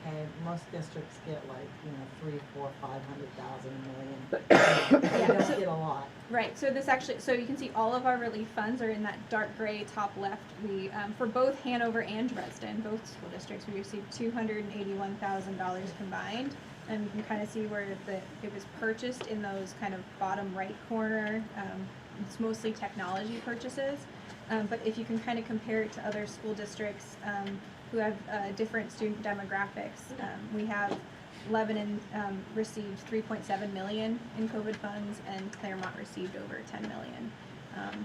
Okay, most districts get like 300, 400, 500,000, $1 million. They don't get a lot. Right. So this actually, so you can see all of our relief funds are in that dark gray top left. We for both Hanover and Dresden, both school districts, we received $281,000 combined, and you can kind of see where it was purchased in those kind of bottom right corner. It's mostly technology purchases, but if you can kind of compare it to other school districts who have different student demographics, we have Lebanon received $3.7 million in COVID funds, and Claremont received over $10 million.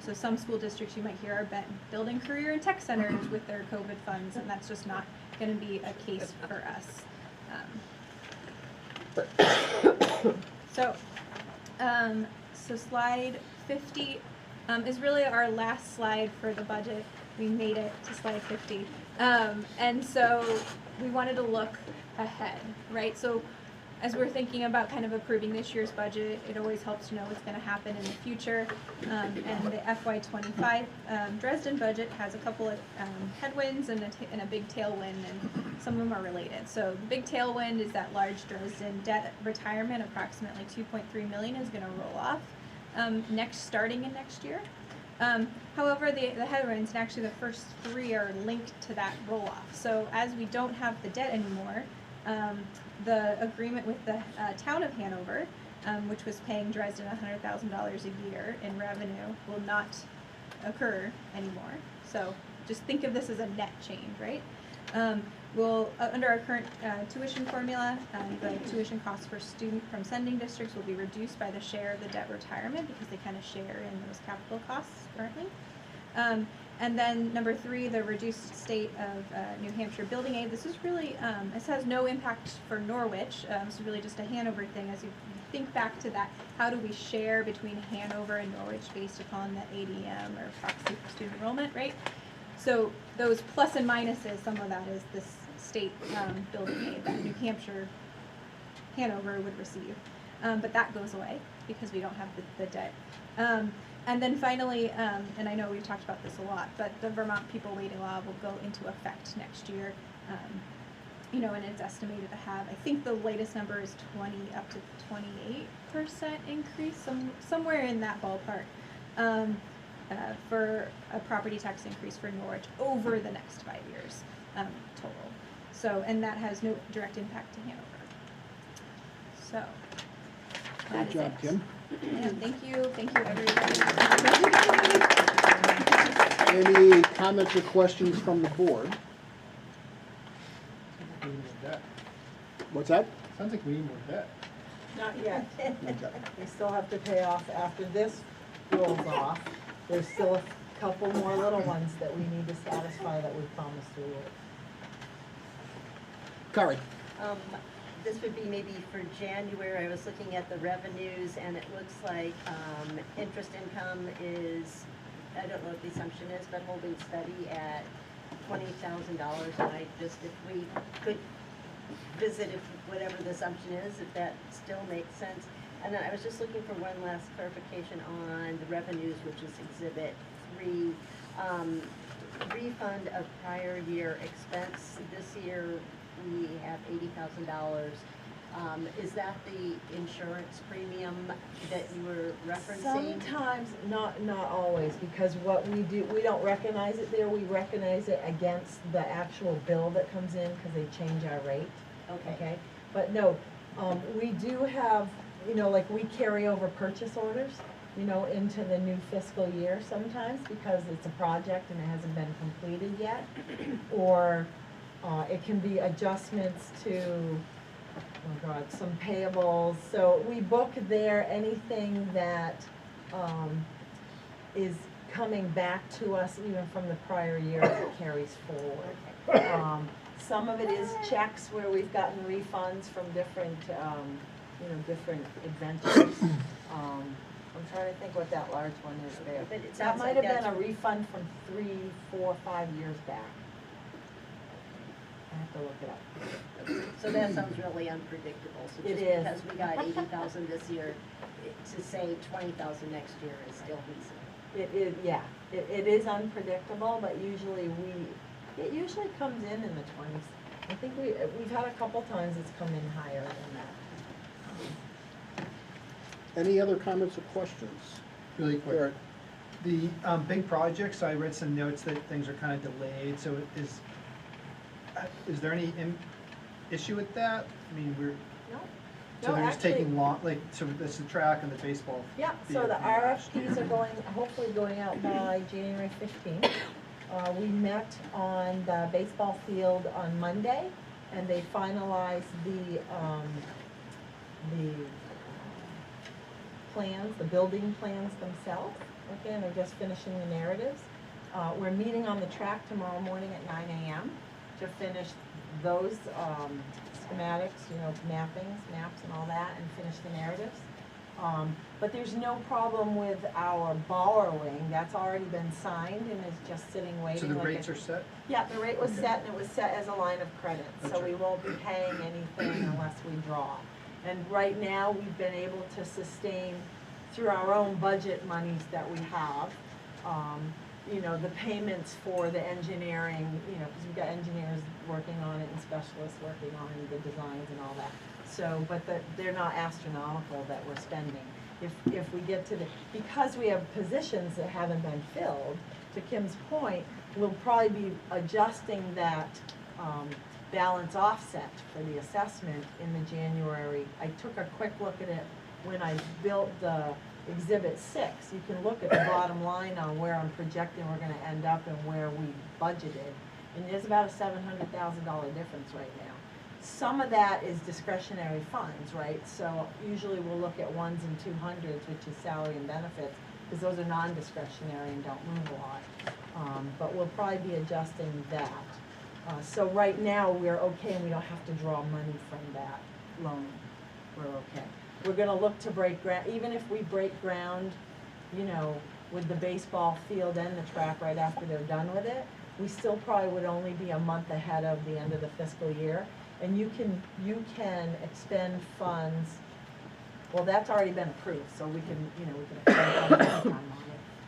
So some school districts you might hear are building career and tech centers with their COVID funds, and that's just not going to be a case for us. So slide 50 is really our last slide for the budget. We made it to slide 50. And so we wanted to look ahead, right? So as we're thinking about kind of approving this year's budget, it always helps to know what's going to happen in the future. And the FY25 Dresden budget has a couple of headwinds and a big tailwind, and some of them are related. So the big tailwind is that large Dresden debt retirement, approximately $2.3 million, is going to roll off starting in next year. However, the headwinds, and actually the first three, are linked to that roll-off. So as we don't have the debt anymore, the agreement with the town of Hanover, which was paying Dresden $100,000 a year in revenue, will not occur anymore. So just think of this as a net change, right? Under our current tuition formula, the tuition costs for student from sending districts will be reduced by the share of the debt retirement because they kind of share in those capital costs currently. And then number 3, the reduced state of New Hampshire building aid. This is really, this has no impact for Norwich. This is really just a Hanover thing. As you think back to that, how do we share between Hanover and Norwich based upon the ADM or proxy for student enrollment, right? So those plus and minuses, some of that is this state building aid that New Hampshire, Hanover would receive. But that goes away because we don't have the debt. And then finally, and I know we've talked about this a lot, but the Vermont People Waiting Law will go into effect next year. You know, and it's estimated to have, I think the latest number is 20 up to 28% increase, somewhere in that ballpark, for a property tax increase for Norwich over the next 5 years total. So, and that has no direct impact to Hanover. So, that Great is job, it. Kim. Yeah, thank you everybody. Any comments or questions from the board? We need more debt. What's that? Sounds like we need more debt. Not yet. Okay. We still have to pay off after this rolls off. There's still a couple more little ones that we need to satisfy that we promised we would. Kari? This would be maybe for January. I was looking at the revenues, and it looks like interest income is, I don't know what the assumption is, but holding steady at $20,000. And I just, if we could visit if whatever the assumption is, if that still makes sense. And then I was just looking for one last clarification on the revenues, which is Exhibit 3. Refund of prior year expense. This year we have $80,000. Is that the insurance premium that you were referencing? Sometimes, not always, because what we do, we don't recognize it there, we recognize it against the actual bill that comes in, because they change our rate. Okay. But no, we do have, you know, like we carry over purchase orders, you know, into the new fiscal year sometimes, because it's a project and it hasn't been completed yet. Or it can be adjustments to, oh God, some payables. So we book there anything that is coming back to us even from the prior year that carries forward. Some of it is checks where we've gotten refunds from different, you know, different adventures. I'm trying to think what that large one is there. But it That sounds might like have been that's- a refund from 3, 4, 5 years back. I have to look it up. So that sounds really unpredictable. So It just is. because we got 80,000 this year, to say 20,000 next year is still decent. It is, yeah, it is unpredictable, but usually it usually comes in the 20s. I think we've had a couple times it's come in higher than that. Any other comments or questions? Really quick. Garrett? The big projects, I read some notes that things are kind of delayed, so is there any issue with that? I mean, No. so No, they're just actually- taking long, like, so that's the track and the baseball. Yeah, so field the from last RFPs are going, hopefully going out by January 15th. We met on the baseball field on Monday, and they finalized the plans, the building plans themselves. Okay, and they're just finishing the narratives. We're meeting on the track tomorrow morning at 9 a.m. to finish those schematics, you know, maps and all that, and finish the narratives. But there's no problem with our borrowing. That's already been signed and is just sitting waiting. So the like rates are set? Yeah, the rate was Okay. set, and it was set as a line of credit, so That's we right. won't be paying anything unless we draw. And right now, we've been able to sustain through our own budget monies that we have, you know, the payments for the engineering, you know, because we've got engineers working on it and specialists working on the designs and all that. So, but they're not astronomical that we're spending. If we get to because we have positions that haven't been filled, to Kim's point, we'll probably be adjusting that balance offset for the assessment in the January. I took a quick look at it when I built the Exhibit 6. You can look at the bottom line on where I'm projecting we're gonna end up and where we budgeted. And there's about a $700,000 difference right now. Some of that is discretionary funds, right? So usually we'll look at ones and 200s, which is salary and benefits, because those are non-discretionary and don't move a lot. But we'll probably be adjusting that. So right now, we're okay and we don't have to draw money from that loan. We're okay. We're gonna look to break ground, even if we break ground, you know, with the baseball field and the track right after they're done with it, we still probably would only be a month ahead of the end of the fiscal year. And you can expend funds, well, that's already been approved, so we can, you know, we can expend funds anytime on it.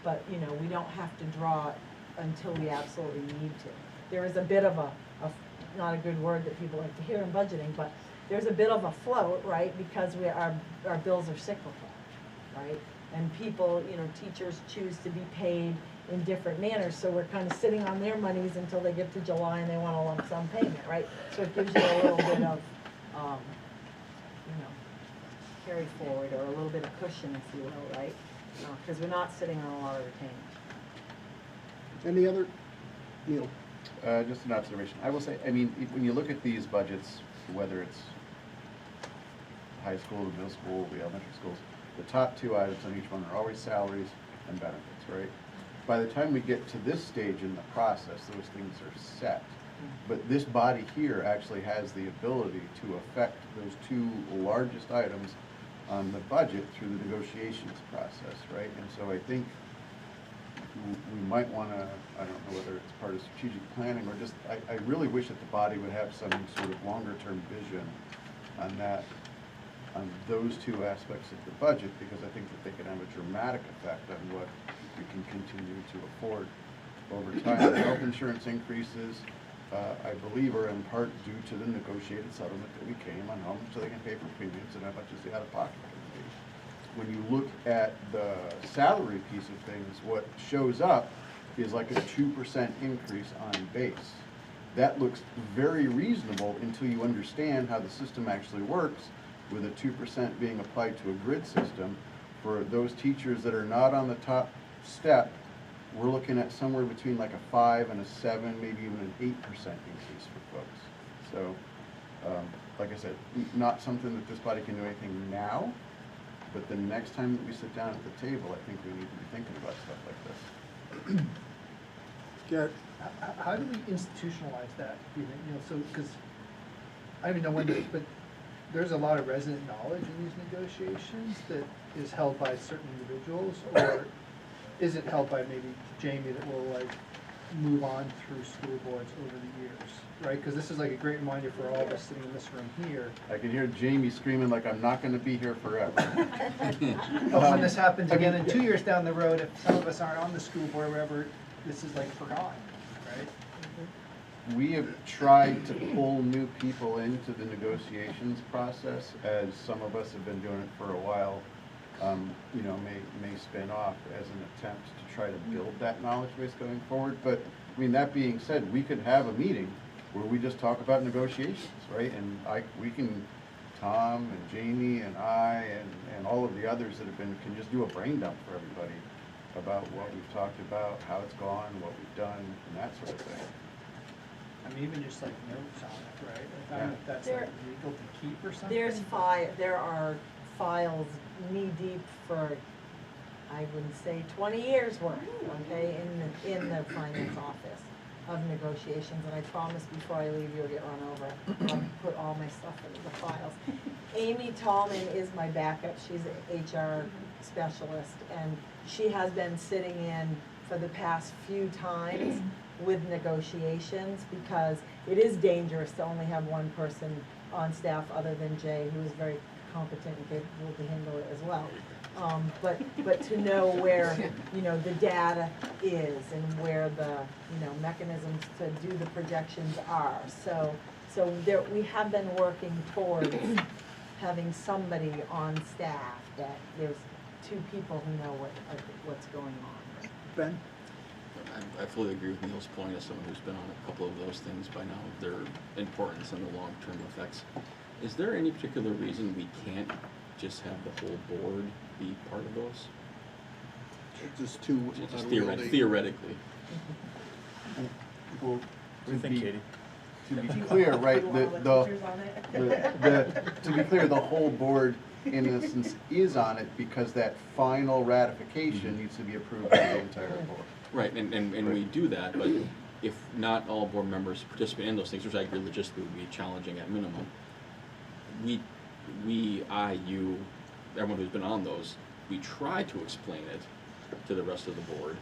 But, you know, we don't have to draw it until we absolutely need to. There is a bit of a not a good word that people like to hear in budgeting, but there's a bit of a float, right? Because our bills are cyclical, right? And people, you know, teachers choose to be paid in different manners, so we're kind of sitting on their monies until they get to July and they want a lump sum payment, right? So it gives you a little bit of, you know, carry forward or a little bit of cushion, if you will, right? Because we're not sitting on a lot of retainage. Any other, Neil? Just an observation. I will say, I mean, when you look at these budgets, whether it's high school, the middle school, the elementary schools, the top two items on each one are always salaries and benefits, right? By the time we get to this stage in the process, those things are set. But this body here actually has the ability to affect those two largest items on the budget through the negotiations process, right? And so I think we might want to, I don't know whether it's part of strategic planning or just, I really wish that the body would have some sort of longer term vision on that, on those two aspects of the budget, because I think that they can have a dramatic effect on what we can continue to afford over time. The health insurance increases, I believe, are in part due to the negotiated settlement that we came on how much they can pay for premiums and how much is the out-of-pocket going to be. When you look at the salary piece of things, what shows up is like a 2% increase on base. That looks very reasonable until you understand how the system actually works, with a 2% being applied to a grid system. For those teachers that are not on the top step, we're looking at somewhere between like a 5 and a 7, maybe even an 8% increase for folks. So, like I said, not something that this body can do anything now, but the next time that we sit down at the table, I think we need to be thinking about stuff like this. Garrett? How do we institutionalize that? You know, so, because I don't even know when, but there's a lot of resident knowledge in these negotiations that is held by certain individuals, or is it held by maybe Jamie that will like move on through school boards over the years, right? Because this is like a great reminder for all of us sitting in this room here. I can hear Jamie screaming like I'm not going to be here forever. When this happens again in 2 years down the road, if some of us aren't on the school board, wherever, this is like forgotten, right? We have tried to pull new people into the negotiations process, as some of us have been doing it for a while. You know, may spin off as an attempt to try to build that knowledge base going forward. But I mean, that being said, we could have a meeting where we just talk about negotiations, right? And we can, Tom and Jamie and I and all of the others that have been, can just do a brain dump for everybody about what we've talked about, how it's gone, what we've done, and that sort of thing. I mean, even just like notes on it, right? Like, I don't know if that's like legal to keep or something. There are files knee deep for, I would say, 20 years worth, okay, in the finance office of negotiations, and I promise before I leave you'll get run over. I'll put all my stuff into the files. Amy Tallman is my backup. She's an HR specialist, and she has been sitting in for the past few times with negotiations, because it is dangerous to only have one person on staff other than Jay, who is very competent and capable to handle it as well. But to know where, you know, the data is and where the, you know, mechanisms to do the projections are. So there, we have been working towards having somebody on staff that there's two people who know what's going on. Ben? I fully agree with Neil's point as someone who's been on a couple of those things by now, their importance and the long-term effects. Is there any particular reason we can't just have the whole board be part of those? Just two. Theoretically. Well, To you think, be- Katie? To be clear, right, to be clear, the whole board in essence is on it because that final ratification needs to be approved by the entire board. Right, and we do that, but if not all board members participate in those things, which I agree logistically would be challenging at minimum, you, everyone who's been on those, we try to explain it to the rest of the board,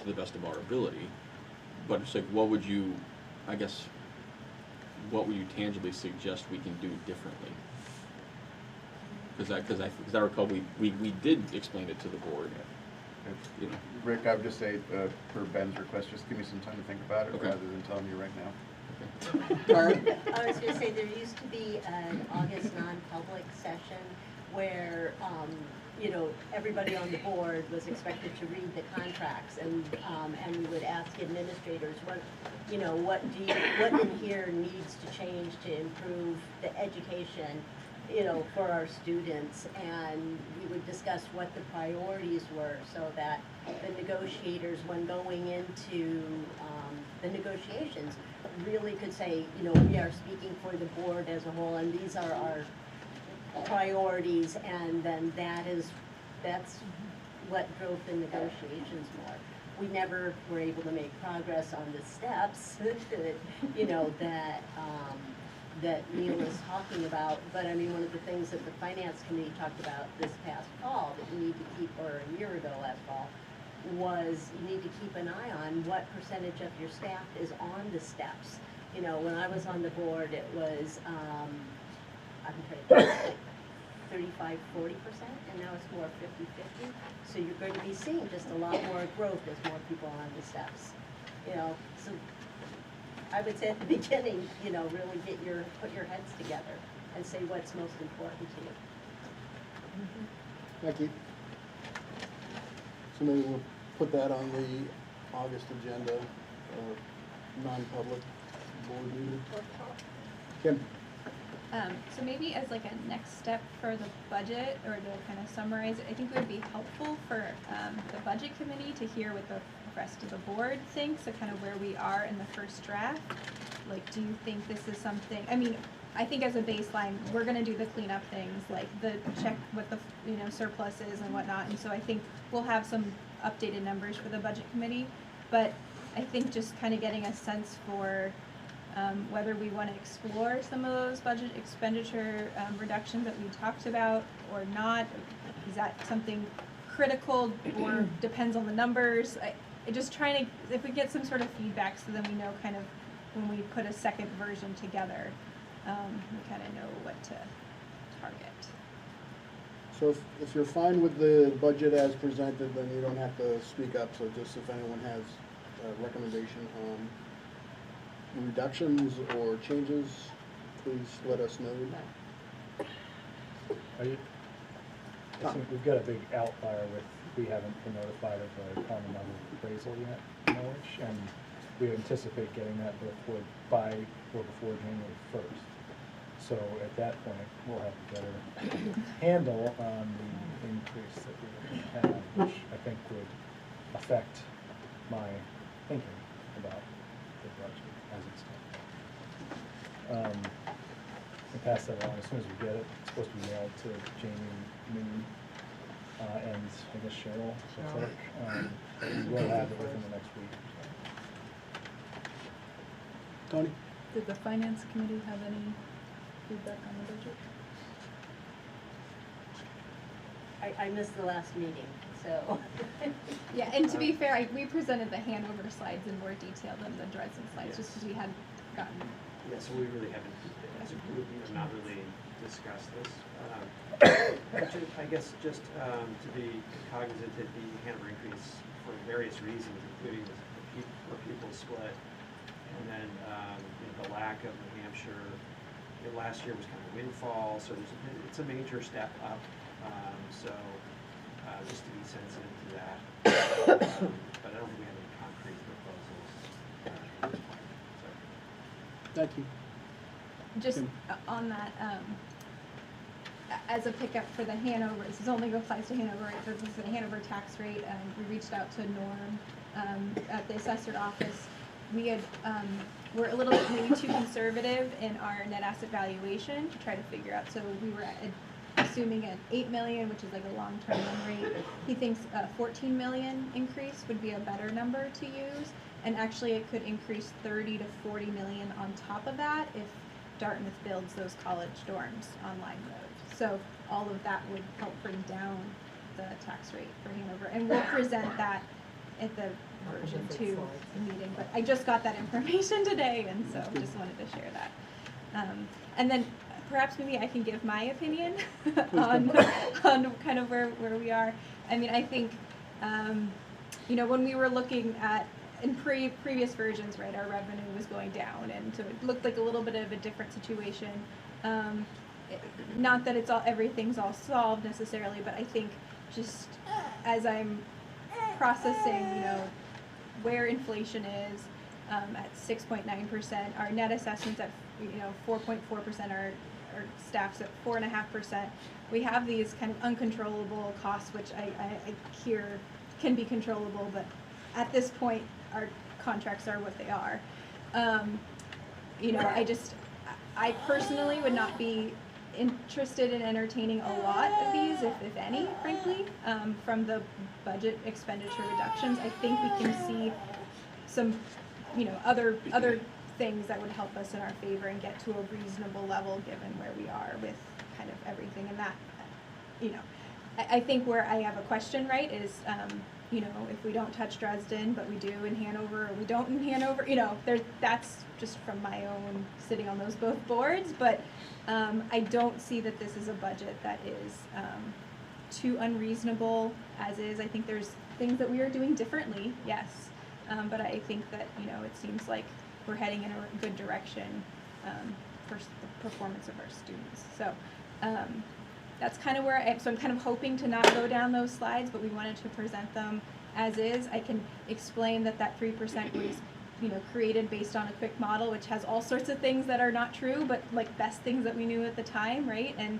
to the best of our ability, but it's like, what would you tangibly suggest we can do differently? Because I recall we did explain it to the board. You know. Rick, I would just say, per Ben's request, just give me some time to think about it Okay. rather than telling you right now. I was gonna say, there used to be an August non-public session where, you know, everybody on the board was expected to read the contracts, and we would ask administrators, what in here needs to change to improve the education, you know, for our students, and we would discuss what the priorities were so that the negotiators, when going into the negotiations, really could say, you know, we are speaking for the board as a whole, and these are our priorities, and then that's what drove the negotiations more. We never were able to make progress on the steps that, you know, that Neil was talking about, but I mean, one of the things that the finance committee talked about this past fall that you need to keep, or a year ago last fall, was you need to keep an eye on what percentage of your staff is on the steps. You know, when I was on the board, it was, I'm trying to think, 35-40%, and now it's more 50-50. So you're going to be seeing just a lot more growth as more people are on the steps. You know, so I would say at the beginning, you know, really put your heads together and say what's most important to you. Thank you. So maybe we'll put that on the August agenda, non-public board meeting. Kim? So maybe as like a next step for the budget, or to kind of summarize it, I think it would be helpful for the budget committee to hear what the rest of the board thinks, so kind of where we are in the first draft. Like, do you think this is something, I mean, I think as a baseline, we're gonna do the cleanup things, like the check what the, you know, surplus is and whatnot, and so I think we'll have some updated numbers for the budget committee, but I think just kind of getting a sense for whether we want to explore some of those budget expenditure reductions that we talked about or not. Is that something critical, or depends on the numbers? I just trying to, if we get some sort of feedback, so then we know kind of when we put a second version together, we kind of know what to target. So if you're fine with the budget as presented, then you don't have to speak up, so just if anyone has a recommendation on reductions or changes, please let us know. I think we've got a big outlier with, we haven't been notified of a common level appraisal yet, Norwich, and we anticipate getting that before January 1st. So at that point, we'll have a better handle on the increase that we would have, which I think would affect my thinking about the budget as it stands. We'll pass that along as soon as we get it. It's supposed to be mailed to Jamie, me, and I guess Cheryl, the clerk. We'll have it within the next week. Tony? Did the finance committee have any feedback on the budget? I missed the last meeting, so. Yeah, and to be fair, we presented the Hanover slides in more detail than the Dresden slides, just because we hadn't gotten. Yeah, so we really haven't, as a group, not really discussed this. I guess just to be cognizant that the Hanover increase for various reasons, including where people split, and then the lack of New Hampshire. Last year was kind of a windfall, so it's a major step up. So just to be sensitive to that. But I don't think we have any concrete proposals at this point. Thank you. Just on that, as a pickup for the Hanover, this only applies to Hanover, right? So this is the Hanover tax rate. We reached out to Norm at the assessor office, we had, we're a little bit maybe too conservative in our net asset valuation to try to figure out, so we were assuming an 8 million, which is like a long-term run rate. He thinks a 14 million increase would be a better number to use, and actually it could increase 30 to 40 million on top of that if Dartmouth builds those college dorms on Line Road. So all of that would help bring down the tax rate for Hanover, and we'll present that at the version 2 meeting, but I just got that information today, and so just wanted to share that. And then perhaps maybe I can give my opinion on kind of where we are. I mean, I think, you know, when we were looking at, in previous versions, right, our revenue was going down, and so it looked like a little bit of a different situation. Not that it's everything's all solved necessarily, but I think just as I'm processing, you know, where inflation is at 6.9%, our net assessments at 4.4%, our staff's at 4.5%. We have these kind of uncontrollable costs, which I hear can be controllable, but at this point, our contracts are what they are. You know, I personally would not be interested in entertaining a lot of these, if any, frankly, from the budget expenditure reductions. I think we can see some, you know, other things that would help us in our favor and get to a reasonable level given where we are with kind of everything. And that, you know, I think where I have a question, right, is, you know, if we don't touch Dresden, but we do in Hanover, or we don't in Hanover, you know, that's just from my own sitting on those both boards, but I don't see that this is a budget that is too unreasonable as is. I think there's things that we are doing differently, yes, but I think that, you know, it seems like we're heading in a good direction for the performance of our students. So that's kind of where so I'm kind of hoping to not go down those slides, but we wanted to present them as is. I can explain that 3% was, you know, created based on a quick model, which has all sorts of things that are not true, but like best things that we knew at the time, right? And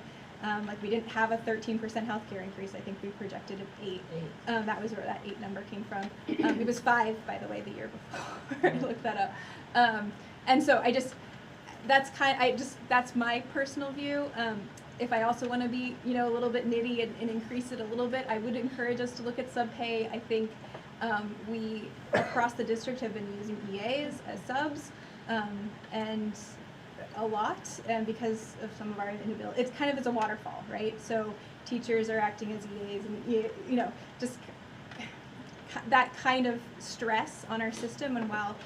like we didn't have a 13% healthcare increase. I think we projected an 8. That was where that 8 number came from. It was 5, by the way, the year before. I looked that up. And so that's my personal view. If I also want to be, you know, a little bit nitty and increase it a little bit, I would encourage us to look at sub-pay. I think we, across the district, have been using EAs as subs, and a lot, and because of some of our inability. It's kind of a waterfall, right? So teachers are acting as EAs, and, you know, just that kind of stress on our system. And while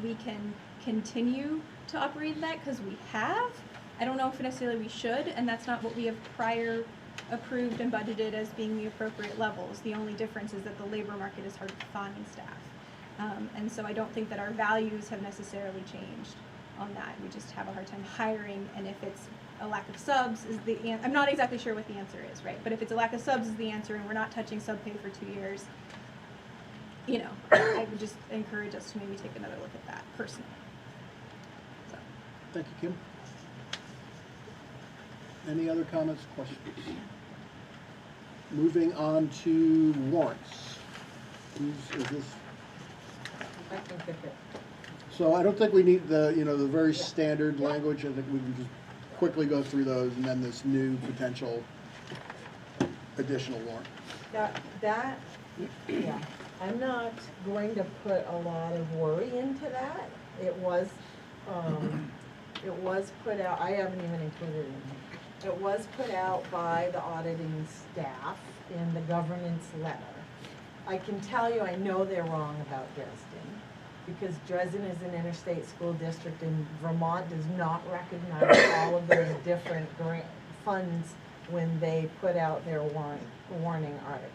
we can continue to operate that, because we have, I don't know if necessarily we should, and that's not what we have prior approved and budgeted as being the appropriate levels. The only difference is that the labor market is hard to find staff. And so I don't think that our values have necessarily changed on that. We just have a hard time hiring, and if it's a lack of subs is the answer. I'm not exactly sure what the answer is, right? But if it's a lack of subs is the answer, and we're not touching sub-pay for 2 years, you know, I would just encourage us to maybe take another look at that personally. So. Thank you, Kim. Any other comments, questions? Moving on to warrants. Is this? I can pick it. So I don't think we need the, you know, the very standard language. I think we can just quickly go through those, and then this new potential additional warrant. Yeah, I'm not going to put a lot of worry into that. It was put out, I haven't even included it in here. It was put out by the auditing staff in the governance letter. I can tell you, I know they're wrong about Dresden, because Dresden is an interstate school district, and Vermont does not recognize all of those different grant funds when they put out their warning articles.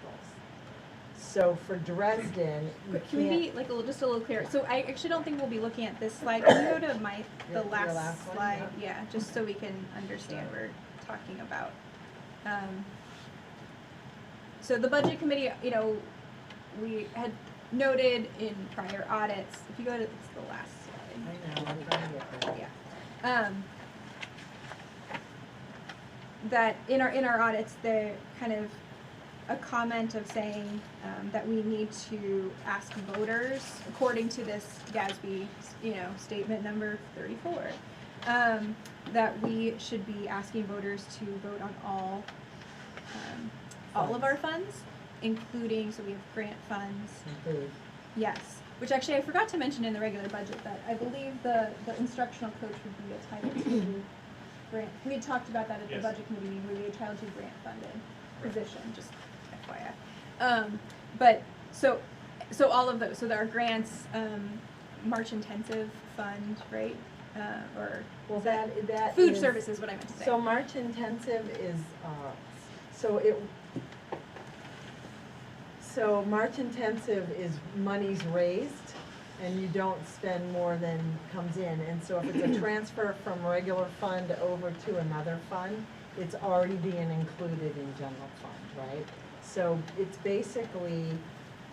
So for Dresden, Can we be like just a little clearer? So I actually don't think we'll be looking at this slide. Can you go to the last slide? One, yeah, just so we can understand what we're talking about. So the budget committee, you know, we had noted in prior audits. If you go to it's the last slide. I know, I'm trying to get there. Yeah. That in our audits, the kind of a comment of saying that we need to ask voters, according to this GASB, statement number 34, that we should be asking voters to vote on all of our funds, including, so we have grant funds. Yes, which actually I forgot to mention in the regular budget that I believe the instructional coach would be a Title II grant. We had talked about that at the Yes. budget committee meeting, would be a Title II grant funded position, just FYI. But so all of those, so there are grants, March Intensive Fund, right? Or Well, that food is- services, what I meant to say. So March Intensive is, so March Intensive is monies raised, and you don't spend more than comes in. And so if it's a transfer from regular fund over to another fund, it's already being included in general fund, right? So it's basically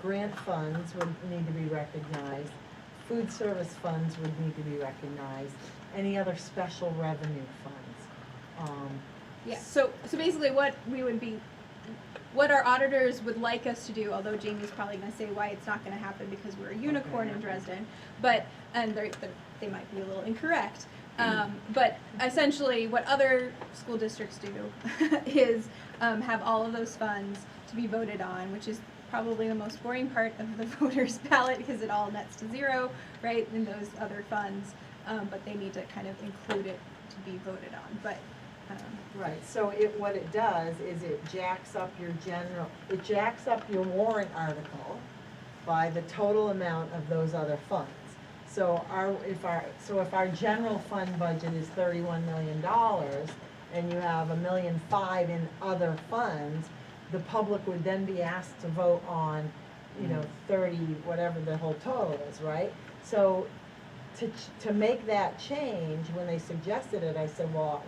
grant funds would need to be recognized, food service funds would need to be recognized, any other special revenue funds. Yeah, so basically what our auditors would like us to do, although Jamie's probably gonna say why it's not gonna happen because we're a unicorn in Dresden, and they might be a little incorrect. But essentially what other school districts do is have all of those funds to be voted on, which is probably the most boring part of the voter's ballot because it all nets to zero, right, in those other funds. But they need to kind of include it to be voted on, but. Right, so what it does is it jacks up your warrant article by the total amount of those other funds. So if our general fund budget is $31 million and you have $1.5 million in other funds, the public would then be asked to vote on, 30, whatever the whole total is, right? So to make that change, when they suggested it, I said, well,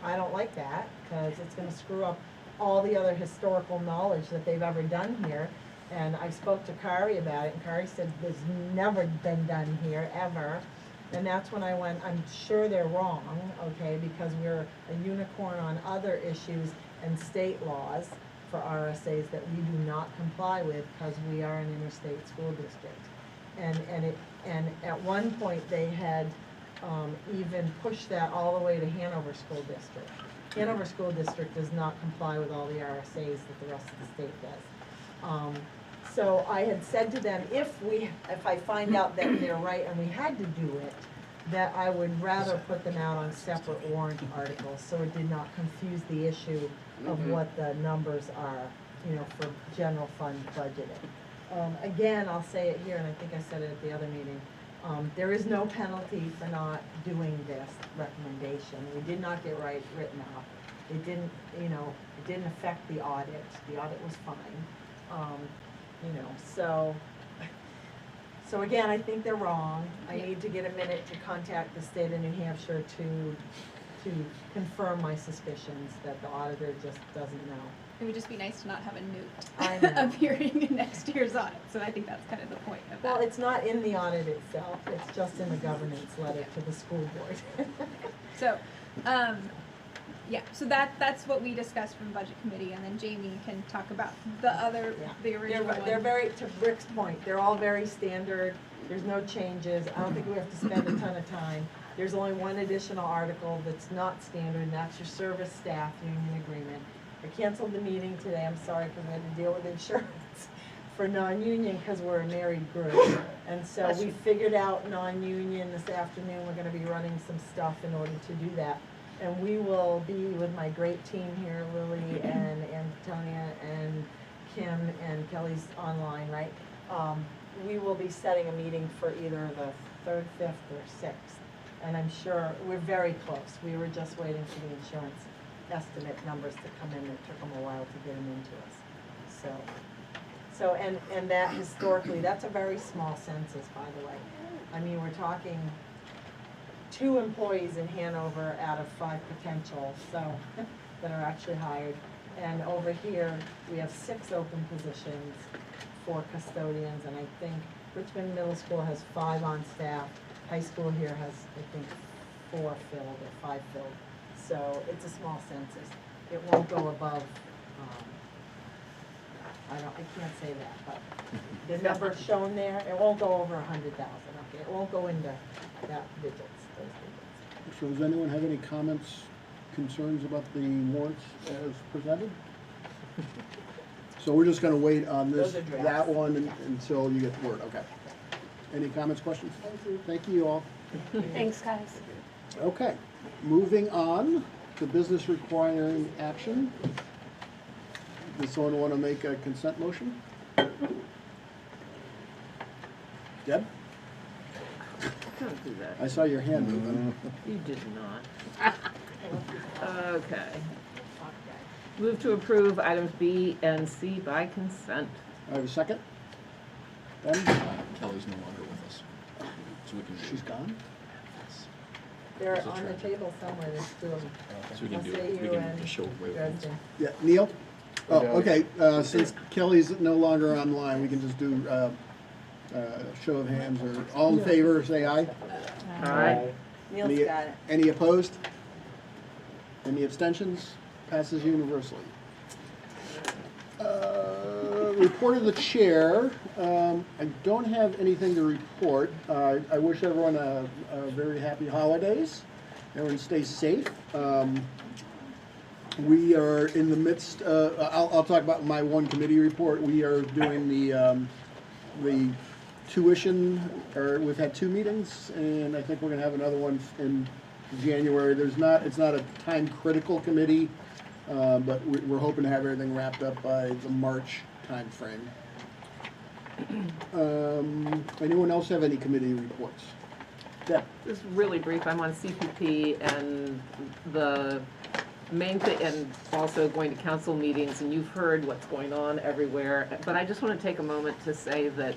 I don't like that, because it's gonna screw up all the other historical knowledge that they've ever done here. And I spoke to Kari about it, and Kari said, there's never been done here, ever. And that's when I went, I'm sure they're wrong, okay, because we're a unicorn on other issues and state laws for RSAs that we do not comply with, because we are an interstate school district. And at one point, they had even pushed that all the way to Hanover School District. Hanover School District does not comply with all the RSAs that the rest of the state does. So I had said to them, if I find out that they're right and we had to do it, that I would rather put them out on separate warrant articles, so it did not confuse the issue of what the numbers are, for general fund budgeting. Again, I'll say it here, and I think I said it at the other meeting, there is no penalty for not doing this recommendation. We did not get written up. It didn't affect the audit. The audit was fine. So again, I think they're wrong. I need to get a minute to contact the state of New Hampshire to confirm my suspicions that the auditor just doesn't know. It would just be nice to not have a I note know. appearing in next year's audit, so I think that's kind of the point of that. Well, it's not in the audit itself, it's just in the governance letter to the school board. So, so that's what we discussed from the budget committee, and then Jamie can talk about the original one. They're very, to Rick's point, they're all very standard, there's no changes, I don't think we have to spend a ton of time. There's only one additional article that's not standard, and that's your service staff union agreement. I canceled the meeting today, I'm sorry, because we had to deal with insurance for non-union, because we're a married group. And so we figured out non-union this afternoon, we're gonna be running some stuff in order to do that. And we will be with my great team here, Lily and Antonia and Kim and Kelly's online, right? We will be setting a meeting for either the 3rd, 5th, or 6th. And I'm sure, we're very close, we were just waiting for the insurance estimate numbers to come in. It took them a while to get them into us. So and that historically, that's a very small census, by the way. I mean, we're talking 2 employees in Hanover out of 5 potential, so, that are actually hired. And over here, we have 6 open positions for custodians, and I think Richmond Middle School has 5 on staff. High school here has, I think, 4 filled or 5 filled. So it's a small census. It won't go above I can't say that, but the number shown there, it won't go over 100,000, okay? It won't go into that digits, those digits. So does anyone have any comments, concerns about the warrants as presented? So we're just gonna wait on this, Those are drafts. that one until you get the word, okay. Any comments, questions? Thank you. Thank you all. Thanks, guys. Okay, moving on to business requiring action. Does someone want to make a consent motion? Deb? Don't do that. I saw your hand moving. You did not. Okay. Move to approve items B and C by consent. I have a second? Ben? Kelly's no longer with us. So we can. She's gone? They're There's a on the tragedy. table somewhere, there's two of them. So we can do I'll say it, we you can and just show where it is. Dresden. Yeah, Neil? Oh, Okay. okay, since Kelly's no longer online, we can just do, show of hands, or all in favor, say aye. All right. Neil's Any- got it. Any opposed? Any abstentions? Passes universally. Report of the chair. I don't have anything to report. I wish everyone a very happy holidays. Everyone stay safe. We are in the midst, I'll talk about my one committee report. We are doing the tuition, or we've had 2 meetings, and I think we're gonna have another one in January. It's not a time critical committee, but we're hoping to have everything wrapped up by the March timeframe. Anyone else have any committee reports? Deb? Just really brief, I'm on CPP and the main thing, and also going to council meetings, and you've heard what's going on everywhere. But I just want to take a moment to say that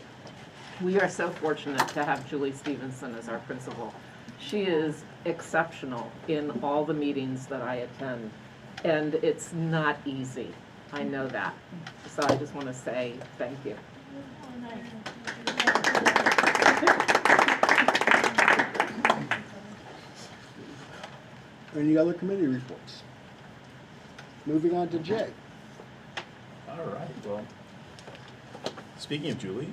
we are so fortunate to have Julie Stevenson as our principal. She is exceptional in all the meetings that I attend, and it's not easy. I know that. So I just want to say thank you. Any other committee reports? Moving on to Jay. All right, well, speaking of Julie,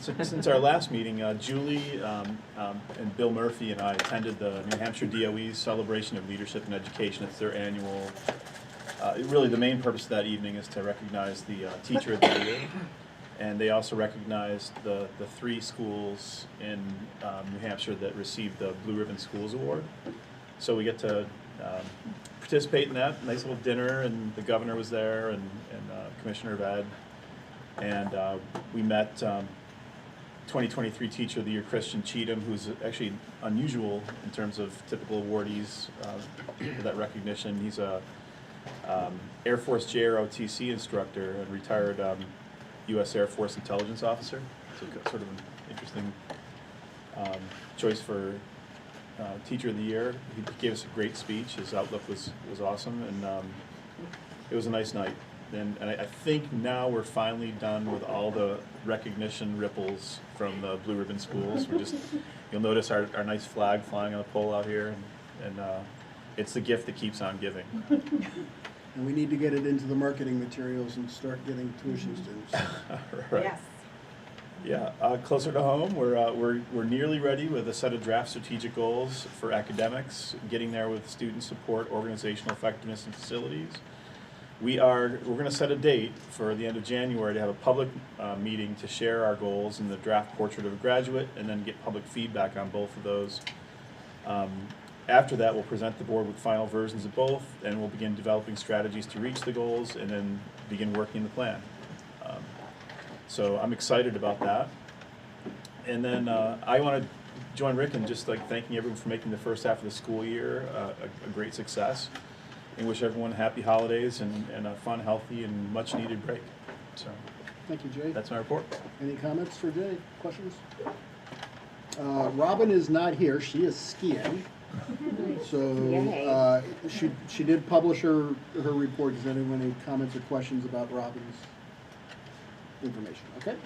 since our last meeting, Julie and Bill Murphy and I attended the New Hampshire DOE's Celebration of Leadership and Education. It's their annual, really the main purpose of that evening is to recognize the Teacher of the Year. And they also recognized the 3 schools in New Hampshire that received the Blue Ribbon Schools Award. So we get to participate in that nice little dinner, and the governor was there, and Commissioner of Ed, and we met 2023 Teacher of the Year Christian Cheatham, who's actually unusual in terms of typical awardees for that recognition. He's a Air Force JROTC instructor and retired U.S. Air Force intelligence officer. So sort of an interesting choice for Teacher of the Year. He gave us a great speech. His outlook was awesome, and it was a nice night. And I think now we're finally done with all the recognition ripples from the Blue Ribbon schools. You'll notice our nice flag flying on the pole out here, and it's the gift that keeps on giving. And we need to get it into the marketing materials and start getting tuition students. Right. Yes. Yeah, closer to home, we're nearly ready with a set of draft strategic goals for academics, getting there with student support, organizational effectiveness, and facilities. We're going to set a date for the end of January to have a public meeting to share our goals and the draft portrait of a graduate, and then get public feedback on both of those. After that, we'll present the board with final versions of both, and we'll begin developing strategies to reach the goals, and then begin working the plan. So I'm excited about that. And then I want to join Rick in just thanking everyone for making the first half of the school year a great success, and wish everyone happy holidays and a fun, healthy, and much needed break. So Thank you, Jay. that's my report. Any comments for Jay? Questions? Robin is not here. She is skiing. So she did publish her report. Does anyone have any comments or questions about Robin's information? Okay.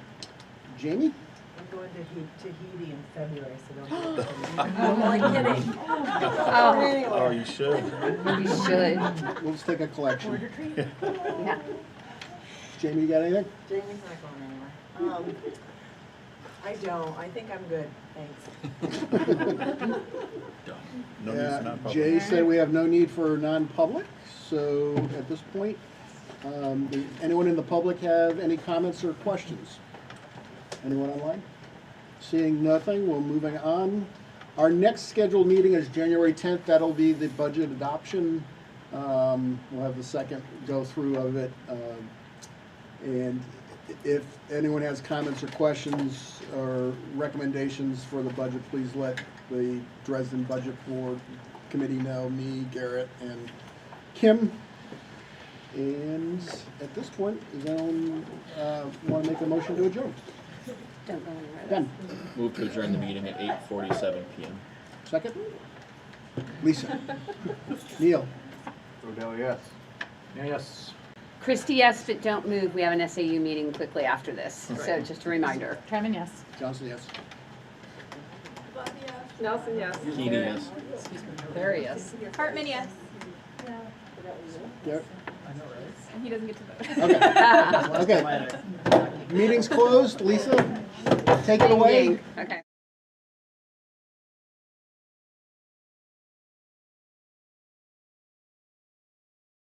Jamie? I'm going to Tahiti in February, so don't. I'm only kidding. Oh, you should. You should. Let's take a collection. Yeah. Jamie, you got anything? Jamie's not going anywhere. I don't, I think I'm good, thanks. No need for non-public. Jay said we have no need for non-public, so at this point, does anyone in the public have any comments or questions? Anyone online? Seeing nothing, we're moving on. Our next scheduled meeting is January 10th. That'll be the budget adoption. We'll have the second go through of it. And if anyone has comments or questions or recommendations for the budget, please let the Dresden Budget Board Committee know, me, Garrett, and Kim. And at this point, does anyone want to make a motion to adjourn? Don't go anywhere. Ben, Move to adjourn the meeting at 8:47 PM. second? Lisa? Neil? Odell, yes. Yes. Christie, yes, but don't move. We have an SAU meeting quickly after this. So just a reminder. Tremin, yes. Johnson, yes. Nelson, yes. Keeney, yes. Very yes. Hartman, yes. Garrett? I know, right? And he doesn't get to vote. Okay. Okay. Meeting's closed. Lisa, take it away. Okay.